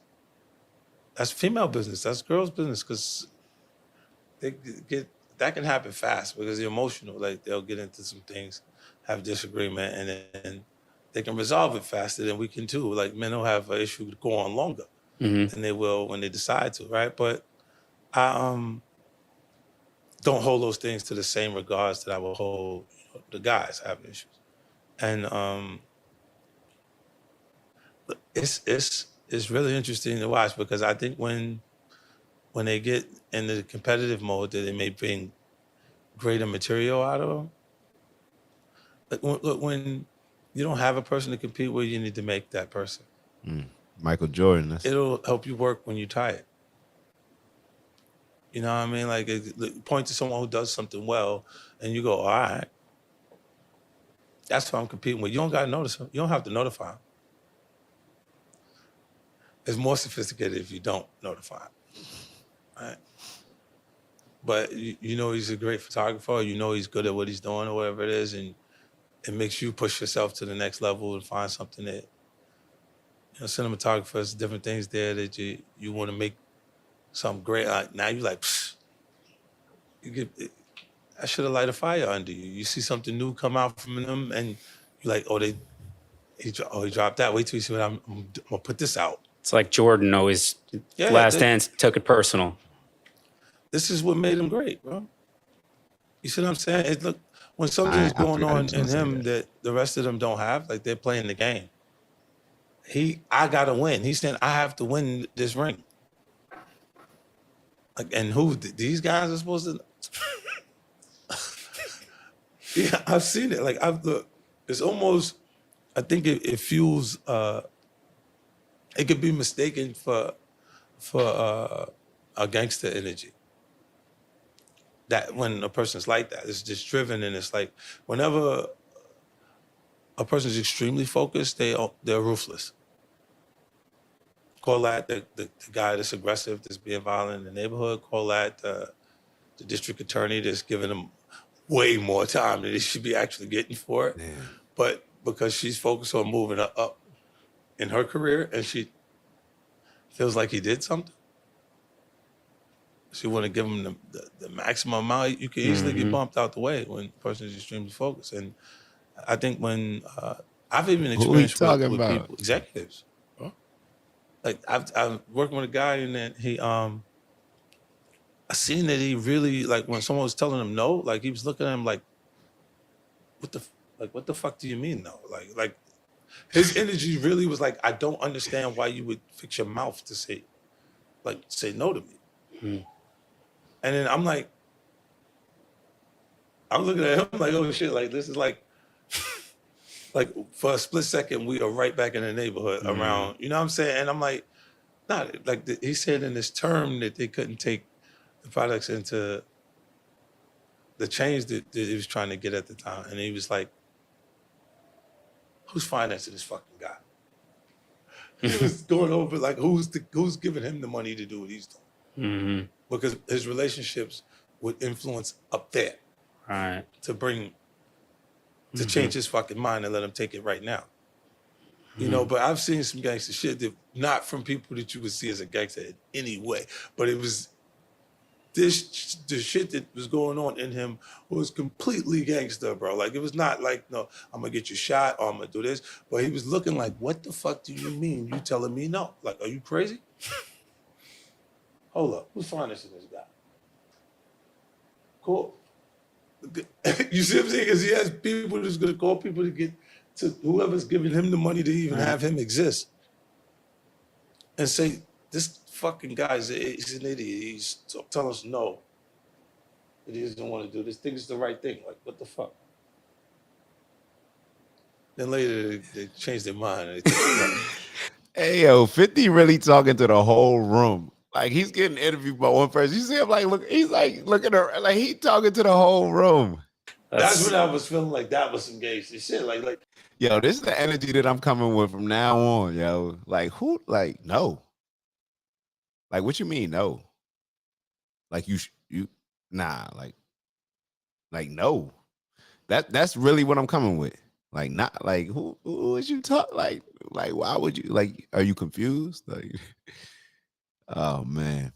female business. That's girls' business, because they get that can happen fast because they're emotional. Like they'll get into some things, have disagreement, and then they can resolve it faster than we can too. Like men will have an issue to go on longer Hmm. than they will when they decide to, right? But I don't hold those things to the same regards that I will hold the guys having issues. And it's really interesting to watch because I think when they get in the competitive mode, that they may bring greater material out of them. Like when you don't have a person to compete with, you need to make that person. Michael Jordan. It'll help you work when you're tired. You know what I mean? Like point to someone who does something well, and you go, all right, that's what I'm competing with. You don't got to notice him. You don't have to notify him. It's more sophisticated if you don't notify him. Right? But you know he's a great photographer. You know he's good at what he's doing or whatever it is, and it makes you push yourself to the next level and find something that, cinematographers, different things there that you want to make something great. Like now you're like, psh, I should have light a fire under you. You see something new come out from them, and you're like, he dropped that. Wait till you see what I'm gonna put this out. It's like Jordan always, Last Dance took it personal. This is what made him great, bro. You see what I'm saying? Look, when something's going on in him that the rest of them don't have, like they're playing the game. I gotta win. He's saying I have to win this ring. Like, and who these guys are supposed to? Yeah, I've seen it. Like it's almost. I think it fuels. It could be mistaken for a gangster energy. That when a person's like that, it's just driven, and it's like whenever a person's extremely focused, they're ruthless. Call that the guy that's aggressive, that's being violent in the neighborhood. Call that the district attorney that's giving them way more time than they should be actually getting for it. Yeah. But because she's focused on moving up in her career, and she feels like he did something, she want to give him the maximum amount. You can easily get bumped out the way when a person is extremely focused. And I think when I've even experienced with people, executives. Huh? Like I'm working with a guy, and then he I seen that he really, like when someone was telling him no, like he was looking at him like, what the fuck do you mean no? Like his energy really was like, I don't understand why you would fix your mouth to say no to me. Mm. And then I'm looking at him like, oh shit, like this is like for a split second, we are right back in the neighborhood around, you know what I'm saying? And I'm like, nah, like he said in this term that they couldn't take the products into the change that he was trying to get at the time. And he was like, who's financing this fucking guy? He was going over like, who's giving him the money to do what he's doing? Mm-hmm. Because his relationships would influence up there, right? To change his fucking mind and let him take it right now. You know, but I've seen some gangster shit that not from people that you would see as a gangster in any way, but it was the shit that was going on in him was completely gangster, bro. Like it was not like, no, I'm gonna get you shot or I'm gonna do this, but he was looking like, what the fuck do you mean? You telling me no? Like, are you crazy? Hold up, who's financing this guy? Cool. You see what I'm saying? Because he has people that's gonna call people to get to whoever's giving him the money to even have him exist, and say this fucking guy he's an idiot. He's telling us no. That he doesn't want to do this. Think it's the right thing. Like, what the fuck? Then later they change their mind. And hey yo, 50 really talking to the whole room. Like he's getting interviewed by one person. You see him like he's like looking around, like he talking to the whole room. That's what I was feeling like. That was some gangster shit. Like yo, this is the energy that I'm coming with from now on, yo. Like who? Like no. Like what you mean no? Like you nah. Like no. That's really what I'm coming with. Like not like who would you talk like why would you like? Are you confused? Like oh man.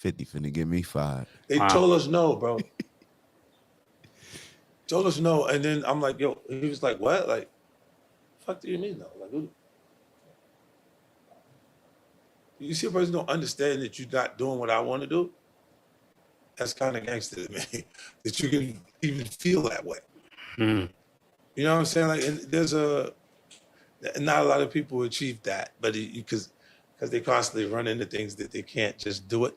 50 finna get me fired. They Wow. told us no, bro. Told us no, and then I'm like, yo, he was like, what? Like, fuck do you mean no? Like, who? You see a person don't understand that you're not doing what I want to do? That's kind of gangster to me, that you can even feel that way. Mm. You know what I'm saying? Like, and not a lot of people achieve that, but because they constantly run into things that they can't just do it.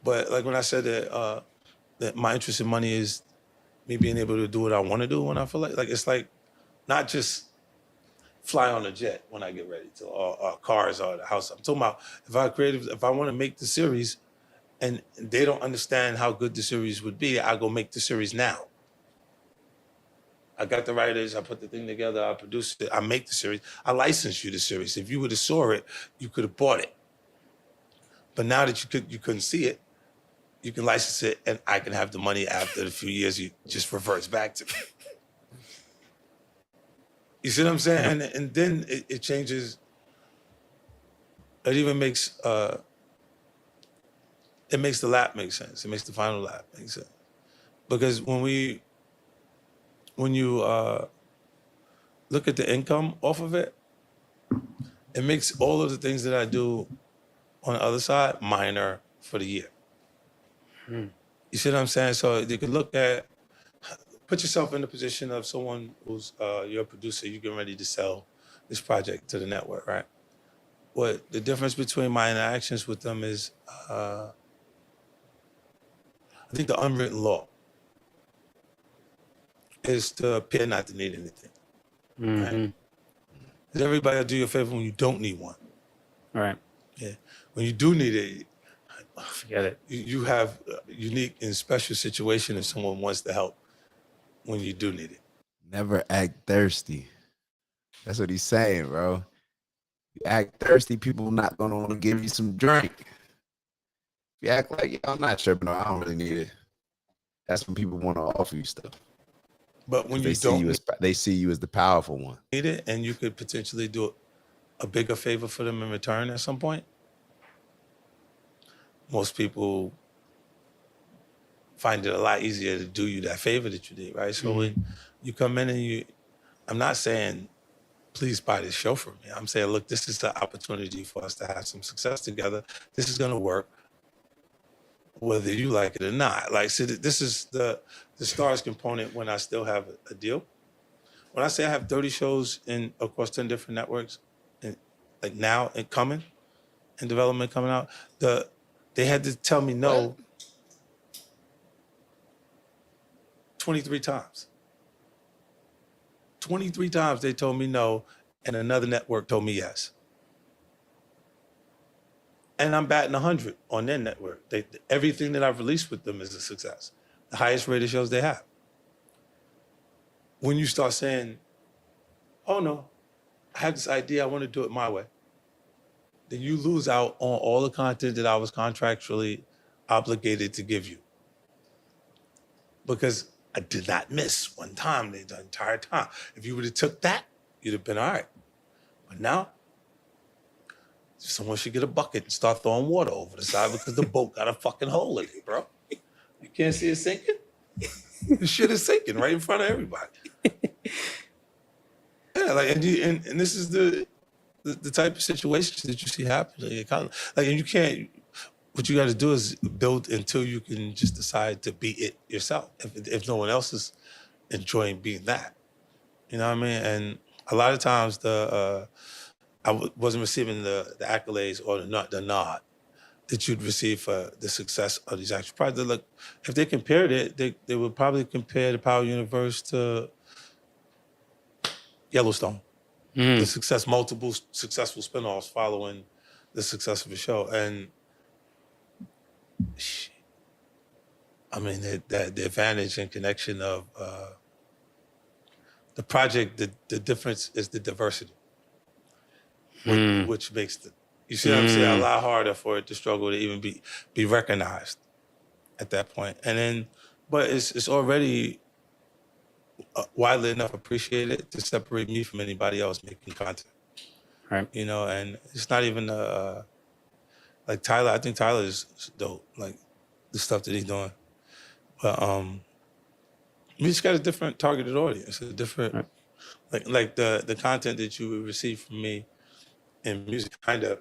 But like when I said that my interest in money is me being able to do what I want to do when I feel like it's like not just fly on a jet when I get ready to, or cars or the house. I'm talking about if I want to make the series and they don't understand how good the series would be, I go make the series now. I got the writers, I put the thing together, I produce it, I make the series, I license you the series. If you would have saw it, you could have bought it. But now that you couldn't see it, you can license it and I can have the money after a few years, you just reverts back to me. You see what I'm saying? And then it changes. It even makes it makes the lap make sense. It makes the final lap make sense. Because when you look at the income off of it, it makes all of the things that I do on the other side minor for the year. You see what I'm saying? So you could put yourself in the position of someone who's your producer, you're getting ready to sell this project to the network, right? What the difference between my interactions with them is, I think the unwritten law is to appear not to need anything. Mm-hmm. Right? Because everybody will do you a favor when you don't need one. All right. Yeah. When you do need it, Forget it. you have a unique and special situation if someone wants to help when you do need it. Never act thirsty. That's what he's saying, bro. You act thirsty, people not gonna want to give you some drink. If you act like, yeah, I'm not tripping, I don't really need it. That's when people want to offer you stuff. But when They you see don't you as they see you as the powerful one. need it and you could potentially do a bigger favor for them in return at some point, most people find it a lot easier to do you that favor that you did, right? So when you come in and I'm not saying, please buy this show from me. I'm saying, look, this is the opportunity for us to have some success together. This is going to work, whether you like it or not. Like, so this is the stars component when I still have a deal. When I say I have 30 shows across 10 different networks, and like now and coming, and development coming out, they had to tell me no 23 times. 23 times they told me no, and another network told me yes. And I'm batting 100 on their network. Everything that I've released with them is a success. The highest rated shows they have. When you start saying, oh no, I have this idea, I want to do it my way, then you lose out on all the content that I was contractually obligated to give you. Because I did not miss one time the entire time. If you would have took that, you'd have been all right. But now, someone should get a bucket and start throwing water over the side because the boat got a fucking hole in it, bro. You can't see it sinking? The shit is sinking right in front of everybody. Yeah, like, and this is the type of situations that you see happening. And you can't. What you got to do is build until you can just decide to be it yourself. If no one else is enjoying being that, you know what I mean. And a lot of times wasn't receiving the accolades or the nod that you'd receive for the success of these actual projects. Look, if they compared it, they would probably compare the Power Universe to Yellowstone. The multiple successful spinoffs following the success of the show. And I mean, the advantage and connection of the project, the difference is the diversity, which makes you see what I'm saying, a lot harder for it to struggle to even be recognized at that point. And then, but it's already widely enough appreciated to separate me from anybody else making content. Right. You know, and it's not even a Like Tyler, I think Tyler is dope. Like the stuff that he's doing. But we just got a different targeted audience, a different Right. like the content that you would receive from me in music, kind of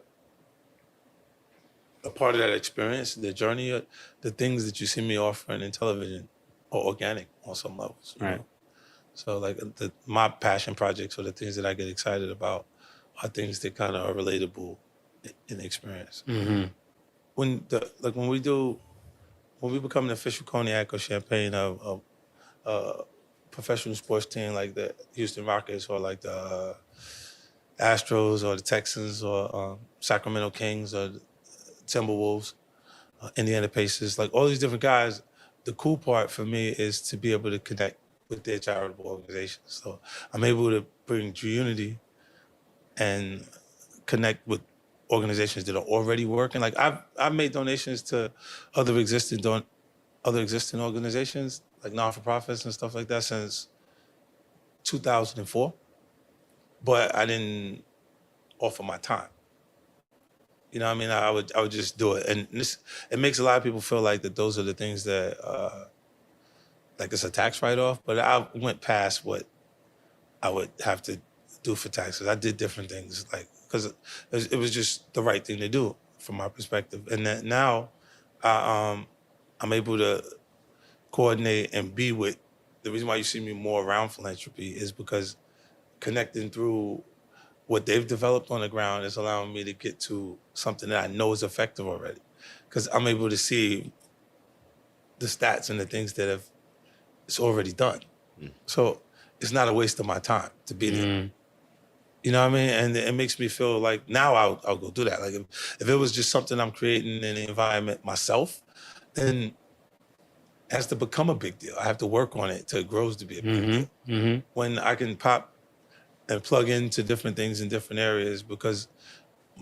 a part of that experience, the journey, the things that you see me offering in television are organic on some levels. You Right. know? So like my passion projects or the things that I get excited about are things that kind of are relatable in the experience. Mm-hmm. When we become an official cognac or champagne of professional sports team like the Houston Rockets or like the Astros or the Texans or Sacramento Kings or the Timberwolves, Indiana Pacers, like all these different guys, the cool part for me is to be able to connect with their charitable organizations. So I'm able to bring true unity and connect with organizations that are already working. Like I've made donations to other existing organizations, like non-for-profits and stuff like that since 2004, but I didn't offer my time. You know what I mean? I would just do it. And it makes a lot of people feel like that those are the things that, like it's a tax write-off, but I went past what I would have to do for taxes. I did different things, like, because it was just the right thing to do from my perspective. And that now I'm able to coordinate and be with, the reason why you see me more around philanthropy is because connecting through what they've developed on the ground is allowing me to get to something that I know is effective already. Because I'm able to see the stats and the things that it's already done. So it's not a waste of my time to be there. You know what I mean? And it makes me feel like now I'll go do that. Like if it was just something I'm creating in the environment myself, then it has to become a big deal. I have to work on it till it grows to be a big deal. Mm-hmm. When I can pop and plug into different things in different areas because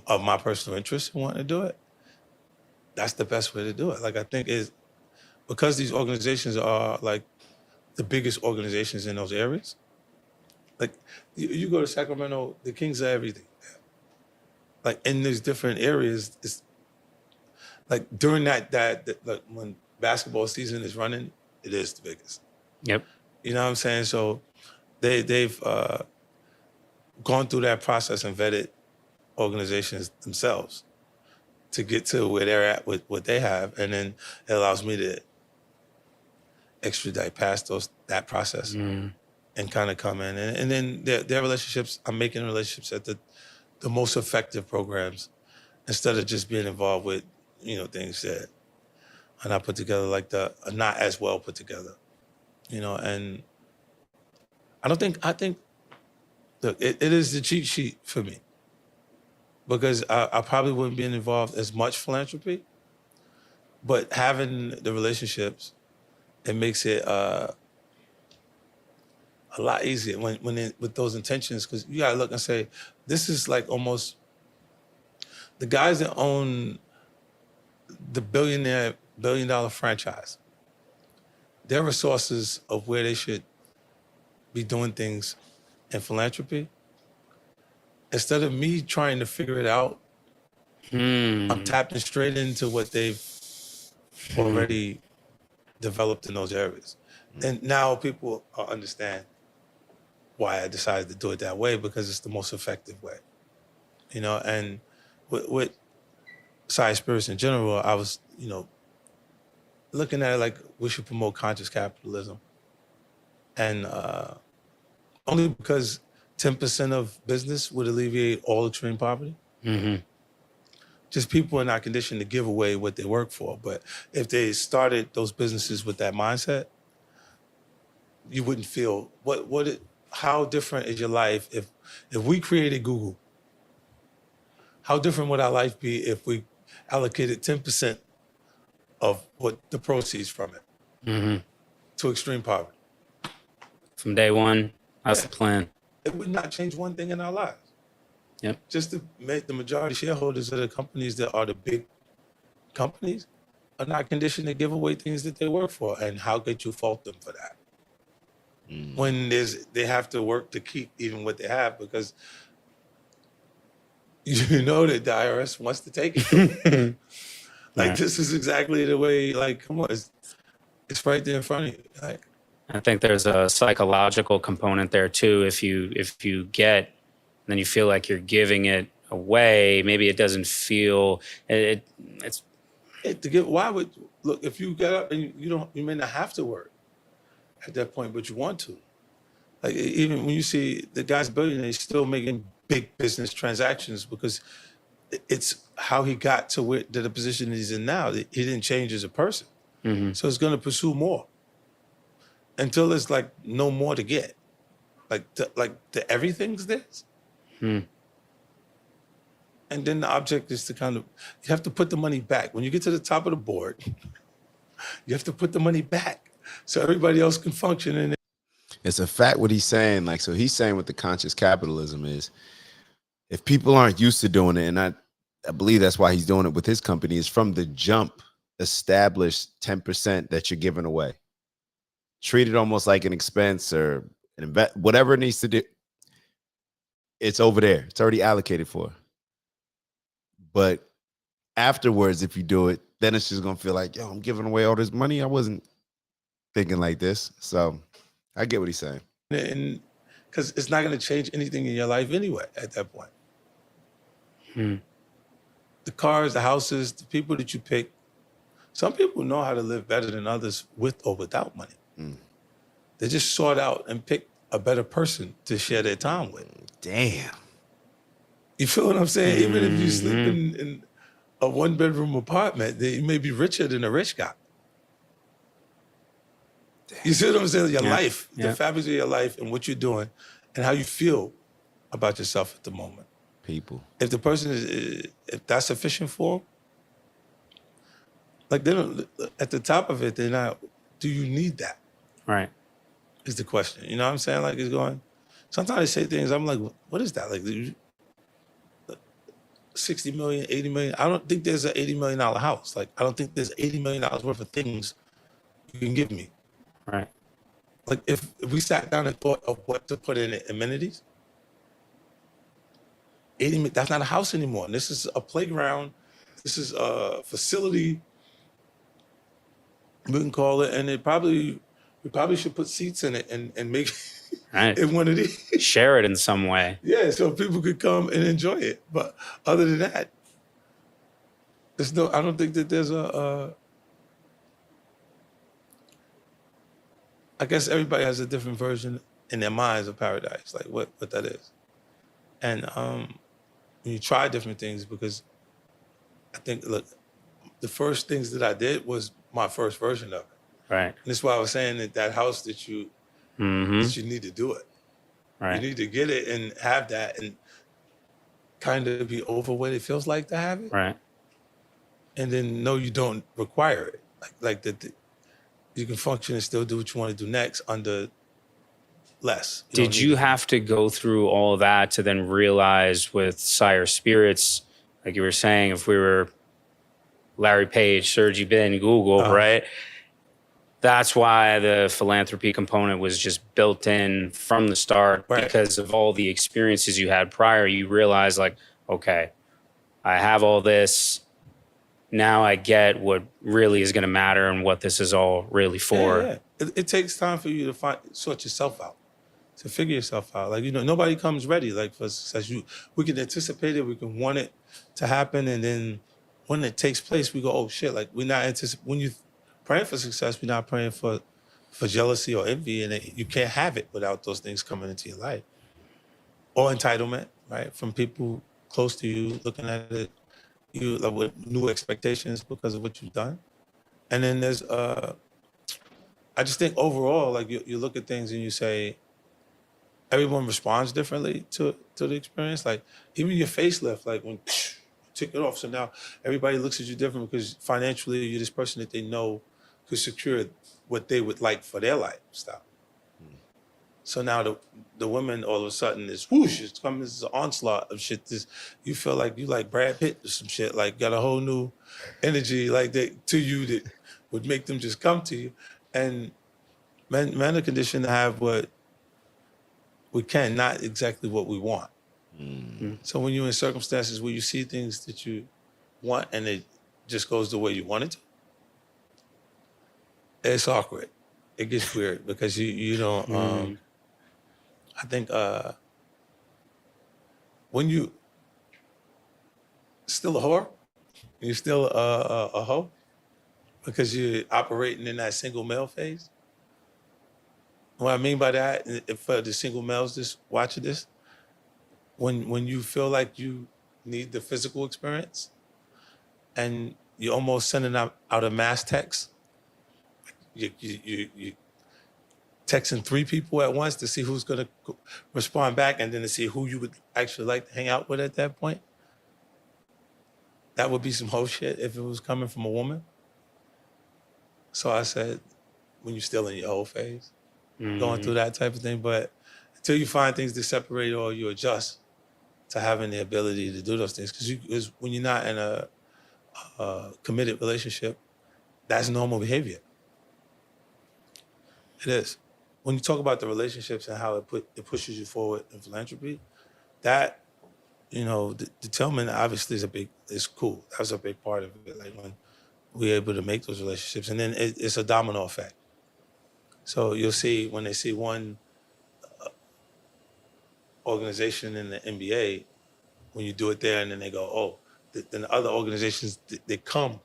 of my personal interest in wanting to do it, that's the best way to do it. Like I think is because these organizations are like the biggest organizations in those areas. Like you go to Sacramento, the Kings are everything. Like in these different areas, it's like during that like when basketball season is running, it is the biggest. Yep. You know what I'm saying? So they've gone through that process and vetted organizations themselves to get to where they're at with what they have, and then it allows me to extradite past that process and kind of come in, and then their relationships. I'm making relationships at the most effective programs instead of just being involved with things that are not put together, like are not as well put together, and I think look, it is the cheat sheet for me because I probably wouldn't be involved as much philanthropy, but having the relationships, it makes it a lot easier with those intentions, because you gotta look and say, this is like almost the guys that own the billion-dollar franchise, their resources of where they should be doing things in philanthropy, instead of me trying to figure it out, I'm tapping straight into what they've already developed in those areas. And now people understand why I decided to do it that way, because it's the most effective way. And with Science Spirits in general, I was, looking at it like we should promote conscious capitalism. And only because 10% of business would alleviate all extreme poverty. Mm-hmm. Just people are not conditioned to give away what they work for. But if they started those businesses with that mindset, you wouldn't feel how different is your life if we created Google? How different would our life be if we allocated 10% of what the proceeds from it to extreme poverty? From day one, that's the plan. It would not change one thing in our lives. Yep. Just to make the majority shareholders of the companies that are the big companies are not conditioned to give away things that they work for. And how could you fault them for that? When they have to work to keep even what they have, because you know that the IRS wants to take it from you. Like, Right. this is exactly the way, like, come on, it's right there in front of you. Like, I think there's a psychological component there too. If you get, then you feel like you're giving it away. Maybe it doesn't feel it's to get, why would, look, if you get up and you may not have to work at that point, but you want to. Like, even when you see the guy's billionaire, he's still making big business transactions because it's how he got to the position he's in now. He didn't change as a person. So he's going to pursue more until there's like no more to get. Like the everything's this. And then the object is to kind of, you have to put the money back. When you get to the top of the board, you have to put the money back so everybody else can function in it. It's a fact what he's saying. Like, so he's saying what the conscious capitalism is, if people aren't used to doing it, and I believe that's why he's doing it with his company, is from the jump established 10% that you're giving away. Treat it almost like an expense or an invest, whatever it needs to do. It's over there. It's already allocated for. But afterwards, if you do it, then it's just gonna feel like, yo, I'm giving away all this money. I wasn't thinking like this. So I get what he's saying. And because it's not going to change anything in your life anyway at that point. The cars, the houses, the people that you pick. Some people know how to live better than others with or without money. They just sought out and picked a better person to share their time with. Damn. You feel what I'm saying? Even if you sleep in a one-bedroom apartment, you may be richer than a rich guy. You see what I'm saying? Your life, the fabric of your life and what you're doing and how you feel about yourself at the moment. People. If the person if that's sufficient for them, like, they don't, at the top of it, they're not, do you need that? right. Is the question. You know what I'm saying? Like, it's going, sometimes they say things, I'm like, what is that? Like, 60 million, 80 million. I don't think there's an $80 million house. Like, I don't think there's $80 million worth of things you can give me. Right. Like, if we sat down and thought of what to put in it, amenities, 80, that's not a house anymore. This is a playground. This is a facility, we can call it, and we probably should put seats in it and make Right. it one of these. Share it in some way. Yeah, so people could come and enjoy it. But other than that, I don't think that there's I guess everybody has a different version in their minds of paradise, like what that is. And when you try different things, because I think, look, the first things that I did was my first version of it. Right. And that's why I was saying that house that you need to do it. Right. You need to get it and have that and kind of be over what it feels like to have it. Right. And then know you don't require it. Like that you can function and still do what you want to do next under less. Did you have to go through all of that to then realize with Sire Spirits, like you were saying, if we were Larry Page, Sergey Bin, Google, right? That's why the philanthropy component was just built in from the start, because of all the experiences you had prior. You realize, like, okay, I have all this. Now I get what really is going to matter and what this is all really for. Yeah. It takes time for you to sort yourself out, to figure yourself out. Like, nobody comes ready, like, for success. We can anticipate it, we can want it to happen, and then when it takes place, we go, oh shit, like, we're not anticipating. When you praying for success, we're not praying for jealousy or envy, and you can't have it without those things coming into your life. Or entitlement, right? From people close to you, looking at it, you like with new expectations because of what you've done. And then there's I just think overall, like, you look at things and you say, everyone responds differently to the experience. Like, even your facelift, like, when you took it off, so now everybody looks at you different because financially you're this person that they know could secure what they would like for their lifestyle. So now the women all of a sudden is whoosh, it's coming, this is an onslaught of shit. You feel like you like Brad Pitt or some shit, like got a whole new energy like that to you that would make them just come to you. And men are conditioned to have what we can, not exactly what we want. So when you're in circumstances where you see things that you want and it just goes the way you want it to, it's awkward. It gets weird because you don't. I think when you still a whore, you're still a hoe because you're operating in that single male phase. What I mean by that, if for the single males just watching this, when you feel like you need the physical experience and you're almost sending out a mass text, you texting 3 people at once to see who's going to respond back and then to see who you would actually like to hang out with at that point. That would be some whole shit if it was coming from a woman. So I said, when you're still in your whole phase, going through that type of thing. But until you find things to separate or you adjust to having the ability to do those things, because when you're not in a committed relationship, that's normal behavior. It is. When you talk about the relationships and how it pushes you forward in philanthropy, that, the Tillman obviously is cool. That was a big part of it. Like when we're able to make those relationships, and then it's a domino effect. So you'll see when they see one organization in the NBA, when you do it there, and then they go, oh, then the other organizations, they come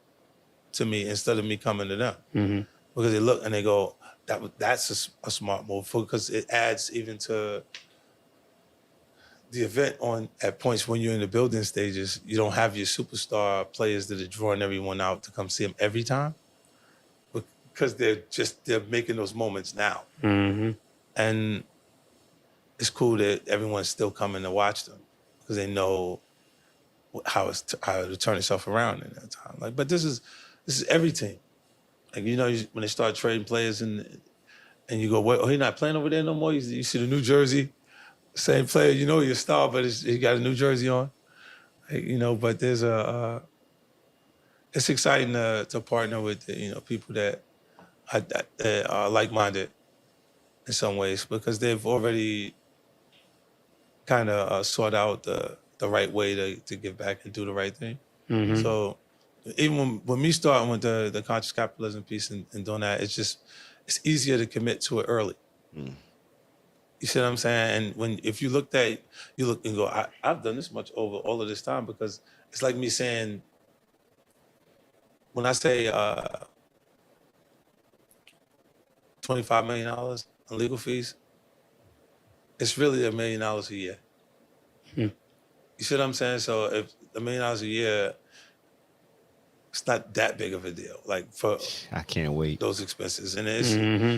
to me instead of me coming to them. Because they look and they go, that's a smart move, because it adds even to the event at points when you're in the building stages. You don't have your superstar players that are drawing everyone out to come see them every time, because they're making those moments now. And it's cool that everyone's still coming to watch them because they know how to turn itself around in that time. Like, but this is every team. Like, when they start trading players and you go, "What? Oh, he's not playing over there no more." You see the New Jersey, same player. You're a star, but he got a New Jersey on. Like, but there's it's exciting to partner with people that are like-minded in some ways, because they've already kind of sought out the right way to give back and do the right thing. So even when me starting with the conscious capitalism piece and doing that, it's easier to commit to it early. You see what I'm saying? And if you look and go, I've done this much over all of this time, because it's like me saying, when I say $25 million in legal fees, it's really $1 million a year. You see what I'm saying? So if $1 million a year, it's not that big of a deal. Like, for I can't wait those expenses, and it's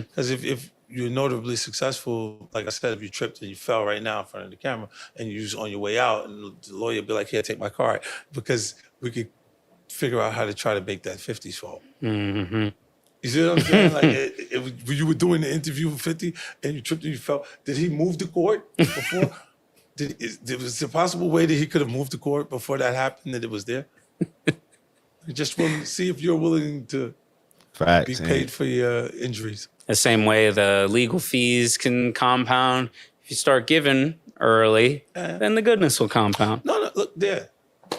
because if you're notably successful, like I said, if you tripped and you fell right now in front of the camera, and you're on your way out, and the lawyer be like, "Here, take my card," because we could figure out how to try to make that 50's fall. You see what I'm saying? Like, when you were doing the interview with 50 and you tripped and you fell, did he move the court before? Was it a possible way that he could have moved the court before that happened, that it was there? Just want to see if you're willing to be paid for your injuries. The same way the legal fees can compound. If you start giving early, then the goodness will compound. No, look, there.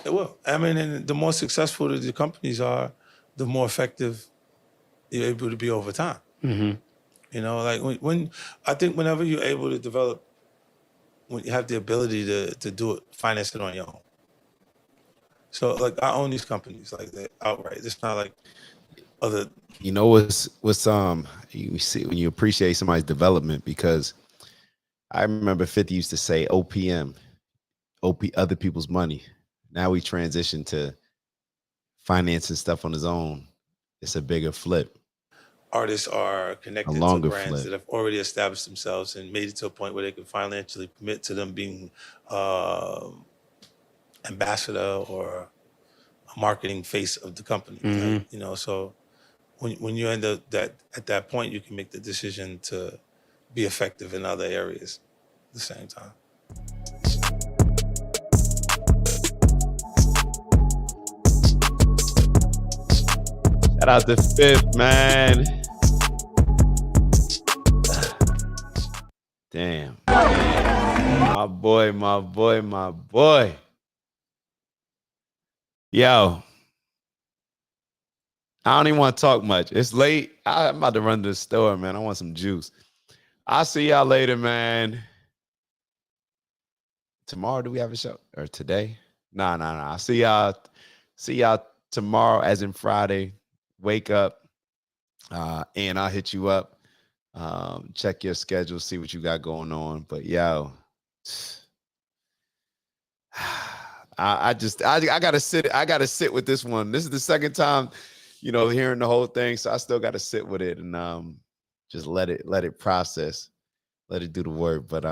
It will. I mean, and the more successful the companies are, the more effective you're able to be over time. Like when I think whenever you're able to develop, when you have the ability to do it, finance it on your own. So, like, I own these companies like that outright. It's not like other. What's you see when you appreciate somebody's development, because I remember 50 used to say OPM, other people's money. Now we transition to financing stuff on his own. It's a bigger flip. Artists are connected to brands that have already established themselves and made it to a point where they can financially commit to them being ambassador or a marketing face of the company. So when you end up at that point, you can make the decision to be effective in other areas at the same time. Shout out to Fifth, man. Damn. My boy, my boy, my boy. Yo, I don't even want to talk much. It's late. I'm about to run to the store, man. I want some juice. I'll see y'all later, man. Tomorrow, do we have a show? Or today? Nah. I'll see y'all tomorrow, as in Friday. Wake up. And I'll hit you up. Check your schedule, see what you got going on. But yo, I gotta sit with this one. This is the second time, hearing the whole thing. So I still gotta sit with it and just let it process, let it do the work. But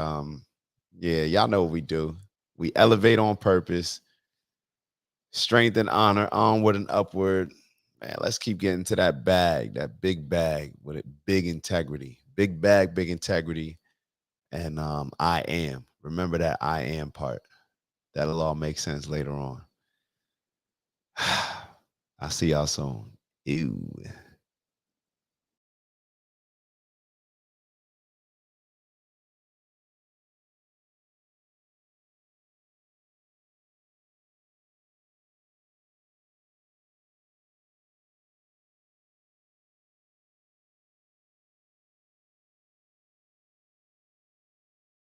yeah, y'all know what we do. We elevate on purpose, strength and honor, onward and upward. Man, let's keep getting to that bag, that big bag with it, big integrity. Big bag, big integrity. And I am. Remember that I am part. That'll all make sense later on. I'll see y'all soon. Ew.